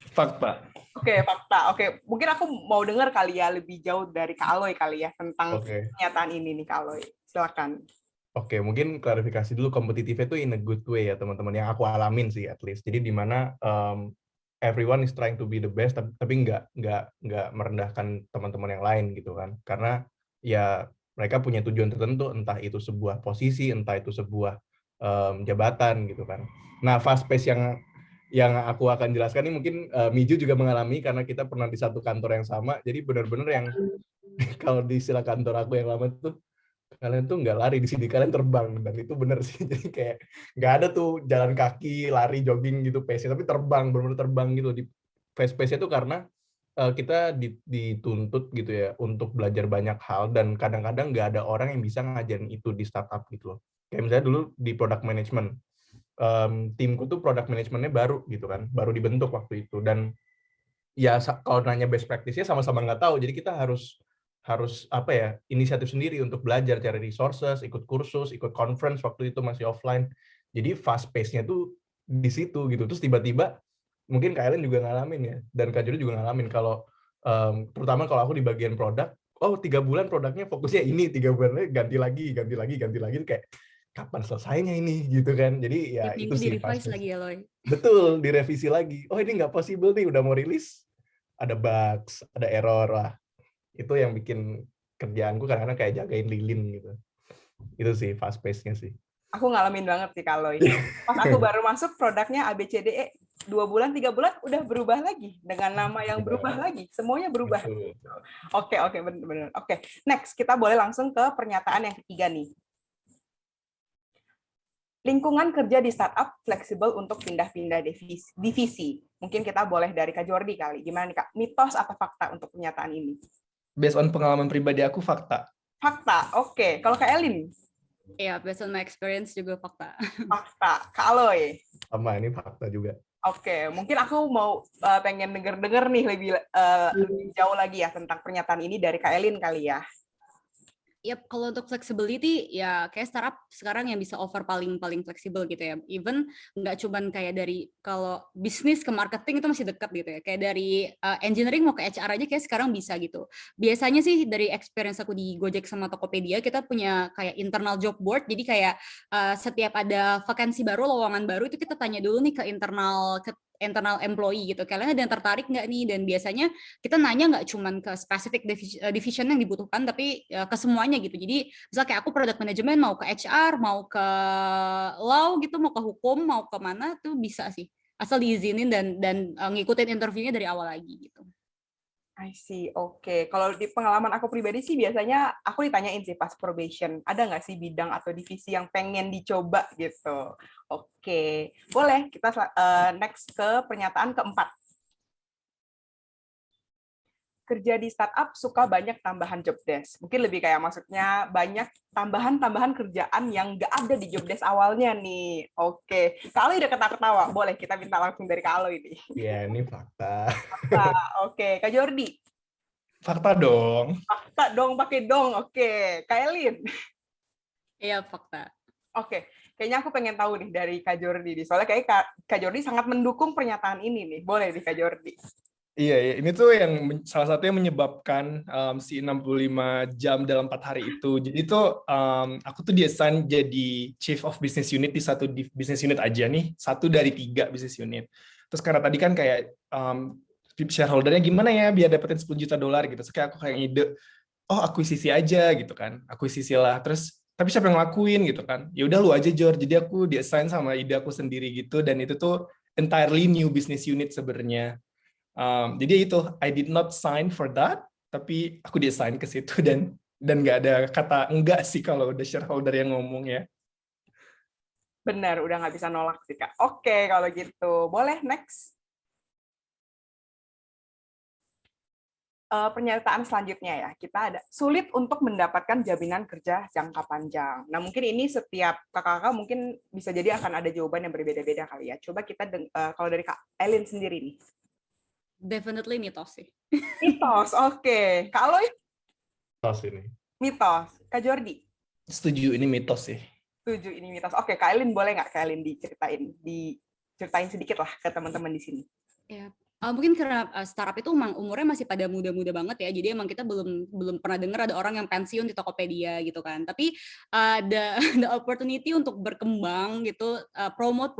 Fakta. Oke, fakta. Oke, mungkin aku mau dengar kali ya lebih jauh dari Kak Aloy kali ya tentang pernyataan ini nih, Kak Aloy. Silakan. Oke, mungkin klarifikasi dulu, kompetitifnya itu in a good way ya teman-teman, yang aku alamin sih at least. Jadi di mana everyone is trying to be the best, tapi nggak merendahkan teman-teman yang lain gitu kan. Karena ya mereka punya tujuan tertentu, entah itu sebuah posisi, entah itu sebuah jabatan gitu kan. Nah, fast pace yang aku akan jelaskan ini mungkin Miju juga mengalami, karena kita pernah di satu kantor yang sama. Jadi benar-benar yang kalau di istilah kantor aku yang lama tuh, kalian tuh nggak lari di sini, kalian terbang. Dan itu benar sih. Jadi kayak nggak ada tuh jalan kaki, lari, jogging gitu pace, tapi terbang, benar-benar terbang gitu. Di fast pace itu karena kita dituntut gitu ya untuk belajar banyak hal, dan kadang-kadang nggak ada orang yang bisa ngajarin itu di startup gitu loh. Kayak misalnya dulu di product management, timku tuh product managementnya baru gitu kan, baru dibentuk waktu itu, dan ya kalau nanya best practice-nya sama-sama nggak tahu. Jadi kita harus apa ya, inisiatif sendiri untuk belajar, cari resources, ikut kursus, ikut conference, waktu itu masih offline. Jadi fast pace-nya tuh di situ gitu. Terus tiba-tiba mungkin Kak Ellen juga ngalamin ya, dan Kak Jody juga ngalamin kalau terutama kalau aku di bagian produk, 3 bulan produknya fokusnya ini, 3 bulan ganti lagi kayak kapan selesainya ini gitu kan. Jadi ya itu sih di-revise lagi ya, Loy. Betul, direvisi lagi. Ini nggak possible nih, udah mau rilis, ada bugs, ada error lah. Itu yang bikin kerjaanku kadang-kadang kayak jagain lilin gitu. Itu sih fast pace-nya sih. Aku ngalamin banget sih kalau pas aku baru masuk produknya ABCDE, 2 bulan, 3 bulan udah berubah lagi dengan nama yang berubah lagi, semuanya berubah. Oke, benar. Oke, next kita boleh langsung ke pernyataan yang ketiga nih. Lingkungan kerja di startup fleksibel untuk pindah-pindah divisi. Mungkin kita boleh dari Kak Jordi kali. Gimana nih Kak? Mitos atau fakta untuk pernyataan ini? Based on pengalaman pribadi aku, fakta. Fakta, oke. Kalau Kak Elin? Iya, based on my experience juga fakta. Fakta. Kak Aloy. Sama ini fakta juga. Oke, mungkin aku mau pengen denger-denger nih lebih jauh lagi ya tentang pernyataan ini dari Kak Elin kali ya. Yap, kalau untuk flexibility ya kayak startup sekarang yang bisa offer paling fleksibel gitu ya. Even nggak cuman kayak dari kalau bisnis ke marketing itu masih dekat gitu ya. Kayak dari engineering mau ke HR aja kayak sekarang bisa gitu. Biasanya sih dari experience aku di Gojek sama Tokopedia kita punya kayak internal job board. Jadi kayak setiap ada vakansi baru, lowongan baru itu kita tanya dulu nih ke internal employee gitu. Kalian ada yang tertarik nggak nih? Dan biasanya kita nanya nggak cuman ke specific division yang dibutuhkan, tapi ke semuanya gitu. Jadi misalnya kayak aku product management mau ke HR, mau ke law gitu, mau ke hukum, mau ke mana tuh bisa sih. Asal diizinin dan ngikutin interviewnya dari awal lagi gitu. I see, oke. Kalau di pengalaman aku pribadi sih biasanya aku ditanyain sih pas probation, ada nggak sih bidang atau divisi yang pengen dicoba gitu. Oke, boleh kita next ke pernyataan keempat. Kerja di startup suka banyak tambahan job desk. Mungkin lebih kayak maksudnya banyak tambahan kerjaan yang nggak ada di job desk awalnya nih. Oke, kalau udah ketawa-ketawa, boleh kita minta langsung dari Kak Alo ini. Iya, ini fakta. Oke, Kak Jordi. Fakta dong. Fakta dong, pakai dong. Oke, Kak Elin. Iya, fakta. Oke, kayaknya aku pengen tahu nih dari Kak Jordi. Soalnya kayak Kak Jordi sangat mendukung pernyataan ini nih. Boleh nih Kak Jordi. Iya, ini tuh yang salah satu yang menyebabkan si 65 jam dalam 4 hari itu. Jadi tuh aku tuh diassign jadi Chief of Business Unit di satu business unit aja nih, 1 dari 3 business unit. Terus karena tadi kan kayak shareholder-nya gimana ya biar dapetin $10 juta gitu. Terus kayak aku kayak ide, oh akuisisi aja gitu kan, akuisisi lah. Terus tapi siapa yang ngelakuin gitu kan? Ya udah lu aja Jor. Jadi aku diassign sama ide aku sendiri gitu, dan itu tuh entirely new business unit sebenarnya. Jadi itu I did not sign for that, tapi aku di-assign ke situ dan nggak ada kata enggak sih kalau udah shareholder yang ngomong ya. Benar, udah nggak bisa nolak sih Kak. Oke, kalau gitu. Boleh next. Pernyataan selanjutnya ya, kita ada sulit untuk mendapatkan jaminan kerja jangka panjang. Nah, mungkin ini setiap kakak-kakak mungkin bisa jadi akan ada jawaban yang berbeda-beda kali ya. Coba kita kalau dari Kak Elin sendiri nih. Definitely mitos sih. Mitos, oke. Kak Aloy? Mitos ini. Mitos. Kak Jordi? Setuju, ini mitos sih. Setuju, ini mitos. Oke, Kak Elin boleh nggak Kak Elin diceritain sedikit lah ke teman-teman di sini. Ya. Mungkin karena startup itu emang umurnya masih pada muda-muda banget ya, jadi emang kita belum pernah dengar ada orang yang pensiun di Tokopedia gitu kan. Tapi ada opportunity untuk berkembang gitu, promote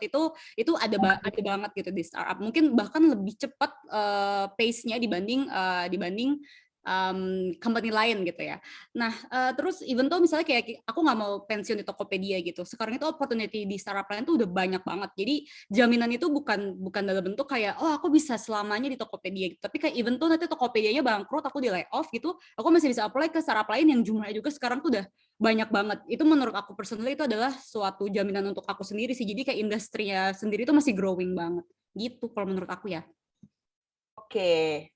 itu ada banget gitu di startup. Mungkin bahkan lebih cepat pace-nya dibanding company lain gitu ya. Nah, terus even tuh misalnya kayak aku nggak mau pensiun di Tokopedia gitu. Sekarang itu opportunity di startup lain tuh udah banyak banget. Jadi jaminan itu bukan dalam bentuk kayak oh aku bisa selamanya di Tokopedia gitu. Tapi kayak even tuh nanti Tokopedianya bangkrut, aku di layoff gitu, aku masih bisa apply ke startup lain yang jumlahnya juga sekarang tuh udah banyak banget. Itu menurut aku personally itu adalah suatu jaminan untuk aku sendiri sih. Jadi kayak industrinya sendiri itu masih growing banget. Gitu kalau menurut aku ya. Oke.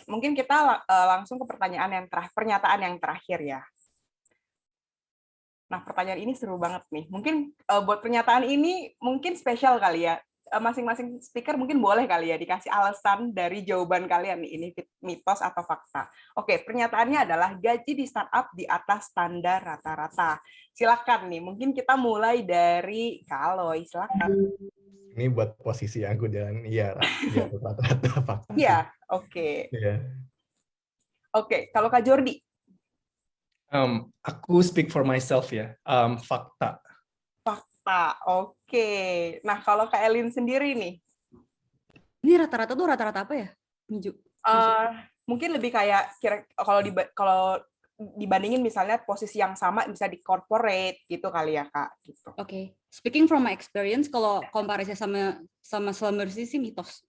Mungkin kita langsung ke pernyataan yang terakhir ya. Nah, pertanyaan ini seru banget nih. Mungkin buat pernyataan ini mungkin spesial kali ya. Masing-masing speaker mungkin boleh kali ya dikasih alasan dari jawaban kalian nih, ini mitos atau fakta. Oke, pernyataannya adalah gaji di startup di atas standar rata-rata. Silakan nih, mungkin kita mulai dari Kak Aloy, silakan. Ini buat posisi aku dan iya rata-rata fakta. Iya, oke. Iya. Oke, kalau Kak Jordi? Aku speak for myself ya, fakta. Fakta, oke. Nah, kalau Kak Elin sendiri nih? Ini rata-rata tuh rata-rata apa ya, Miju? Mungkin lebih kayak kalau dibandingin misalnya posisi yang sama bisa di corporate gitu kali ya Kak. Gitu. Oke. Speaking from my experience, kalau komparasi sama Slammersi sih mitos.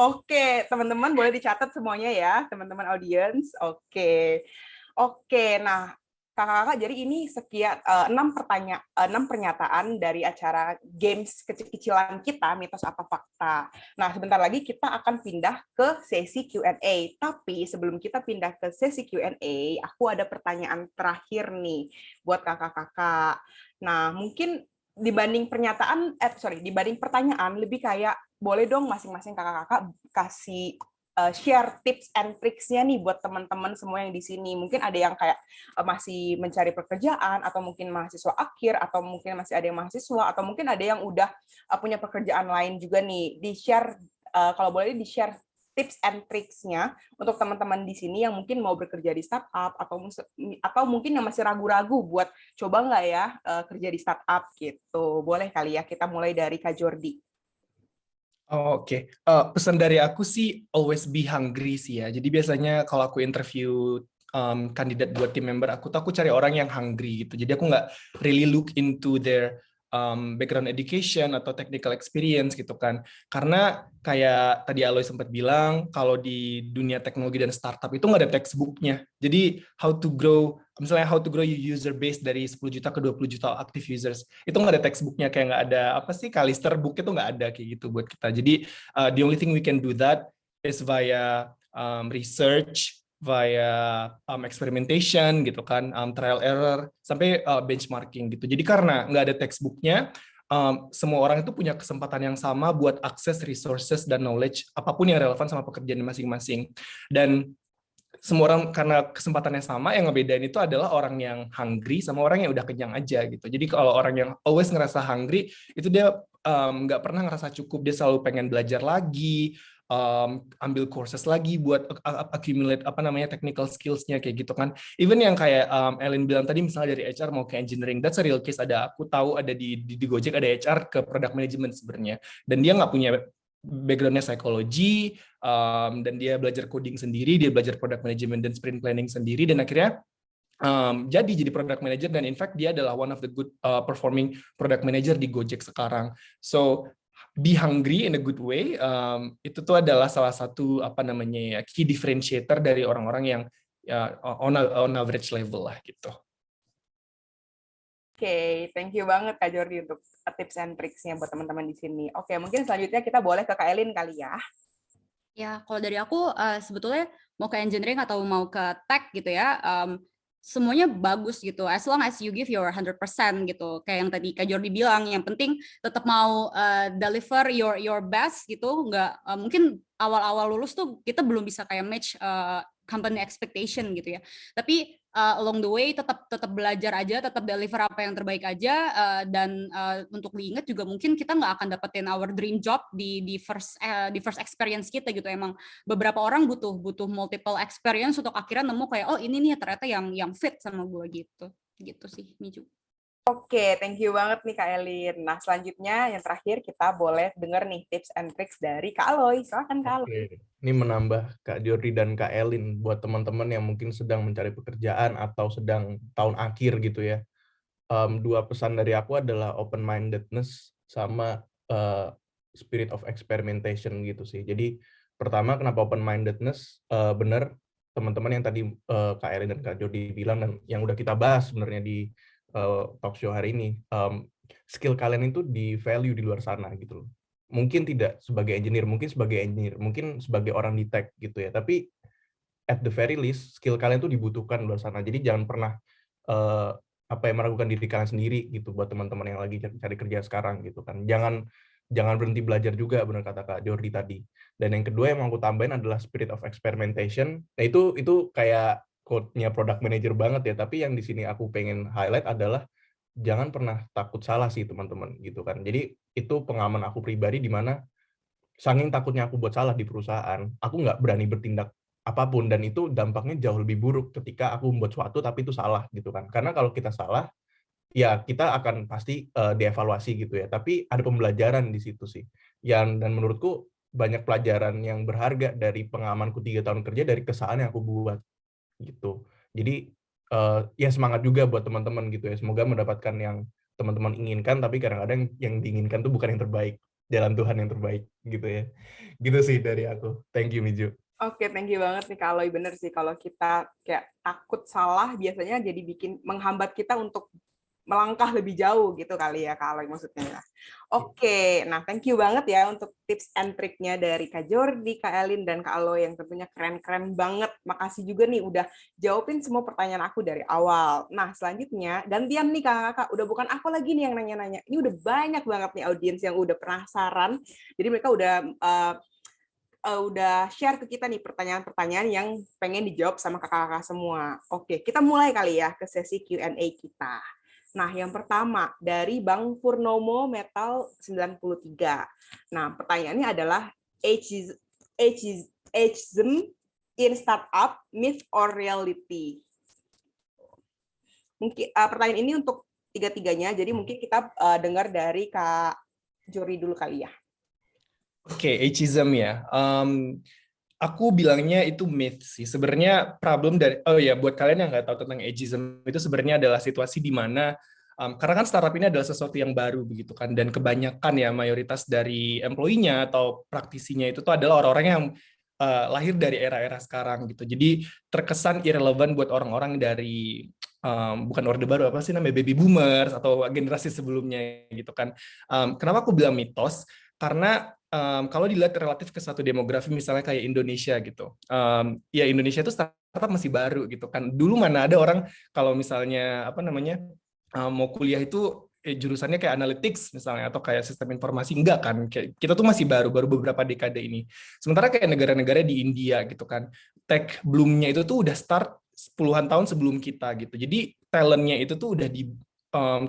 Oke. Teman-teman boleh dicatat semuanya ya, teman-teman audience. Oke. Nah, kakak-kakak, jadi ini sekian 6 pernyataan dari acara games kecil-kecilan kita, mitos apa fakta. Nah, sebentar lagi kita akan pindah ke sesi Q&A. Tapi sebelum kita pindah ke sesi Q&A, aku ada pertanyaan terakhir nih buat kakak-kakak. Nah, mungkin dibanding pertanyaan, lebih kayak boleh dong masing-masing kakak-kakak kasih share tips and tricks-nya nih buat teman-teman semua yang di sini. Mungkin ada yang kayak masih mencari pekerjaan, atau mungkin mahasiswa akhir, atau mungkin masih ada yang mahasiswa, atau mungkin ada yang udah punya pekerjaan lain juga nih. Di-share, kalau boleh di-share tips and tricks-nya untuk teman-teman di sini yang mungkin mau bekerja di startup, atau mungkin yang masih ragu-ragu buat coba nggak ya kerja di startup gitu. Boleh kali ya, kita mulai dari Kak Jordi. Oke. Pesan dari aku sih always be hungry sih ya. Jadi biasanya kalau aku interview kandidat buat tim member aku tuh aku cari orang yang hungry gitu. Jadi aku nggak really look into their background education atau technical experience gitu kan. Karena kayak tadi Aloy sempat bilang, kalau di dunia teknologi dan startup itu nggak ada textbooknya. Jadi misalnya how to grow your user base dari 10 juta ke 20 juta active users, itu nggak ada textbooknya, kayak nggak ada apa sih, Kalister book itu nggak ada kayak gitu buat kita. Jadi the only thing we can do that is via research, via experimentation gitu kan, trial error, sampai benchmarking gitu. Jadi karena nggak ada textbooknya, semua orang itu punya kesempatan yang sama buat akses resources dan knowledge apapun yang relevan sama pekerjaan masing-masing. Dan semua orang karena kesempatannya sama, yang ngebedain itu adalah orang yang hungry sama orang yang udah kenyang aja gitu. Jadi kalau orang yang always ngerasa hungry, itu dia nggak pernah ngerasa cukup, dia selalu pengen belajar lagi, ambil courses lagi buat accumulate technical skills-nya kayak gitu kan. Even yang kayak Ellen bilang tadi, misalnya dari HR mau ke engineering, that's a real case. Aku tahu ada di Gojek ada HR ke product management sebenarnya, dan dia nggak punya background-nya psikologi, dan dia belajar coding sendiri, dia belajar product management dan sprint planning sendiri, dan akhirnya jadi product manager, dan in fact dia adalah one of the good performing product manager di Gojek sekarang. So be hungry in a good way, itu tuh adalah salah satu key differentiator dari orang-orang yang on average level lah gitu. Oke, thank you banget Kak Jordi untuk tips and tricks-nya buat teman-teman di sini. Oke, mungkin selanjutnya kita boleh ke Kak Elin kali ya. Ya, kalau dari aku sebetulnya mau ke engineering atau mau ke tech gitu ya, semuanya bagus gitu, as long as you give your 100% gitu. Kayak yang tadi Kak Jordi bilang, yang penting tetap mau deliver your best gitu. Nggak mungkin awal-awal lulus tuh kita belum bisa kayak match company expectation gitu ya. Tapi along the way tetap belajar aja, tetap deliver apa yang terbaik aja, dan untuk diingat juga mungkin kita nggak akan dapetin our dream job di first experience kita gitu. Emang beberapa orang butuh multiple experience untuk akhirnya nemu kayak, oh ini nih ternyata yang fit sama gue gitu sih, Miju. Oke, thank you banget nih Kak Elin. Nah, selanjutnya yang terakhir kita boleh dengar nih tips and tricks dari Kak Aloy. Silakan Kak Aloy. Ini menambah Kak Jordi dan Kak Elin buat teman-teman yang mungkin sedang mencari pekerjaan atau sedang tahun akhir gitu ya. Dua pesan dari aku adalah open-mindedness sama spirit of experimentation gitu sih. Jadi pertama, kenapa open-mindedness? Benar teman-teman yang tadi Kak Elin dan Kak Jordi bilang, dan yang udah kita bahas sebenarnya di talk show hari ini, skill kalian itu di value di luar sana gitu loh. Mungkin tidak sebagai engineer, mungkin sebagai orang di tech gitu ya, tapi at the very least skill kalian itu dibutuhkan di luar sana. Jadi jangan pernah meragukan diri kalian sendiri gitu buat teman-teman yang lagi cari kerja sekarang gitu kan. Jangan berhenti belajar juga, benar kata Kak Jordi tadi. Dan yang kedua yang mau aku tambahin adalah spirit of experimentation. Nah itu kayak quote-nya product manager banget ya, tapi yang di sini aku pengen highlight adalah jangan pernah takut salah sih teman-teman gitu kan. Jadi itu pengalaman aku pribadi, di mana saking takutnya aku buat salah di perusahaan, aku nggak berani bertindak apapun, dan itu dampaknya jauh lebih buruk ketika aku membuat sesuatu tapi itu salah gitu kan. Karena kalau kita salah, ya kita akan pasti dievaluasi gitu ya, tapi ada pembelajaran di situ sih. Dan menurutku banyak pelajaran yang berharga dari pengalamanku 3 tahun kerja dari kesalahan yang aku buat gitu. Jadi ya semangat juga buat teman-teman gitu ya. Semoga mendapatkan yang teman-teman inginkan, tapi kadang-kadang yang diinginkan tuh bukan yang terbaik, jalan Tuhan yang terbaik gitu ya. Gitu sih dari aku. Thank you Miju. Oke, thank you banget nih Kak Aloy. Bener sih, kalau kita kayak takut salah, biasanya jadi menghambat kita untuk melangkah lebih jauh gitu kali ya Kak Aloy maksudnya. Oke, nah thank you banget ya untuk tips and triknya dari Kak Jordi, Kak Elin, dan Kak Aloy yang tentunya keren-keren banget. Makasih juga nih udah jawabin semua pertanyaan aku dari awal. Nah, selanjutnya gantian nih Kakak, udah bukan aku lagi nih yang nanya-nanya. Ini udah banyak banget nih audiens yang udah penasaran. Jadi mereka udah share ke kita nih pertanyaan-pertanyaan yang pengen dijawab sama kakak-kakak semua. Oke, kita mulai kali ya ke sesi Q&A kita. Nah, yang pertama dari Bang Purnomo Metal 93. Nah, pertanyaannya adalah ageism in startup, myth or reality? Mungkin pertanyaan ini untuk tiga-tiganya, jadi mungkin kita dengar dari Kak Jordi dulu kali ya. Oke, ageism ya. Aku bilangnya itu myth sih. Sebenarnya problem dari, buat kalian yang nggak tahu tentang ageism, itu sebenarnya adalah situasi di mana, karena kan startup ini adalah sesuatu yang baru begitu kan, dan kebanyakan ya mayoritas dari employee-nya atau praktisinya itu tuh adalah orang-orang yang lahir dari era-era sekarang gitu. Jadi terkesan irrelevant buat orang-orang dari bukan orde baru, apa sih namanya, baby boomers atau generasi sebelumnya gitu kan. Kenapa aku bilang mitos? Karena kalau dilihat relatif ke satu demografi misalnya kayak Indonesia gitu, ya Indonesia itu startup masih baru gitu kan. Dulu mana ada orang kalau misalnya apa namanya mau kuliah itu jurusannya kayak analytics misalnya atau kayak sistem informasi, enggak kan? Kita tuh masih baru beberapa dekade ini. Sementara kayak negara-negara di India gitu kan, tech bloom-nya itu tuh udah start puluhan tahun sebelum kita gitu. Jadi talent-nya itu tuh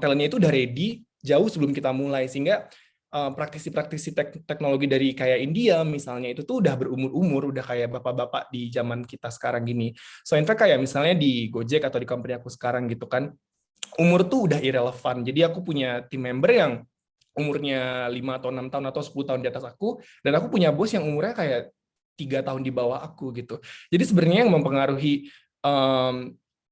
talent-nya itu udah ready jauh sebelum kita mulai, sehingga praktisi-praktisi teknologi dari kayak India misalnya itu tuh udah berumur-umur, udah kayak bapak-bapak di zaman kita sekarang gini. So in fact kayak misalnya di Gojek atau di company aku sekarang gitu kan, umur tuh udah irrelevant. Jadi aku punya team member yang umurnya 5 atau 6 tahun atau 10 tahun di atas aku, dan aku punya bos yang umurnya kayak 3 tahun di bawah aku gitu. Jadi sebenarnya yang mempengaruhi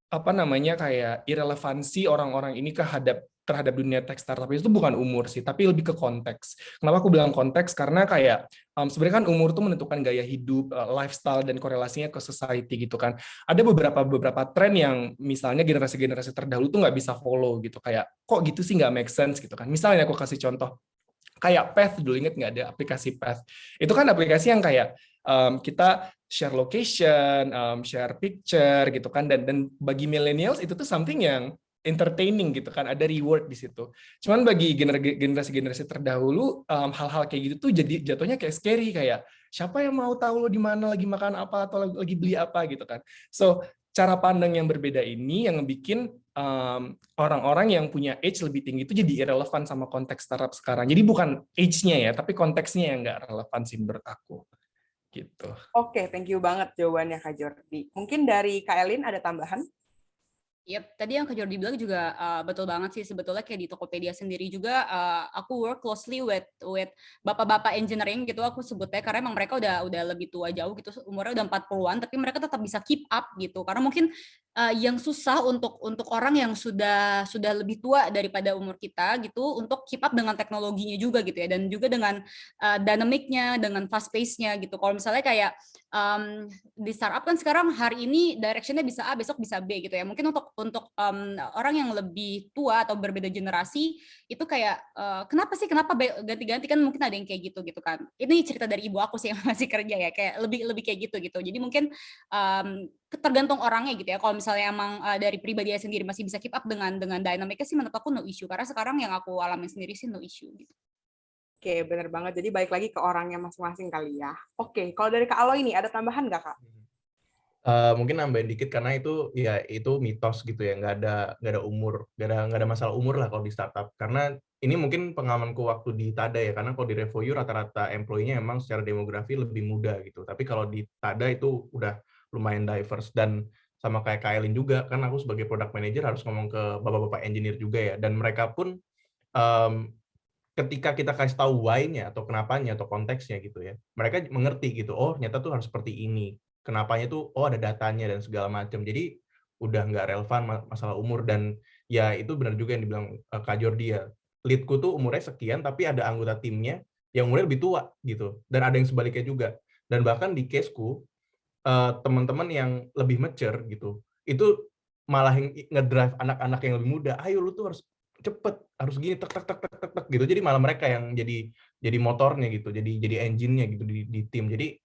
apa namanya kayak irrelevansi orang-orang ini terhadap dunia tech startup itu bukan umur sih, tapi lebih ke konteks. Kenapa aku bilang konteks? Karena kayak sebenarnya kan umur tuh menentukan gaya hidup, lifestyle, dan korelasinya ke society gitu kan. Ada beberapa tren yang misalnya generasi-generasi terdahulu tuh nggak bisa follow gitu, kayak kok gitu sih, nggak make sense gitu kan. Misalnya aku kasih contoh, kayak Path, dulu inget nggak ada aplikasi Path? Itu kan aplikasi yang kayak kita share location, share picture gitu kan, dan bagi millennials itu tuh something yang entertaining gitu kan, ada reward di situ. Cuman bagi generasi-generasi terdahulu, hal-hal kayak gitu tuh jadi jatuhnya kayak scary, kayak siapa yang mau tahu lo di mana lagi makan apa atau lagi beli apa gitu kan. So cara pandang yang berbeda ini yang bikin orang-orang yang punya age lebih tinggi itu jadi irrelevant sama konteks startup sekarang. Jadi bukan age-nya ya, tapi konteksnya yang nggak relevan sih menurut aku. Gitu. Oke, thank you banget jawabannya Kak Jordi. Mungkin dari Kak Elin ada tambahan? Yep, tadi yang Kak Jordi bilang juga betul banget sih. Sebetulnya kayak di Tokopedia sendiri juga aku work closely with bapak-bapak engineering gitu aku sebutnya, karena emang mereka udah lebih tua jauh gitu, umurnya udah 40-an, tapi mereka tetap bisa keep up gitu. Karena mungkin yang susah untuk orang yang sudah lebih tua daripada umur kita gitu untuk keep up dengan teknologinya juga gitu ya, dan juga dengan dynamic-nya, dengan fast pace-nya gitu. Kalau misalnya kayak di startup kan sekarang hari ini direction-nya bisa A, besok bisa B gitu ya. Mungkin untuk orang yang lebih tua atau berbeda generasi itu kayak kenapa ganti-ganti, kan mungkin ada yang kayak gitu kan. Ini cerita dari ibu aku sih yang masih kerja ya, kayak lebih kayak gitu. Jadi mungkin tergantung orangnya gitu ya. Kalau misalnya emang dari pribadi sendiri masih bisa keep up dengan dinamiknya sih, menurut aku no issue. Karena sekarang yang aku alami sendiri sih no issue gitu. Oke, benar banget. Jadi balik lagi ke orangnya masing-masing kali ya. Oke, kalau dari Kak Aloy ini ada tambahan nggak Kak? Mungkin nambahin dikit karena itu mitos gitu ya, nggak ada umur, nggak ada masalah umur lah kalau di startup. Karena ini mungkin pengalamanku waktu di Tada ya, karena kalau di Revoyu rata-rata employee-nya emang secara demografi lebih muda gitu. Tapi kalau di Tada itu udah lumayan diverse, dan sama kayak Kailin juga, kan aku sebagai product manager harus ngomong ke bapak-bapak engineer juga ya, dan mereka pun ketika kita kasih tahu why-nya atau kenapanya atau konteksnya gitu ya, mereka mengerti gitu, oh ternyata tuh harus seperti ini. Kenapanya tuh, oh ada datanya dan segala macam. Jadi udah nggak relevan masalah umur. Dan ya itu benar juga yang dibilang Kak Jordi ya. Leadku tuh umurnya sekian, tapi ada anggota timnya yang umurnya lebih tua gitu. Dan ada yang sebaliknya juga. Dan bahkan di caseku, teman-teman yang lebih mature gitu, itu malah ngedrive anak-anak yang lebih muda, ayo lu tuh harus cepet, harus gini, tek tek tek tek tek tek gitu. Jadi malah mereka yang jadi motornya gitu, jadi engine-nya gitu di tim. Jadi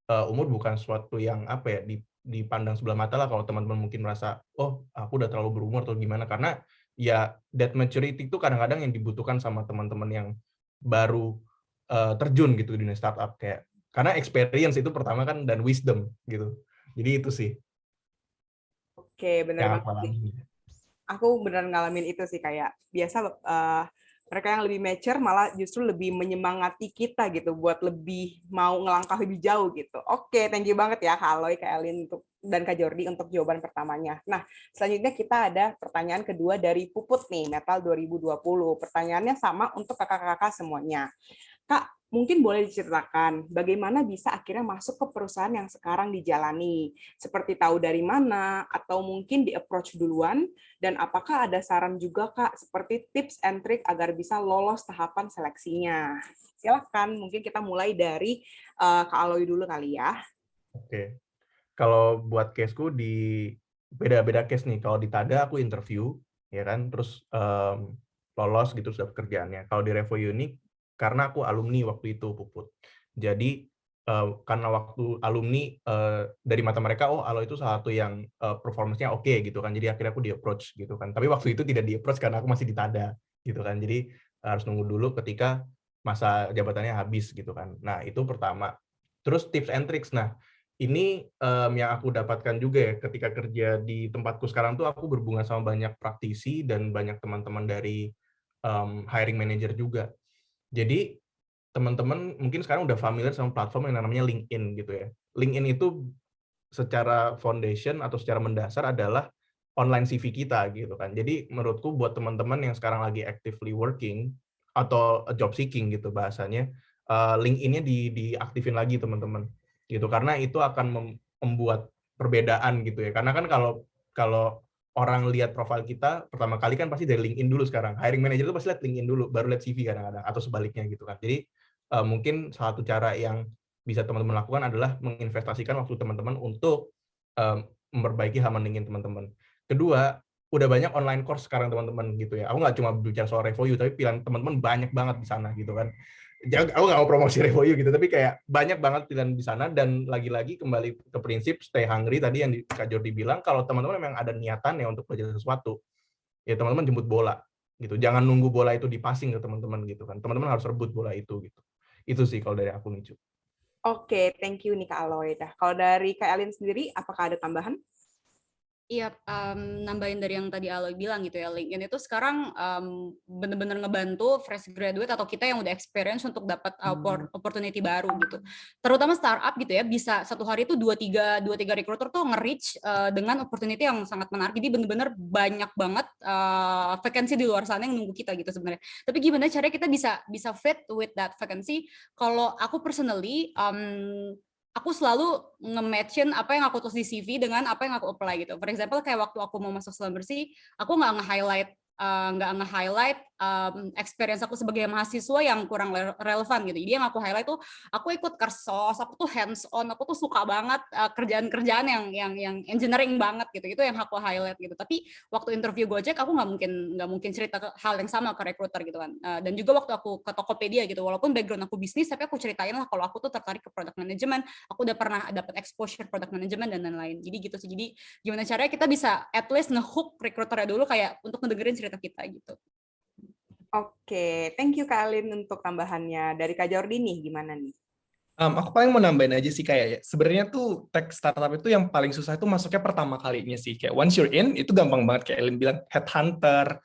umur bukan suatu yang apa ya, dipandang sebelah mata lah kalau teman-teman mungkin merasa, oh aku udah terlalu berumur atau gimana, karena ya that maturity itu kadang-kadang yang dibutuhkan sama teman-teman yang baru terjun gitu di dunia startup, kayak karena experience itu pertama kan, dan wisdom gitu. Jadi itu sih Oke, bener yang banget aku sih. alami. Aku benar ngalamin itu sih, kayak biasa mereka yang lebih mature malah justru lebih menyemangati kita gitu buat lebih mau ngelangkah lebih jauh gitu. Oke, thank you banget ya Kak Aloy, Kak Elin dan Kak Jordi untuk jawaban pertamanya. Nah, selanjutnya kita ada pertanyaan kedua dari Puput nih, Metal 2020. Pertanyaannya sama untuk kakak-kakak semuanya. Kak, mungkin boleh diceritakan bagaimana bisa akhirnya masuk ke perusahaan yang sekarang dijalani? Seperti tahu dari mana, atau mungkin di-approach duluan, dan apakah ada saran juga, Kak, seperti tips and trick agar bisa lolos tahapan seleksinya? Silakan, mungkin kita mulai dari Kak Aloy dulu kali ya. Oke. Kalau buat caseku di beda-beda case nih. Kalau di Tada aku interview, ya kan, terus lolos gitu sudah pekerjaannya. Kalau di Revo Unique, karena aku alumni waktu itu, Puput. Jadi karena waktu alumni dari mata mereka, oh Alo itu salah satu yang performance-nya oke gitu kan. Jadi akhirnya aku di-approach gitu kan. Tapi waktu itu tidak di-approach karena aku masih di Tada gitu kan. Jadi harus nunggu dulu ketika masa jabatannya habis gitu kan. Nah, itu pertama. Terus tips and tricks. Nah, ini yang aku dapatkan juga ya ketika kerja di tempatku sekarang tuh, aku berhubungan sama banyak praktisi dan banyak teman-teman dari hiring manager juga. Jadi teman-teman mungkin sekarang udah familiar sama platform yang namanya LinkedIn gitu ya. LinkedIn itu secara foundation atau secara mendasar adalah online CV kita gitu kan. Jadi menurutku buat teman-teman yang sekarang lagi actively working atau job seeking gitu bahasanya, LinkedIn-nya diaktifin lagi teman-teman gitu, karena itu akan membuat perbedaan gitu ya. Karena kan kalau orang lihat profil kita pertama kali kan pasti dari LinkedIn dulu sekarang. Hiring manager itu pasti lihat LinkedIn dulu, baru lihat CV kadang-kadang, atau sebaliknya gitu kan. Jadi mungkin salah satu cara yang bisa teman-teman lakukan adalah menginvestasikan waktu teman-teman untuk memperbaiki halaman LinkedIn teman-teman. Kedua, udah banyak online course sekarang teman-teman gitu ya. Aku nggak cuma bicara soal Revoyu, tapi pilihan teman-teman banyak banget di sana gitu kan. Aku nggak mau promosi Revoyu gitu, tapi kayak banyak banget pilihan di sana. Dan lagi-lagi kembali ke prinsip stay hungry tadi yang Kak Jordi bilang, kalau teman-teman memang ada niatan ya untuk belajar sesuatu, ya teman-teman jemput bola gitu. Jangan nunggu bola itu dipasing ke teman-teman gitu kan. Teman-teman harus rebut bola itu gitu. Itu sih kalau dari aku nih, Cu. Oke, thank you nih Kak Aloy. Nah, kalau dari Kak Elin sendiri, apakah ada tambahan? Iya, nambahin dari yang tadi Aloy bilang gitu ya, LinkedIn itu sekarang bener-bener ngebantu fresh graduate atau kita yang udah experience untuk dapat opportunity baru gitu. Terutama startup gitu ya, bisa satu hari itu 2-3 recruiter tuh nge-reach dengan opportunity yang sangat menarik. Jadi bener-bener banyak banget vacancy di luar sana yang nunggu kita gitu sebenarnya. Tapi gimana caranya kita bisa fit with that vacancy? Kalau aku personally aku selalu nge-match-in apa yang aku tulis di CV dengan apa yang aku apply gitu. For example, kayak waktu aku mau masuk Selam Bersih, aku nggak nge-highlight experience aku sebagai mahasiswa yang kurang relevan gitu. Jadi yang aku highlight tuh aku ikut Kersos, aku tuh hands on, aku tuh suka banget kerjaan-kerjaan yang engineering banget gitu. Itu yang aku highlight gitu. Tapi waktu interview Gojek aku nggak mungkin cerita hal yang sama ke recruiter gitu kan. Dan juga waktu aku ke Tokopedia gitu, walaupun background aku bisnis, tapi aku ceritain lah kalau aku tuh tertarik ke product management, aku udah pernah dapat exposure product management dan lain-lain. Jadi gitu sih. Jadi gimana caranya kita bisa at least nge-hook recruiter dulu kayak untuk ngedengerin cerita kita gitu. Oke, thank you Kak Elin untuk tambahannya. Dari Kak Jordi nih, gimana nih? Aku paling mau nambahin aja sih, kayak sebenarnya tuh tech startup itu yang paling susah itu masuknya pertama kalinya sih. Kayak once you're in, itu gampang banget, kayak Elin bilang, headhunter,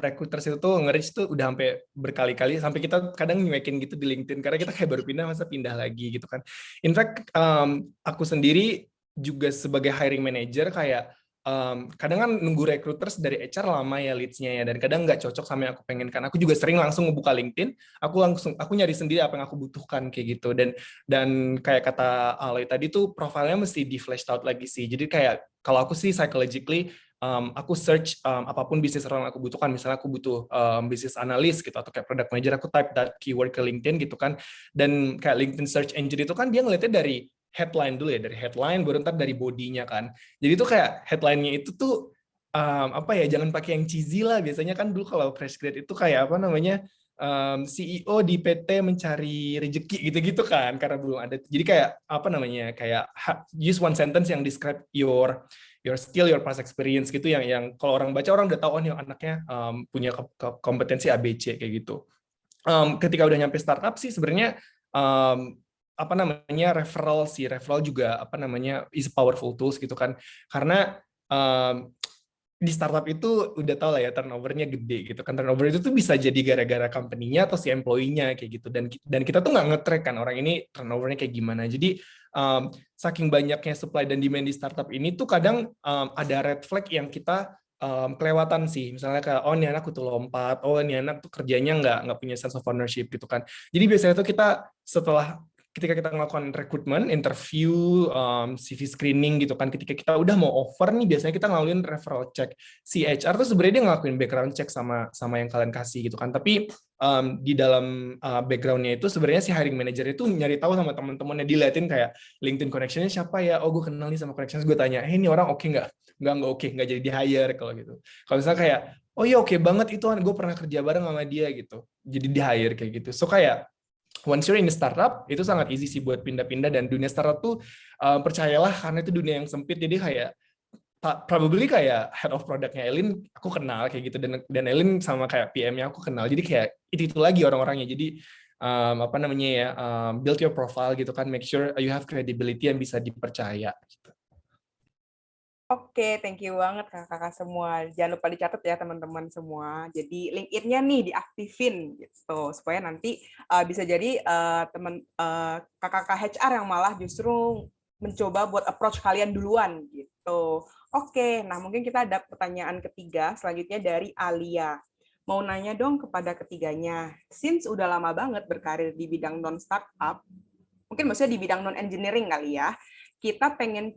recruiters itu tuh nge-reach tuh udah sampai berkali-kali, sampai kita kadang nyuekin gitu di LinkedIn, karena kita kayak baru pindah, masa pindah lagi gitu kan. In fact, aku sendiri juga sebagai hiring manager kayak kadang kan nunggu recruiters dari HR lama ya leads-nya ya, dan kadang nggak cocok sama yang aku pengen kan. Aku juga sering langsung ngebuka LinkedIn, aku nyari sendiri apa yang aku butuhkan kayak gitu. Dan kayak kata Aloy tadi tuh profilnya mesti di flash out lagi sih. Jadi kayak kalau aku sih psychologically aku search apapun bisnis orang yang aku butuhkan. Misalnya aku butuh bisnis analis gitu atau kayak product manager, aku type that keyword ke LinkedIn gitu kan. Dan kayak LinkedIn search engine itu kan dia ngeliatnya dari headline dulu ya, dari headline baru ntar dari bodinya kan. Jadi tuh kayak headline-nya itu tuh apa ya, jangan pakai yang cheesy lah. Biasanya kan dulu kalau fresh grade itu kayak apa namanya, CEO di PT mencari rezeki gitu-gitu kan, karena belum ada. Jadi kayak apa namanya, kayak use one sentence yang describe your skill, your past experience gitu, yang kalau orang baca orang udah tahu, oh nih anaknya punya kompetensi ABC kayak gitu. Ketika udah nyampe startup sih sebenarnya apa namanya, referral juga apa namanya, is powerful tools gitu kan, karena di startup itu udah tau lah ya, turnovernya gede gitu kan. Turnover itu tuh bisa jadi gara-gara company-nya atau si employee-nya kayak gitu, dan kita tuh nggak nge-track kan orang ini turnovernya kayak gimana. Jadi saking banyaknya supply dan demand di startup ini tuh kadang ada red flag yang kita kelewatan sih. Misalnya kayak, oh ini anak kutu lompat, oh ini anak tuh kerjanya nggak punya sense of ownership gitu kan. Jadi biasanya tuh kita ketika kita melakukan rekrutmen, interview, CV screening gitu kan, ketika kita udah mau offer nih, biasanya kita ngelakuin referral check. Si HR tuh sebenarnya dia ngelakuin background check sama yang kalian kasih gitu kan. Tapi di dalam background-nya itu sebenarnya si hiring manager itu nyari tahu sama teman-temannya, diliatin kayak LinkedIn connection-nya siapa ya, oh gue kenal nih sama connections, gue tanya, ini orang oke nggak? Nggak oke, nggak jadi di hire kalau gitu. Kalau misalnya kayak, oh iya oke banget itu, gue pernah kerja bareng sama dia gitu, jadi di hire kayak gitu. So kayak once you're in a startup, itu sangat easy sih buat pindah-pindah, dan dunia startup tuh percayalah, karena itu dunia yang sempit, jadi kayak probably kayak head of product-nya Elin aku kenal kayak gitu, dan Elin sama kayak PM-nya aku kenal, jadi kayak itu lagi orang-orangnya. Jadi apa namanya ya, build your profile gitu kan, make sure you have credibility yang bisa dipercaya gitu. Oke, thank you banget kakak-kakak semua. Jangan lupa dicatat ya teman-teman semua. Jadi LinkedIn-nya nih diaktifin gitu, supaya nanti bisa jadi kakak-kakak HR yang malah justru mencoba buat approach kalian duluan gitu. Oke, nah mungkin kita ada pertanyaan ketiga selanjutnya dari Alia. Mau nanya dong kepada ketiganya, since udah lama banget berkarir di bidang non-startup, mungkin maksudnya di bidang non-engineering kali ya, kita pengen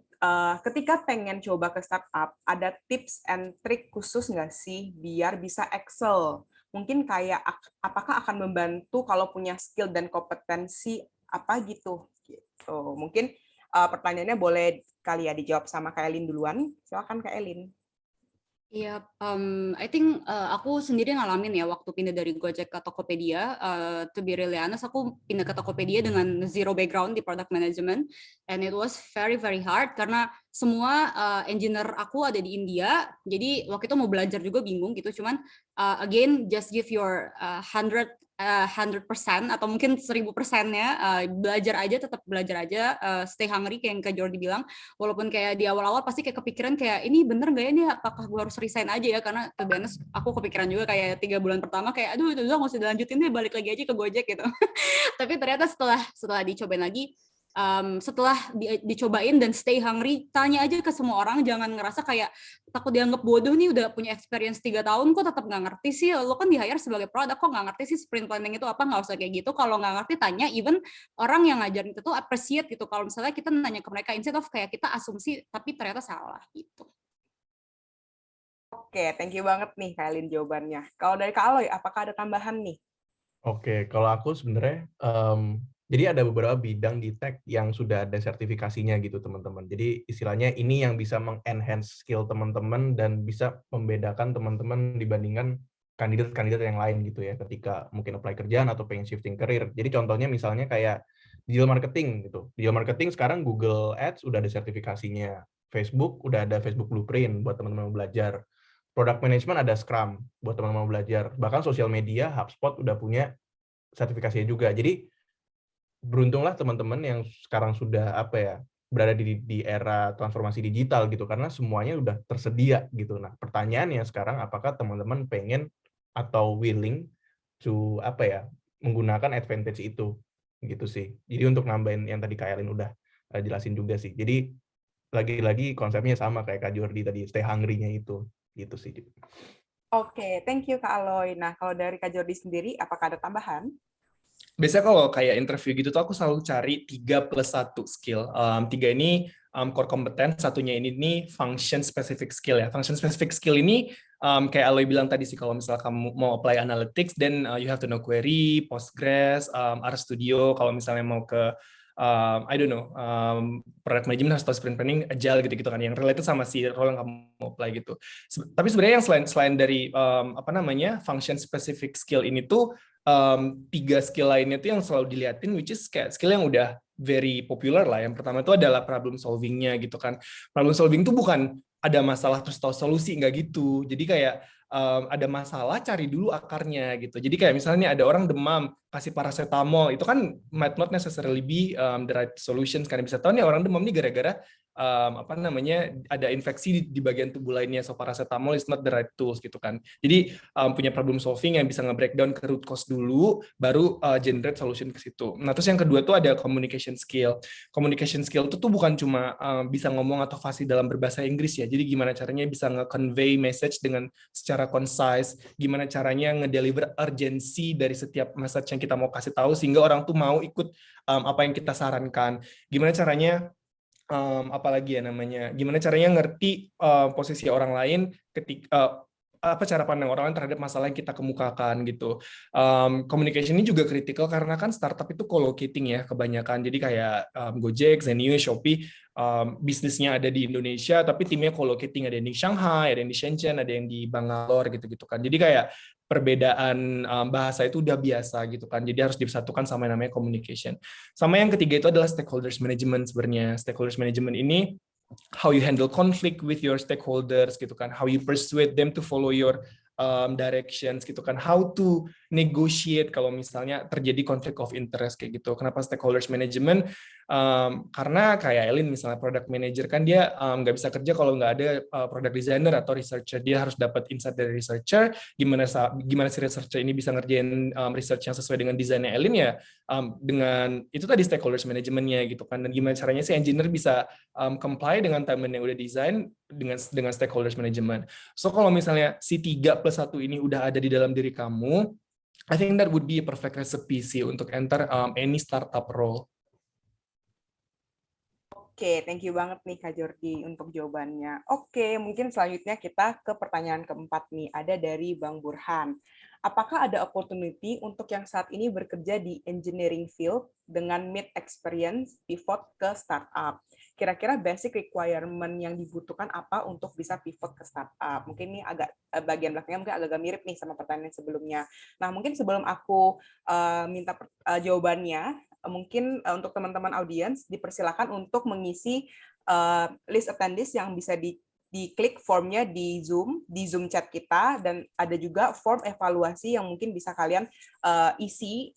ketika pengen coba ke startup, ada tips and trik khusus nggak sih biar bisa excel? Mungkin kayak apakah akan membantu kalau punya skill dan kompetensi apa gitu? Gitu. Mungkin pertanyaannya boleh kali ya dijawab sama Kak Elin duluan. Silakan Kak Elin. Iya, I think aku sendiri ngalamin ya waktu pindah dari Gojek ke Tokopedia. To be really honest, aku pindah ke Tokopedia dengan zero background di product management, and it was very very hard karena semua engineer aku ada di India. Jadi waktu itu mau belajar juga bingung gitu. Cuman again, just give your 100% atau mungkin 1000%-nya, belajar aja, tetap belajar aja, stay hungry kayak yang Kak Jordi bilang. Walaupun kayak di awal-awal pasti kayak kepikiran kayak ini bener nggak ya nih, apakah gue harus resign aja ya, karena to be honest aku kepikiran juga kayak 3 bulan pertama kayak aduh itu udah nggak usah dilanjutin deh, balik lagi aja ke Gojek gitu. Tapi ternyata setelah dicobain lagi, setelah dicobain dan stay hungry, tanya aja ke semua orang, jangan ngerasa kayak takut dianggap bodoh nih, udah punya experience 3 tahun kok tetap nggak ngerti sih, lo kan di hire sebagai product kok nggak ngerti sih sprint planning itu apa. Nggak usah kayak gitu. Kalau nggak ngerti tanya, even orang yang ngajarin itu tuh appreciate gitu kalau misalnya kita nanya ke mereka instead of kayak kita asumsi tapi ternyata salah gitu. Oke, thank you banget nih Kak Elin jawabannya. Kalau dari Kak Aloy, apakah ada tambahan nih? Oke, kalau aku sebenarnya jadi ada beberapa bidang di tech yang sudah ada sertifikasinya gitu teman-teman. Jadi istilahnya ini yang bisa meng-enhance skill teman-teman dan bisa membedakan teman-teman dibandingkan kandidat-kandidat yang lain gitu ya, ketika mungkin apply kerjaan atau pengen shifting career. Jadi contohnya misalnya kayak digital marketing gitu. Digital marketing sekarang Google Ads udah ada sertifikasinya. Facebook udah ada Facebook Blueprint buat teman-teman belajar. Product management ada Scrum buat teman-teman belajar. Bahkan sosial media HubSpot udah punya sertifikasinya juga. Jadi beruntunglah teman-teman yang sekarang sudah berada di era transformasi digital gitu, karena semuanya udah tersedia gitu. Nah, pertanyaannya sekarang apakah teman-teman pengen atau willing to menggunakan advantage itu gitu sih. Jadi untuk nambahin yang tadi Kak Elin udah jelasin juga sih. Jadi lagi-lagi konsepnya sama kayak Kak Jordi tadi, stay hungry-nya itu gitu sih. Oke, thank you Kak Aloy. Nah, kalau dari Kak Jordi sendiri, apakah ada tambahan? Biasanya kalau kayak interview gitu tuh aku selalu cari 3+1 skill. 3 ini core competence, satunya ini nih function specific skill ya. Function specific skill ini kayak Aloy bilang tadi sih, kalau misalnya kamu mau apply analytics, then you have to know query, Postgres, RStudio. Kalau misalnya mau ke I don't know, product management harus tahu sprint planning, agile gitu-gitu kan, yang related sama si role yang kamu apply gitu. Tapi sebenarnya yang selain dari function specific skill ini tuh 3 skill lainnya tuh yang selalu diliatin, which is kayak skill yang udah very popular lah. Yang pertama itu adalah problem solving-nya gitu kan. Problem solving tuh bukan ada masalah terus tahu solusi, nggak gitu. Jadi kayak ada masalah cari dulu akarnya gitu. Jadi kayak misalnya ada orang demam kasih paracetamol, itu kan might not necessarily be the right solutions, karena bisa tahu nih orang demam nih gara-gara ada infeksi di bagian tubuh lainnya, so paracetamol is not the right tools gitu kan. Jadi punya problem solving yang bisa nge-breakdown ke root cause dulu, baru generate solution ke situ. Nah terus yang kedua tuh ada communication skill. Communication skill itu tuh bukan cuma bisa ngomong atau fasih dalam berbahasa Inggris ya, jadi gimana caranya bisa nge-convey message dengan secara concise, gimana caranya nge-deliver urgency dari setiap message yang kita mau kasih tahu sehingga orang tuh mau ikut apa yang kita sarankan. Gimana caranya gimana caranya ngerti posisi orang lain ketika apa cara pandang orang lain terhadap masalah yang kita kemukakan gitu. Communication ini juga kritikal karena kan startup itu co-locating ya kebanyakan. Jadi kayak Gojek, Zenio, Shopee bisnisnya ada di Indonesia tapi timnya co-locating, ada yang di Shanghai, ada yang di Shenzhen, ada yang di Bangalore gitu-gitu kan. Jadi kayak perbedaan bahasa itu udah biasa gitu kan. Jadi harus disatukan sama yang namanya communication. Sama yang ketiga itu adalah stakeholders management sebenarnya. Stakeholders management ini how you handle conflict with your stakeholders gitu kan, how you persuade them to follow your directions gitu kan, how to negotiate kalau misalnya terjadi conflict of interest kayak gitu. Kenapa stakeholders management? Karena kayak Elin misalnya product manager kan dia nggak bisa kerja kalau nggak ada product designer atau researcher. Dia harus dapat insight dari researcher, gimana si researcher ini bisa ngerjain research yang sesuai dengan desainnya Elin ya, dengan itu tadi stakeholders managementnya gitu kan. Dan gimana caranya si engineer bisa comply dengan timeline yang udah desain dengan stakeholders management. So kalau misalnya si 3+1 ini udah ada di dalam diri kamu, I think that would be a perfect recipe sih untuk enter any startup role. Oke, thank you banget nih Kak Jordi untuk jawabannya. Oke, mungkin selanjutnya kita ke pertanyaan keempat nih, ada dari Bang Burhan. Apakah ada opportunity untuk yang saat ini bekerja di engineering field dengan mid experience pivot ke startup? Kira-kira basic requirement yang dibutuhkan apa untuk bisa pivot ke startup? Mungkin ini agak bagian belakangnya mungkin agak mirip nih sama pertanyaan sebelumnya. Nah, mungkin sebelum aku minta jawabannya, mungkin untuk teman-teman audiens dipersilakan untuk mengisi list attendees yang bisa diklik formnya di Zoom chat kita, dan ada juga form evaluasi yang mungkin bisa kalian isi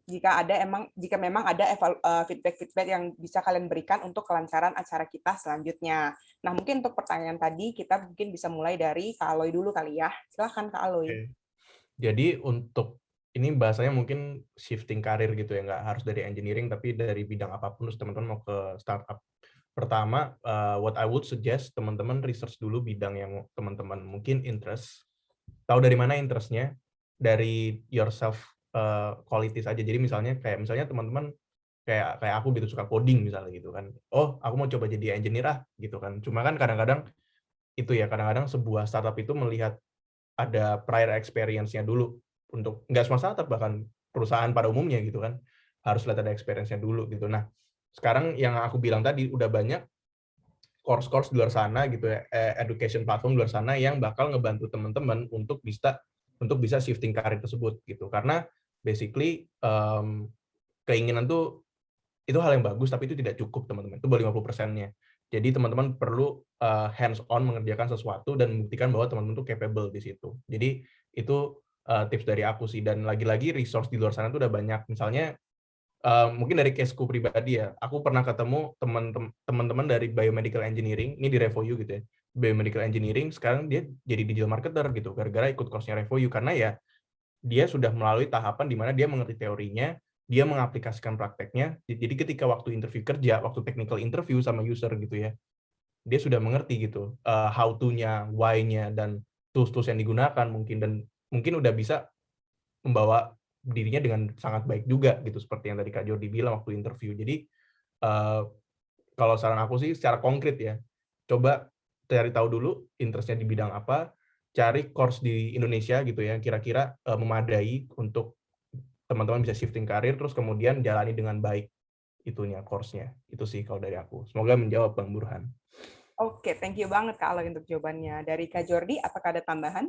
jika memang ada feedback yang bisa kalian berikan untuk kelancaran acara kita selanjutnya. Nah, mungkin untuk pertanyaan tadi kita mungkin bisa mulai dari Kak Aloy dulu kali ya. Silakan Kak Aloy. Oke. Jadi untuk ini bahasanya mungkin shifting karir gitu ya, nggak harus dari engineering tapi dari bidang apapun terus teman-teman mau ke startup. Pertama, what I would suggest teman-teman research dulu bidang yang teman-teman mungkin interest. Tahu dari mana interestnya? Dari yourself qualities aja. Jadi misalnya teman-teman kayak aku gitu suka coding misalnya gitu kan. Oh, aku mau coba jadi engineer gitu kan. Cuma kan kadang-kadang sebuah startup itu melihat ada prior experience-nya dulu, untuk nggak semua startup, bahkan perusahaan pada umumnya gitu kan, harus lihat ada experience-nya dulu gitu. Nah, sekarang yang aku bilang tadi udah banyak course-course di luar sana gitu ya, education platform di luar sana yang bakal ngebantu teman-teman untuk bisa shifting karir tersebut gitu. Karena basically keinginan tuh itu hal yang bagus, tapi itu tidak cukup teman-teman. Itu baru 50%-nya. Jadi teman-teman perlu hands-on mengerjakan sesuatu dan membuktikan bahwa teman-teman tuh capable di situ. Jadi itu tips dari aku sih. Dan lagi-lagi resource di luar sana tuh udah banyak. Misalnya mungkin dari caseku pribadi ya, aku pernah ketemu teman-teman dari biomedical engineering, ini di RevoU gitu ya. Biomedical engineering sekarang dia jadi digital marketer gitu, gara-gara ikut course-nya RevoU, karena ya dia sudah melalui tahapan di mana dia mengerti teorinya, dia mengaplikasikan prakteknya. Jadi ketika waktu interview kerja, waktu technical interview sama user gitu ya, dia sudah mengerti gitu how to-nya, why-nya, dan tools-tools yang digunakan mungkin, dan mungkin udah bisa membawa dirinya dengan sangat baik juga gitu, seperti yang tadi Kak Jordi bilang waktu interview. Jadi kalau saran aku sih secara konkret ya, coba cari tahu dulu interest-nya di bidang apa, cari course di Indonesia gitu ya, kira-kira memadai untuk teman-teman bisa shifting karir, terus kemudian jalani dengan baik. itunya course-nya. Itu sih kalau dari aku. Semoga menjawab Bang Burhan. Oke, thank you banget Kak Aloy untuk jawabannya. Dari Kak Jordi, apakah ada tambahan?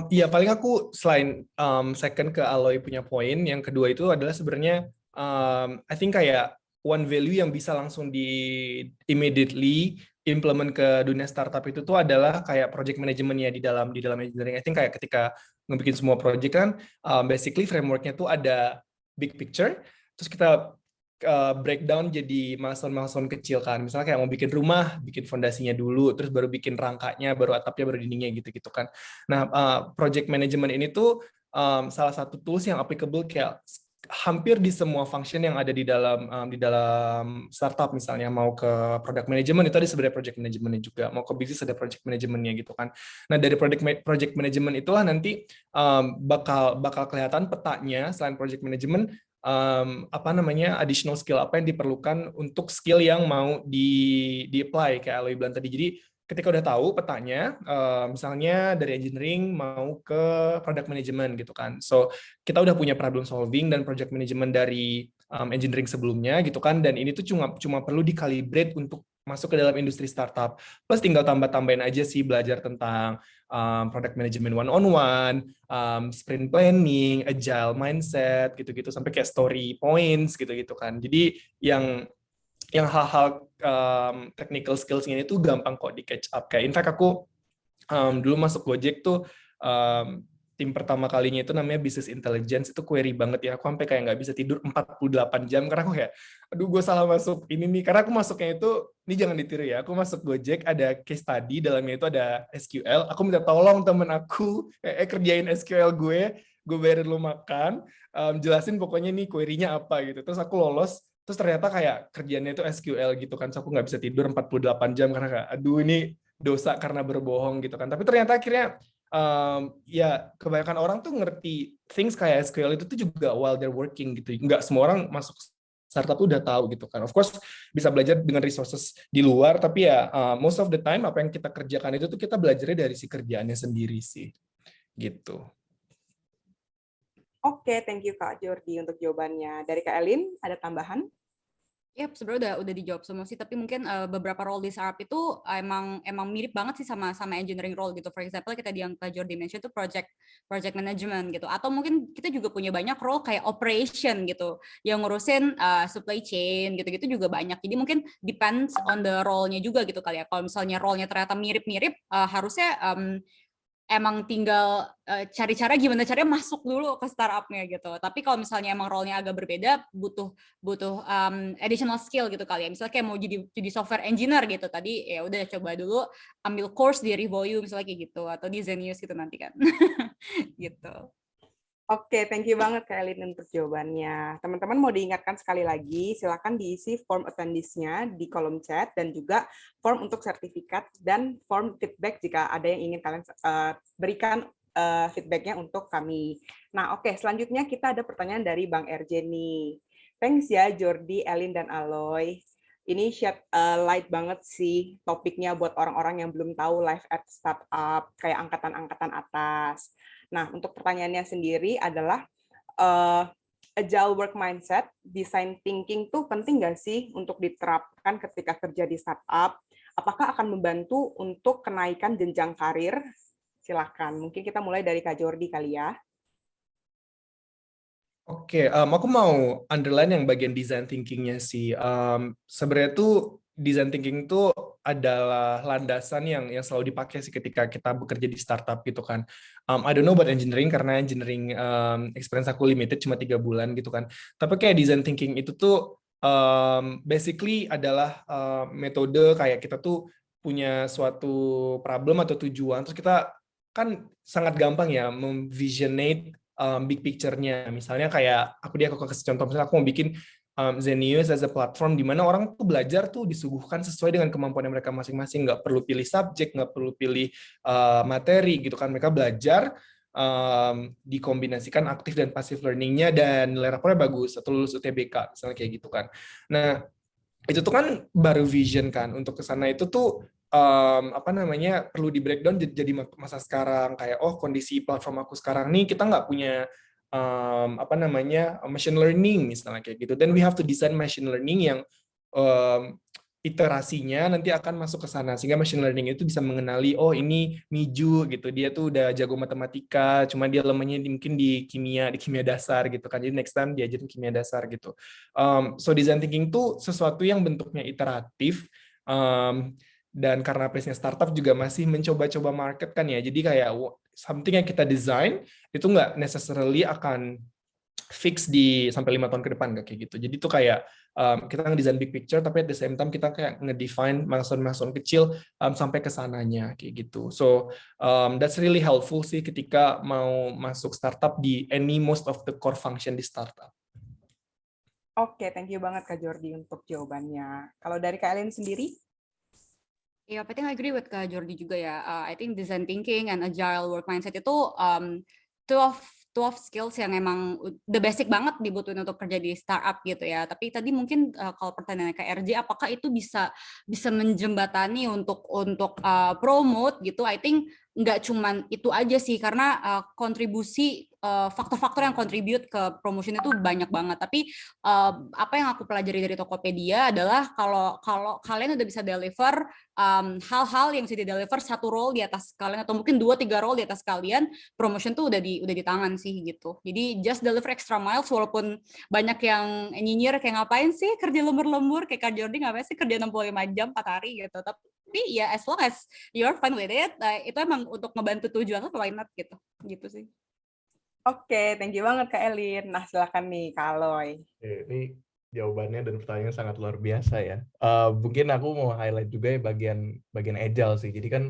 Iya, paling aku selain second ke Aloy punya poin, yang kedua itu adalah sebenarnya I think kayak one value yang bisa langsung di immediately implement ke dunia startup itu tuh adalah kayak project manajemennya di dalam engineering. I think kayak ketika ngebikin semua project kan basically frameworknya tuh ada big picture, terus kita breakdown jadi milestone-milestone kecil kan. Misalnya kayak mau bikin rumah, bikin fondasinya dulu, terus baru bikin rangkanya, baru atapnya, baru dindingnya gitu-gitu kan. Nah, project management ini tuh salah satu tools yang applicable kayak hampir di semua function yang ada di dalam startup, misalnya mau ke product management itu ada sebenarnya project managementnya juga, mau ke bisnis ada project managementnya gitu kan. Nah, dari project management itulah nanti bakal kelihatan petanya selain project management additional skill apa yang diperlukan untuk skill yang mau di apply kayak Aloy bilang tadi. Jadi ketika udah tahu petanya, misalnya dari engineering mau ke product management gitu kan. So kita udah punya problem solving dan project management dari engineering sebelumnya gitu kan. Dan ini tuh cuma perlu dikalibrate untuk masuk ke dalam industri startup. Plus tinggal tambah-tambahin aja sih, belajar tentang product management one-on-one, sprint planning, agile mindset, gitu-gitu, sampai kayak story points, gitu-gitu kan. Jadi yang hal-hal technical skills ini tuh gampang kok di catch up. Kayak in fact aku dulu masuk Gojek tuh tim pertama kalinya itu namanya business intelligence, itu query banget ya. Aku sampai kayak nggak bisa tidur 48 jam karena aku kayak, aduh gue salah masuk ini nih. Karena aku masuknya itu, ini jangan ditiru ya, aku masuk Gojek ada case study, dalamnya itu ada SQL. Aku minta tolong temen aku, kerjain SQL gue bayarin lu makan, jelasin pokoknya nih query-nya apa gitu. Terus aku lolos, terus ternyata kayak kerjanya itu SQL gitu kan. So aku nggak bisa tidur 48 jam karena kayak, aduh ini dosa karena berbohong gitu kan. Tapi ternyata akhirnya ya kebanyakan orang tuh ngerti things kayak SQL itu tuh juga while they're working gitu. Nggak semua orang masuk startup tuh udah tahu gitu kan. Of course bisa belajar dengan resources di luar, tapi ya most of the time apa yang kita kerjakan itu tuh kita belajarnya dari si kerjaannya sendiri sih. Gitu. Oke, thank you Kak Jordi untuk jawabannya. Dari Kak Elin, ada tambahan? Ya, sebenarnya udah dijawab semua sih, tapi mungkin beberapa role di startup itu emang mirip banget sih sama engineering role gitu. For example, kita yang Kak Jordi mention itu project management gitu. Atau mungkin kita juga punya banyak role kayak operation gitu, yang ngurusin supply chain gitu-gitu juga banyak. Jadi mungkin depends on the role-nya juga gitu kali ya. Kalau misalnya role-nya ternyata mirip-mirip, harusnya emang tinggal cari cara gimana caranya masuk dulu ke startup-nya gitu. Tapi kalau misalnya emang role-nya agak berbeda, butuh additional skill gitu kali ya. Misalnya kayak mau jadi software engineer gitu. Tadi ya udah coba dulu ambil course di Revoyu misalnya kayak gitu, atau di Zenius gitu nanti kan. Gitu. Oke, thank you banget Kak Elin untuk jawabannya. Teman-teman mau diingatkan sekali lagi, silakan diisi form attendee-nya di kolom chat dan juga form untuk sertifikat dan form feedback jika ada yang ingin kalian berikan feedback-nya untuk kami. Nah, oke, selanjutnya kita ada pertanyaan dari Bang RJ nih. Thanks ya Jordi, Elin, dan Aloy. Ini shed light banget sih topiknya buat orang-orang yang belum tahu life at startup, kayak angkatan-angkatan atas. Nah, untuk pertanyaannya sendiri adalah agile work mindset, design thinking tuh penting nggak sih untuk diterapkan ketika kerja di startup? Apakah akan membantu untuk kenaikan jenjang karir? Silakan, mungkin kita mulai dari Kak Jordi kali ya. Oke, aku mau underline yang bagian design thinking-nya sih. Sebenarnya tuh design thinking itu adalah landasan yang selalu dipakai sih ketika kita bekerja di startup gitu kan. I don't know about engineering karena engineering experience aku limited cuma 3 bulan gitu kan. Tapi kayak design thinking itu tuh basically adalah metode kayak kita tuh punya suatu problem atau tujuan, terus kita kan sangat gampang ya memvisionate big picture-nya. Misalnya kayak aku kasih contoh, misalnya aku mau bikin Zenius as a platform di mana orang tuh belajar tuh disuguhkan sesuai dengan kemampuan mereka masing-masing, nggak perlu pilih subjek, nggak perlu pilih materi gitu kan. Mereka belajar dikombinasikan aktif dan passive learning-nya dan nilai rapornya bagus atau lulus UTBK misalnya kayak gitu kan. Nah, itu tuh kan baru vision kan. Untuk ke sana itu tuh perlu di breakdown jadi masa sekarang, kayak kondisi platform aku sekarang nih kita nggak punya machine learning misalnya kayak gitu. Then we have to design machine learning yang iterasinya nanti akan masuk ke sana sehingga machine learning itu bisa mengenali oh ini Miju gitu, dia tuh udah jago matematika, cuma dia lemahnya mungkin di kimia dasar gitu kan, jadi next time diajarin kimia dasar gitu. So design thinking tuh sesuatu yang bentuknya iteratif, dan karena place-nya startup juga masih mencoba-coba market kan ya, jadi kayak something yang kita design itu nggak necessarily akan fix di sampai 5 tahun ke depan, nggak kayak gitu. Jadi itu kayak kita ngedesain big picture, tapi at the same time kita kayak ngedefine milestone-milestone kecil sampai ke sananya kayak gitu. So that's really helpful sih ketika mau masuk startup di most of the core function di startup. Oke, thank you banget Kak Jordi untuk jawabannya. Kalau dari Kak Elin sendiri? Yeah, I think I agree with Kak Jordi juga ya. I think design thinking and agile work mindset itu two of skills yang emang the basic banget dibutuhin untuk kerja di startup gitu ya. Tapi tadi mungkin kalau pertanyaannya ke RJ, apakah itu bisa menjembatani untuk promote gitu? I think nggak cuman itu aja sih, karena kontribusi faktor-faktor yang contribute ke promotion itu banyak banget. Tapi apa yang aku pelajari dari Tokopedia adalah kalau kalian udah bisa deliver hal-hal yang bisa di-deliver satu role di atas kalian atau mungkin 2-3 role di atas kalian, promotion tuh udah di tangan sih gitu. Jadi just deliver extra miles, walaupun banyak yang nyinyir kayak ngapain sih kerja lembur-lembur, kayak Kak Jordi ngapain sih kerja 65 jam 4 hari gitu. Tapi ya as long as you're fine with it, itu emang untuk ngebantu tujuan lo, why not gitu. Gitu sih. Oke, thank you banget Kak Elin. Nah, silakan nih Kak Aloy. Ini jawabannya dan pertanyaannya sangat luar biasa ya. Mungkin aku mau highlight juga ya bagian agile sih. Jadi kan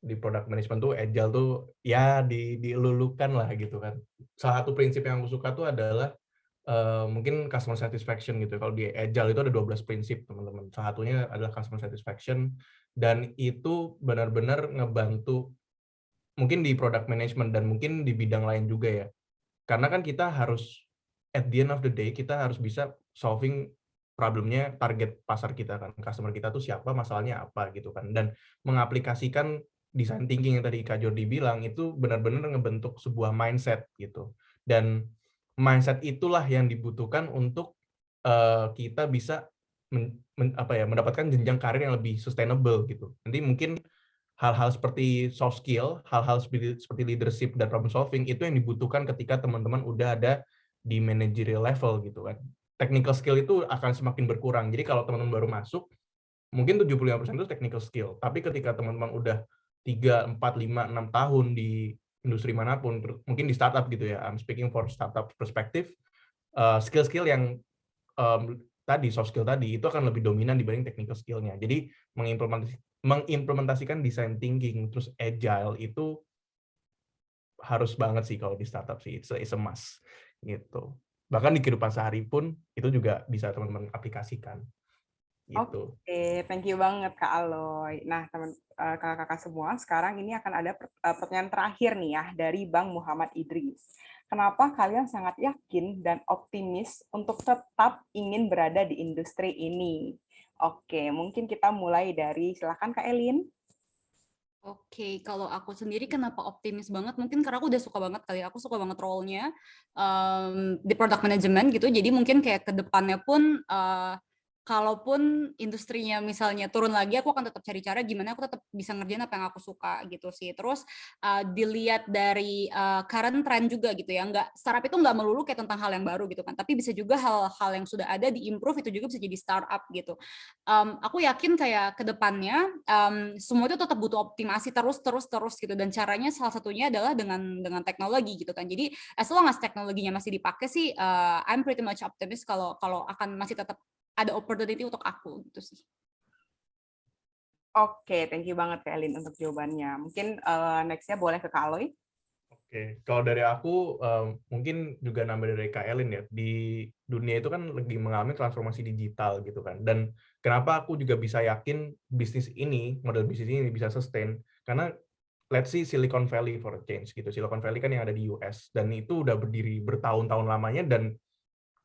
di product management tuh agile tuh ya dilulukan lah gitu kan. Salah satu prinsip yang aku suka tuh adalah mungkin customer satisfaction gitu. Kalau di agile itu ada 12 prinsip teman-teman. Salah satunya adalah customer satisfaction, dan itu benar-benar ngebantu mungkin di product management dan mungkin di bidang lain juga ya. Karena kan kita harus at the end of the day kita harus bisa solving problemnya target pasar kita kan, customer kita tuh siapa, masalahnya apa gitu kan, dan mengaplikasikan design thinking yang tadi Kak Jordi bilang itu benar-benar ngebentuk sebuah mindset gitu, dan mindset itulah yang dibutuhkan untuk kita bisa mendapatkan jenjang karir yang lebih sustainable gitu. Nanti mungkin hal-hal seperti soft skill, hal-hal seperti leadership dan problem solving itu yang dibutuhkan ketika teman-teman udah ada di managerial level gitu kan. Technical skill itu akan semakin berkurang. Jadi kalau teman-teman baru masuk, mungkin 75% itu technical skill. Tapi ketika teman-teman udah 3, 4, 5, 6 tahun di industri manapun, mungkin di startup gitu ya, I'm speaking for startup perspective, skill-skill yang tadi, soft skill tadi, itu akan lebih dominan dibanding technical skill-nya. Jadi mengimplementasikan design thinking terus agile itu harus banget sih kalau di startup sih, it's a must gitu. Bahkan di kehidupan sehari pun itu juga bisa teman-teman aplikasikan gitu. Oke, thank you banget Kak Aloy. Nah, kakak-kakak semua, sekarang ini akan ada pertanyaan terakhir nih ya dari Bang Muhammad Idris. Kenapa kalian sangat yakin dan optimis untuk tetap ingin berada di industri ini? Oke, mungkin kita mulai dari, silakan Kak Elin. Oke, kalau aku sendiri kenapa optimis banget? Mungkin karena aku udah suka banget kali. Aku suka banget role-nya di product management gitu. Jadi mungkin kayak ke depannya pun kalaupun industrinya misalnya turun lagi, aku akan tetap cari cara gimana aku tetap bisa ngerjain apa yang aku suka gitu sih. Terus dilihat dari current trend juga gitu ya, startup itu nggak melulu kayak tentang hal yang baru gitu kan, tapi bisa juga hal-hal yang sudah ada di-improve itu juga bisa jadi startup gitu. Aku yakin kayak ke depannya semua itu tetap butuh optimasi terus gitu, dan caranya salah satunya adalah dengan teknologi gitu kan. Jadi as long as teknologinya masih dipakai sih, I'm pretty much optimistic kalau akan masih tetap ada opportunity untuk aku gitu sih. Oke, thank you banget Kak Elin untuk jawabannya. Mungkin next-nya boleh ke Kak Aloy. Oke, kalau dari aku mungkin juga nambah dari Kak Elin ya, di dunia itu kan lagi mengalami transformasi digital gitu kan. Dan kenapa aku juga bisa yakin model bisnis ini bisa sustain, karena let's see Silicon Valley for a change gitu. Silicon Valley kan yang ada di US, dan itu udah berdiri bertahun-tahun lamanya dan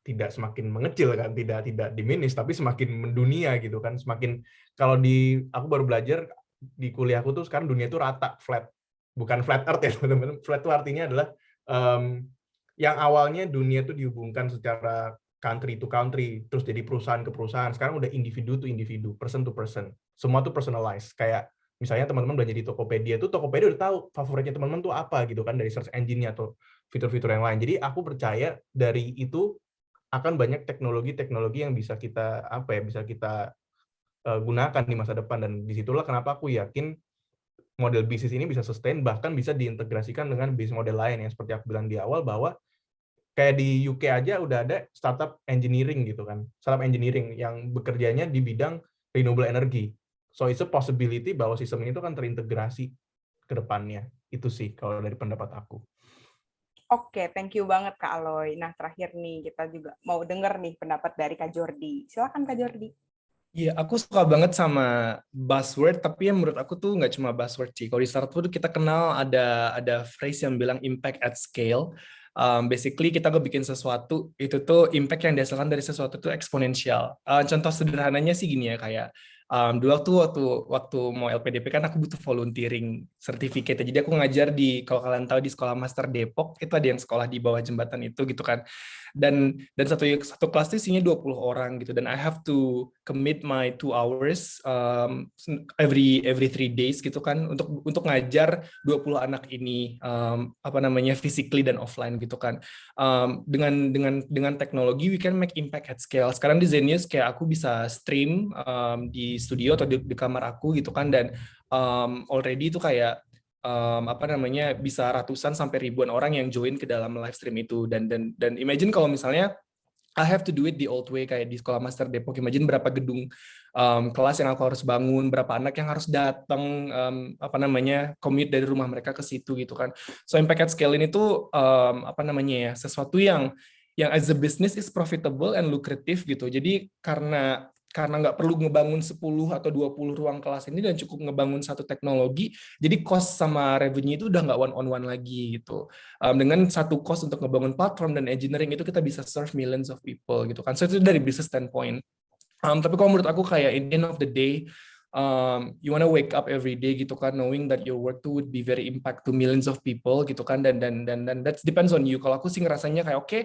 tidak semakin mengecil kan, tidak diminish, tapi semakin mendunia gitu kan. Semakin, kalau aku baru belajar di kuliahku tuh sekarang dunia itu rata, flat, bukan flat earth ya teman-teman. Flat itu artinya adalah yang awalnya dunia tuh dihubungkan secara country to country, terus jadi perusahaan ke perusahaan, sekarang udah individu to individu, person to person. Semua tuh personalized. Kayak misalnya teman-teman belanja di Tokopedia udah tahu favoritnya teman-teman tuh apa gitu kan, dari search engine-nya atau fitur-fitur yang lain. Jadi aku percaya dari itu akan banyak teknologi-teknologi yang bisa kita gunakan di masa depan, dan disitulah kenapa aku yakin model bisnis ini bisa sustain, bahkan bisa diintegrasikan dengan bisnis model lain yang seperti aku bilang di awal, bahwa kayak di UK aja udah ada startup engineering gitu kan, startup engineering yang bekerjanya di bidang renewable energy. So it's a possibility bahwa sistem ini tuh kan terintegrasi ke depannya. Itu sih kalau dari pendapat aku. Oke, thank you banget Kak Aloy. Nah, terakhir nih, kita juga mau denger nih pendapat dari Kak Jordi. Silakan Kak Jordi. Iya, aku suka banget sama buzzword, tapi yang menurut aku tuh nggak cuma buzzword sih. Kalau di startup tuh kita kenal ada phrase yang bilang impact at scale. Basically kita bikin sesuatu, itu tuh impact yang dihasilkan dari sesuatu itu eksponensial. Contoh sederhananya sih gini ya, kayak dulu waktu mau LPDP kan aku butuh volunteering certificate. Jadi aku ngajar kalau kalian tahu di sekolah master Depok, itu ada yang sekolah di bawah jembatan itu gitu kan. Dan satu kelas itu isinya 20 orang gitu, dan I have to commit my 2 hours every 3 days gitu kan untuk ngajar 20 anak ini physically dan offline gitu kan. Dengan teknologi we can make impact at scale. Sekarang di Zenius kayak aku bisa stream di studio atau di kamar aku gitu kan, dan already itu kayak bisa ratusan sampai ribuan orang yang join ke dalam live stream itu, dan imagine kalau misalnya I have to do it the old way kayak di sekolah master Depok. Imagine berapa gedung kelas yang aku harus bangun, berapa anak yang harus datang commute dari rumah mereka ke situ gitu kan. So impact at scale ini tuh sesuatu yang as a business is profitable and lucrative gitu. Jadi karena nggak perlu ngebangun 10 atau 20 ruang kelas ini dan cukup ngebangun satu teknologi, jadi cost sama revenue itu udah nggak one on one lagi gitu. Dengan satu cost untuk ngebangun platform dan engineering itu kita bisa serve millions of people gitu kan. So itu dari business standpoint. Tapi kalau menurut aku kayak in the end of the day, you wanna wake up every day gitu kan, knowing that your work tuh would be very impact to millions of people gitu kan, dan that depends on you. Kalau aku sih ngerasanya kayak oke,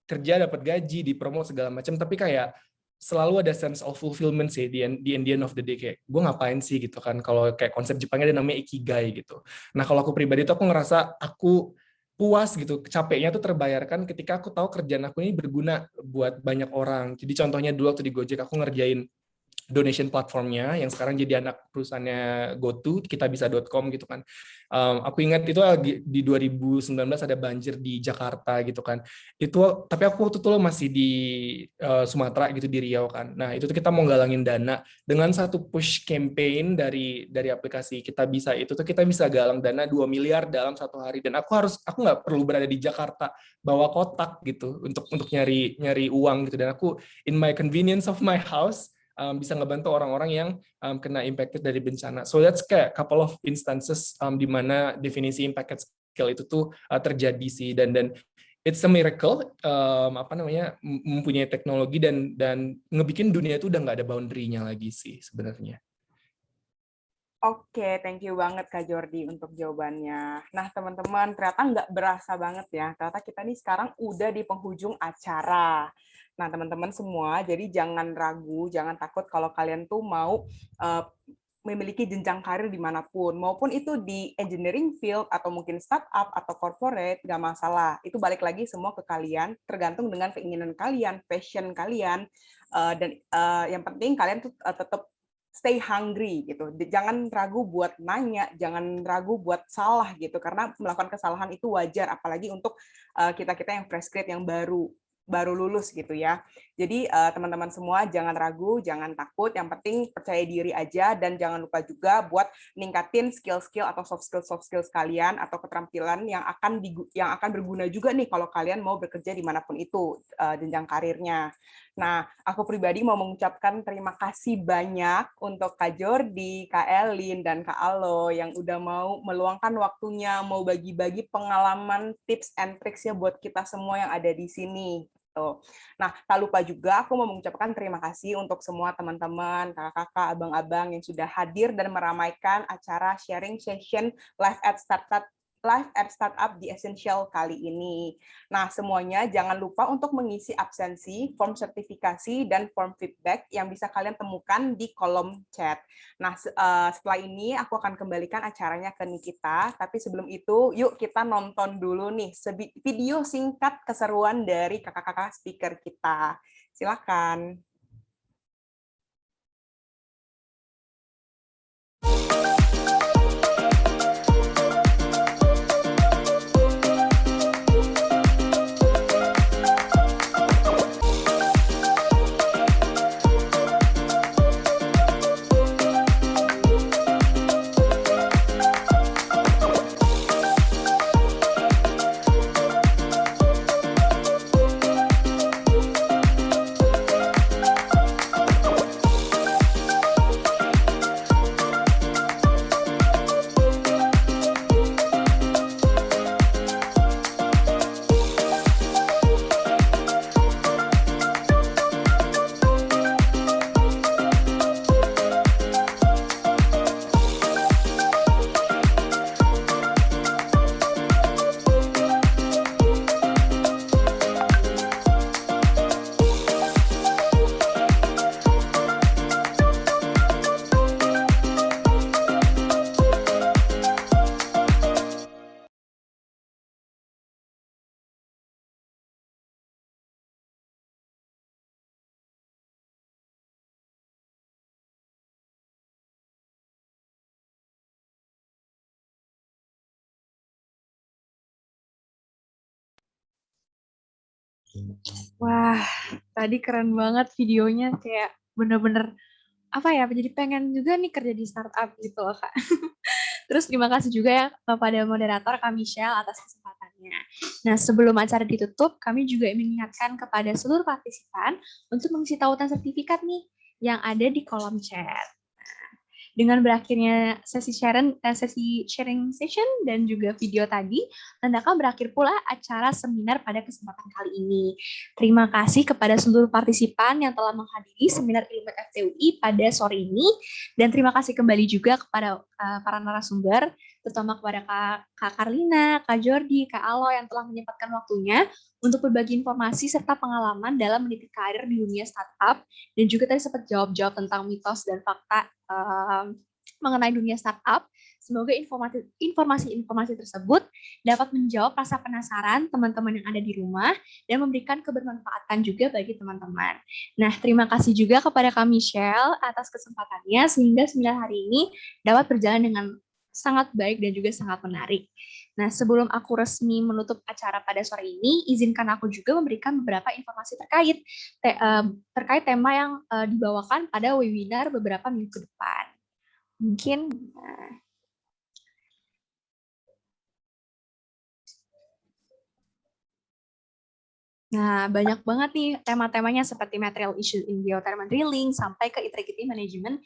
kerja dapat gaji, dipromote segala macam, tapi kayak selalu ada sense of fulfillment sih di end of the day, kayak gue ngapain sih gitu kan. Kalau kayak konsep Jepangnya ada namanya ikigai gitu. Nah kalau aku pribadi tuh aku ngerasa aku puas gitu, capeknya tuh terbayarkan ketika aku tahu kerjaan aku ini berguna buat banyak orang. Jadi contohnya dulu waktu di Gojek aku ngerjain donation platformnya yang sekarang jadi anak perusahaannya GoTo, kitabisa.com gitu kan. Aku ingat itu di 2019 ada banjir di Jakarta gitu kan. Tapi aku waktu itu masih di Sumatera gitu, di Riau kan. Nah, itu tuh kita mau galangin dana dengan satu push campaign dari aplikasi Kitabisa itu tuh kita bisa galang dana 2 miliar dalam satu hari, dan aku nggak perlu berada di Jakarta bawa kotak gitu untuk nyari uang gitu, dan aku in my convenience of my house bisa ngebantu orang-orang yang kena impacted dari bencana. So that's kayak couple of instances di mana definisi impact at scale itu tuh terjadi sih, dan it's a miracle mempunyai teknologi dan ngebikin dunia itu udah nggak ada boundary-nya lagi sih sebenarnya. Oke, thank you banget Kak Jordi untuk jawabannya. Nah, teman-teman, ternyata nggak berasa banget ya. Ternyata kita nih sekarang udah di penghujung acara. Nah, teman-teman semua, jadi jangan ragu, jangan takut kalau kalian tuh mau memiliki jenjang karir dimanapun, maupun itu di engineering field, atau mungkin startup, atau corporate, nggak masalah. Itu balik lagi semua ke kalian, tergantung dengan keinginan kalian, passion kalian, dan yang penting kalian tuh tetap stay hungry gitu. Jangan ragu buat nanya, jangan ragu buat salah gitu, karena melakukan kesalahan itu wajar, apalagi untuk kita-kita yang fresh grade yang baru lulus gitu ya. Jadi teman-teman semua jangan ragu, jangan takut, yang penting percaya diri aja, dan jangan lupa juga buat ningkatin skill-skill atau soft skills kalian atau keterampilan yang akan berguna juga nih kalau kalian mau bekerja dimanapun itu jenjang karirnya. Nah, aku pribadi mau mengucapkan terima kasih banyak untuk Kak Jordi, Kak Elin, dan Kak Alo yang udah mau meluangkan waktunya, mau bagi-bagi pengalaman, tips and tricksnya buat kita semua yang ada di sini. Nah, tak lupa juga aku mau mengucapkan terima kasih untuk semua teman-teman, kakak-kakak, abang-abang yang sudah hadir dan meramaikan acara sharing session Live at Startup Live at Startup di Essential kali ini. Nah, semuanya jangan lupa untuk mengisi absensi, form sertifikasi, dan form feedback yang bisa kalian temukan di kolom chat. Nah, setelah ini aku akan kembalikan acaranya ke Nikita, tapi sebelum itu, yuk kita nonton dulu nih video singkat keseruan dari kakak-kakak speaker kita. Silakan. Wah, tadi keren banget videonya, kayak bener-bener apa ya, jadi pengen juga nih kerja di startup gitu loh, Kak. Terus terima kasih juga ya kepada moderator Kak Michelle atas kesempatannya. Nah, sebelum acara ditutup, kami juga mengingatkan kepada seluruh partisipan untuk mengisi tautan sertifikat nih yang ada di kolom chat. Dengan berakhirnya sesi sharing session dan juga video tadi, tandakan berakhir pula acara seminar pada kesempatan kali ini. Terima kasih kepada seluruh partisipan yang telah menghadiri seminar Illumet FTUI pada sore ini, dan terima kasih kembali juga kepada para narasumber, terutama kepada Kak Karlina, Kak Jordi, Kak Alo yang telah menyempatkan waktunya untuk berbagi informasi serta pengalaman dalam meniti karir di dunia startup, dan juga tadi sempat jawab-jawab tentang mitos dan fakta mengenai dunia startup. Semoga informasi-informasi tersebut dapat menjawab rasa penasaran teman-teman yang ada di rumah dan memberikan kebermanfaatan juga bagi teman-teman. Nah, terima kasih juga kepada Kak Michelle atas kesempatannya sehingga seminar hari ini dapat berjalan dengan sangat baik dan juga sangat menarik. Nah, sebelum aku resmi menutup acara pada sore ini, izinkan aku juga memberikan beberapa informasi terkait tema yang dibawakan pada webinar beberapa minggu ke depan. Mungkin nah, banyak banget nih tema-temanya seperti material issue in geothermal drilling sampai ke integrity management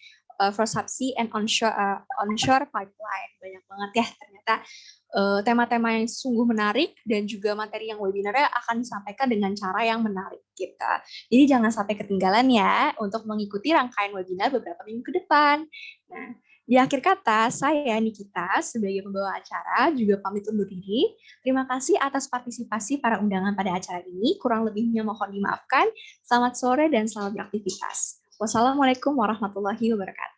for subsea and onshore pipeline. Banyak banget ya ternyata tema-tema yang sungguh menarik, dan juga materi yang webinarnya akan disampaikan dengan cara yang menarik kita. Jadi jangan sampai ketinggalan ya untuk mengikuti rangkaian webinar beberapa minggu ke depan. Nah, di akhir kata, saya Nikita sebagai pembawa acara juga pamit undur diri. Terima kasih atas partisipasi para undangan pada acara ini. Kurang lebihnya mohon dimaafkan. Selamat sore dan selamat beraktivitas. Wassalamualaikum warahmatullahi wabarakatuh.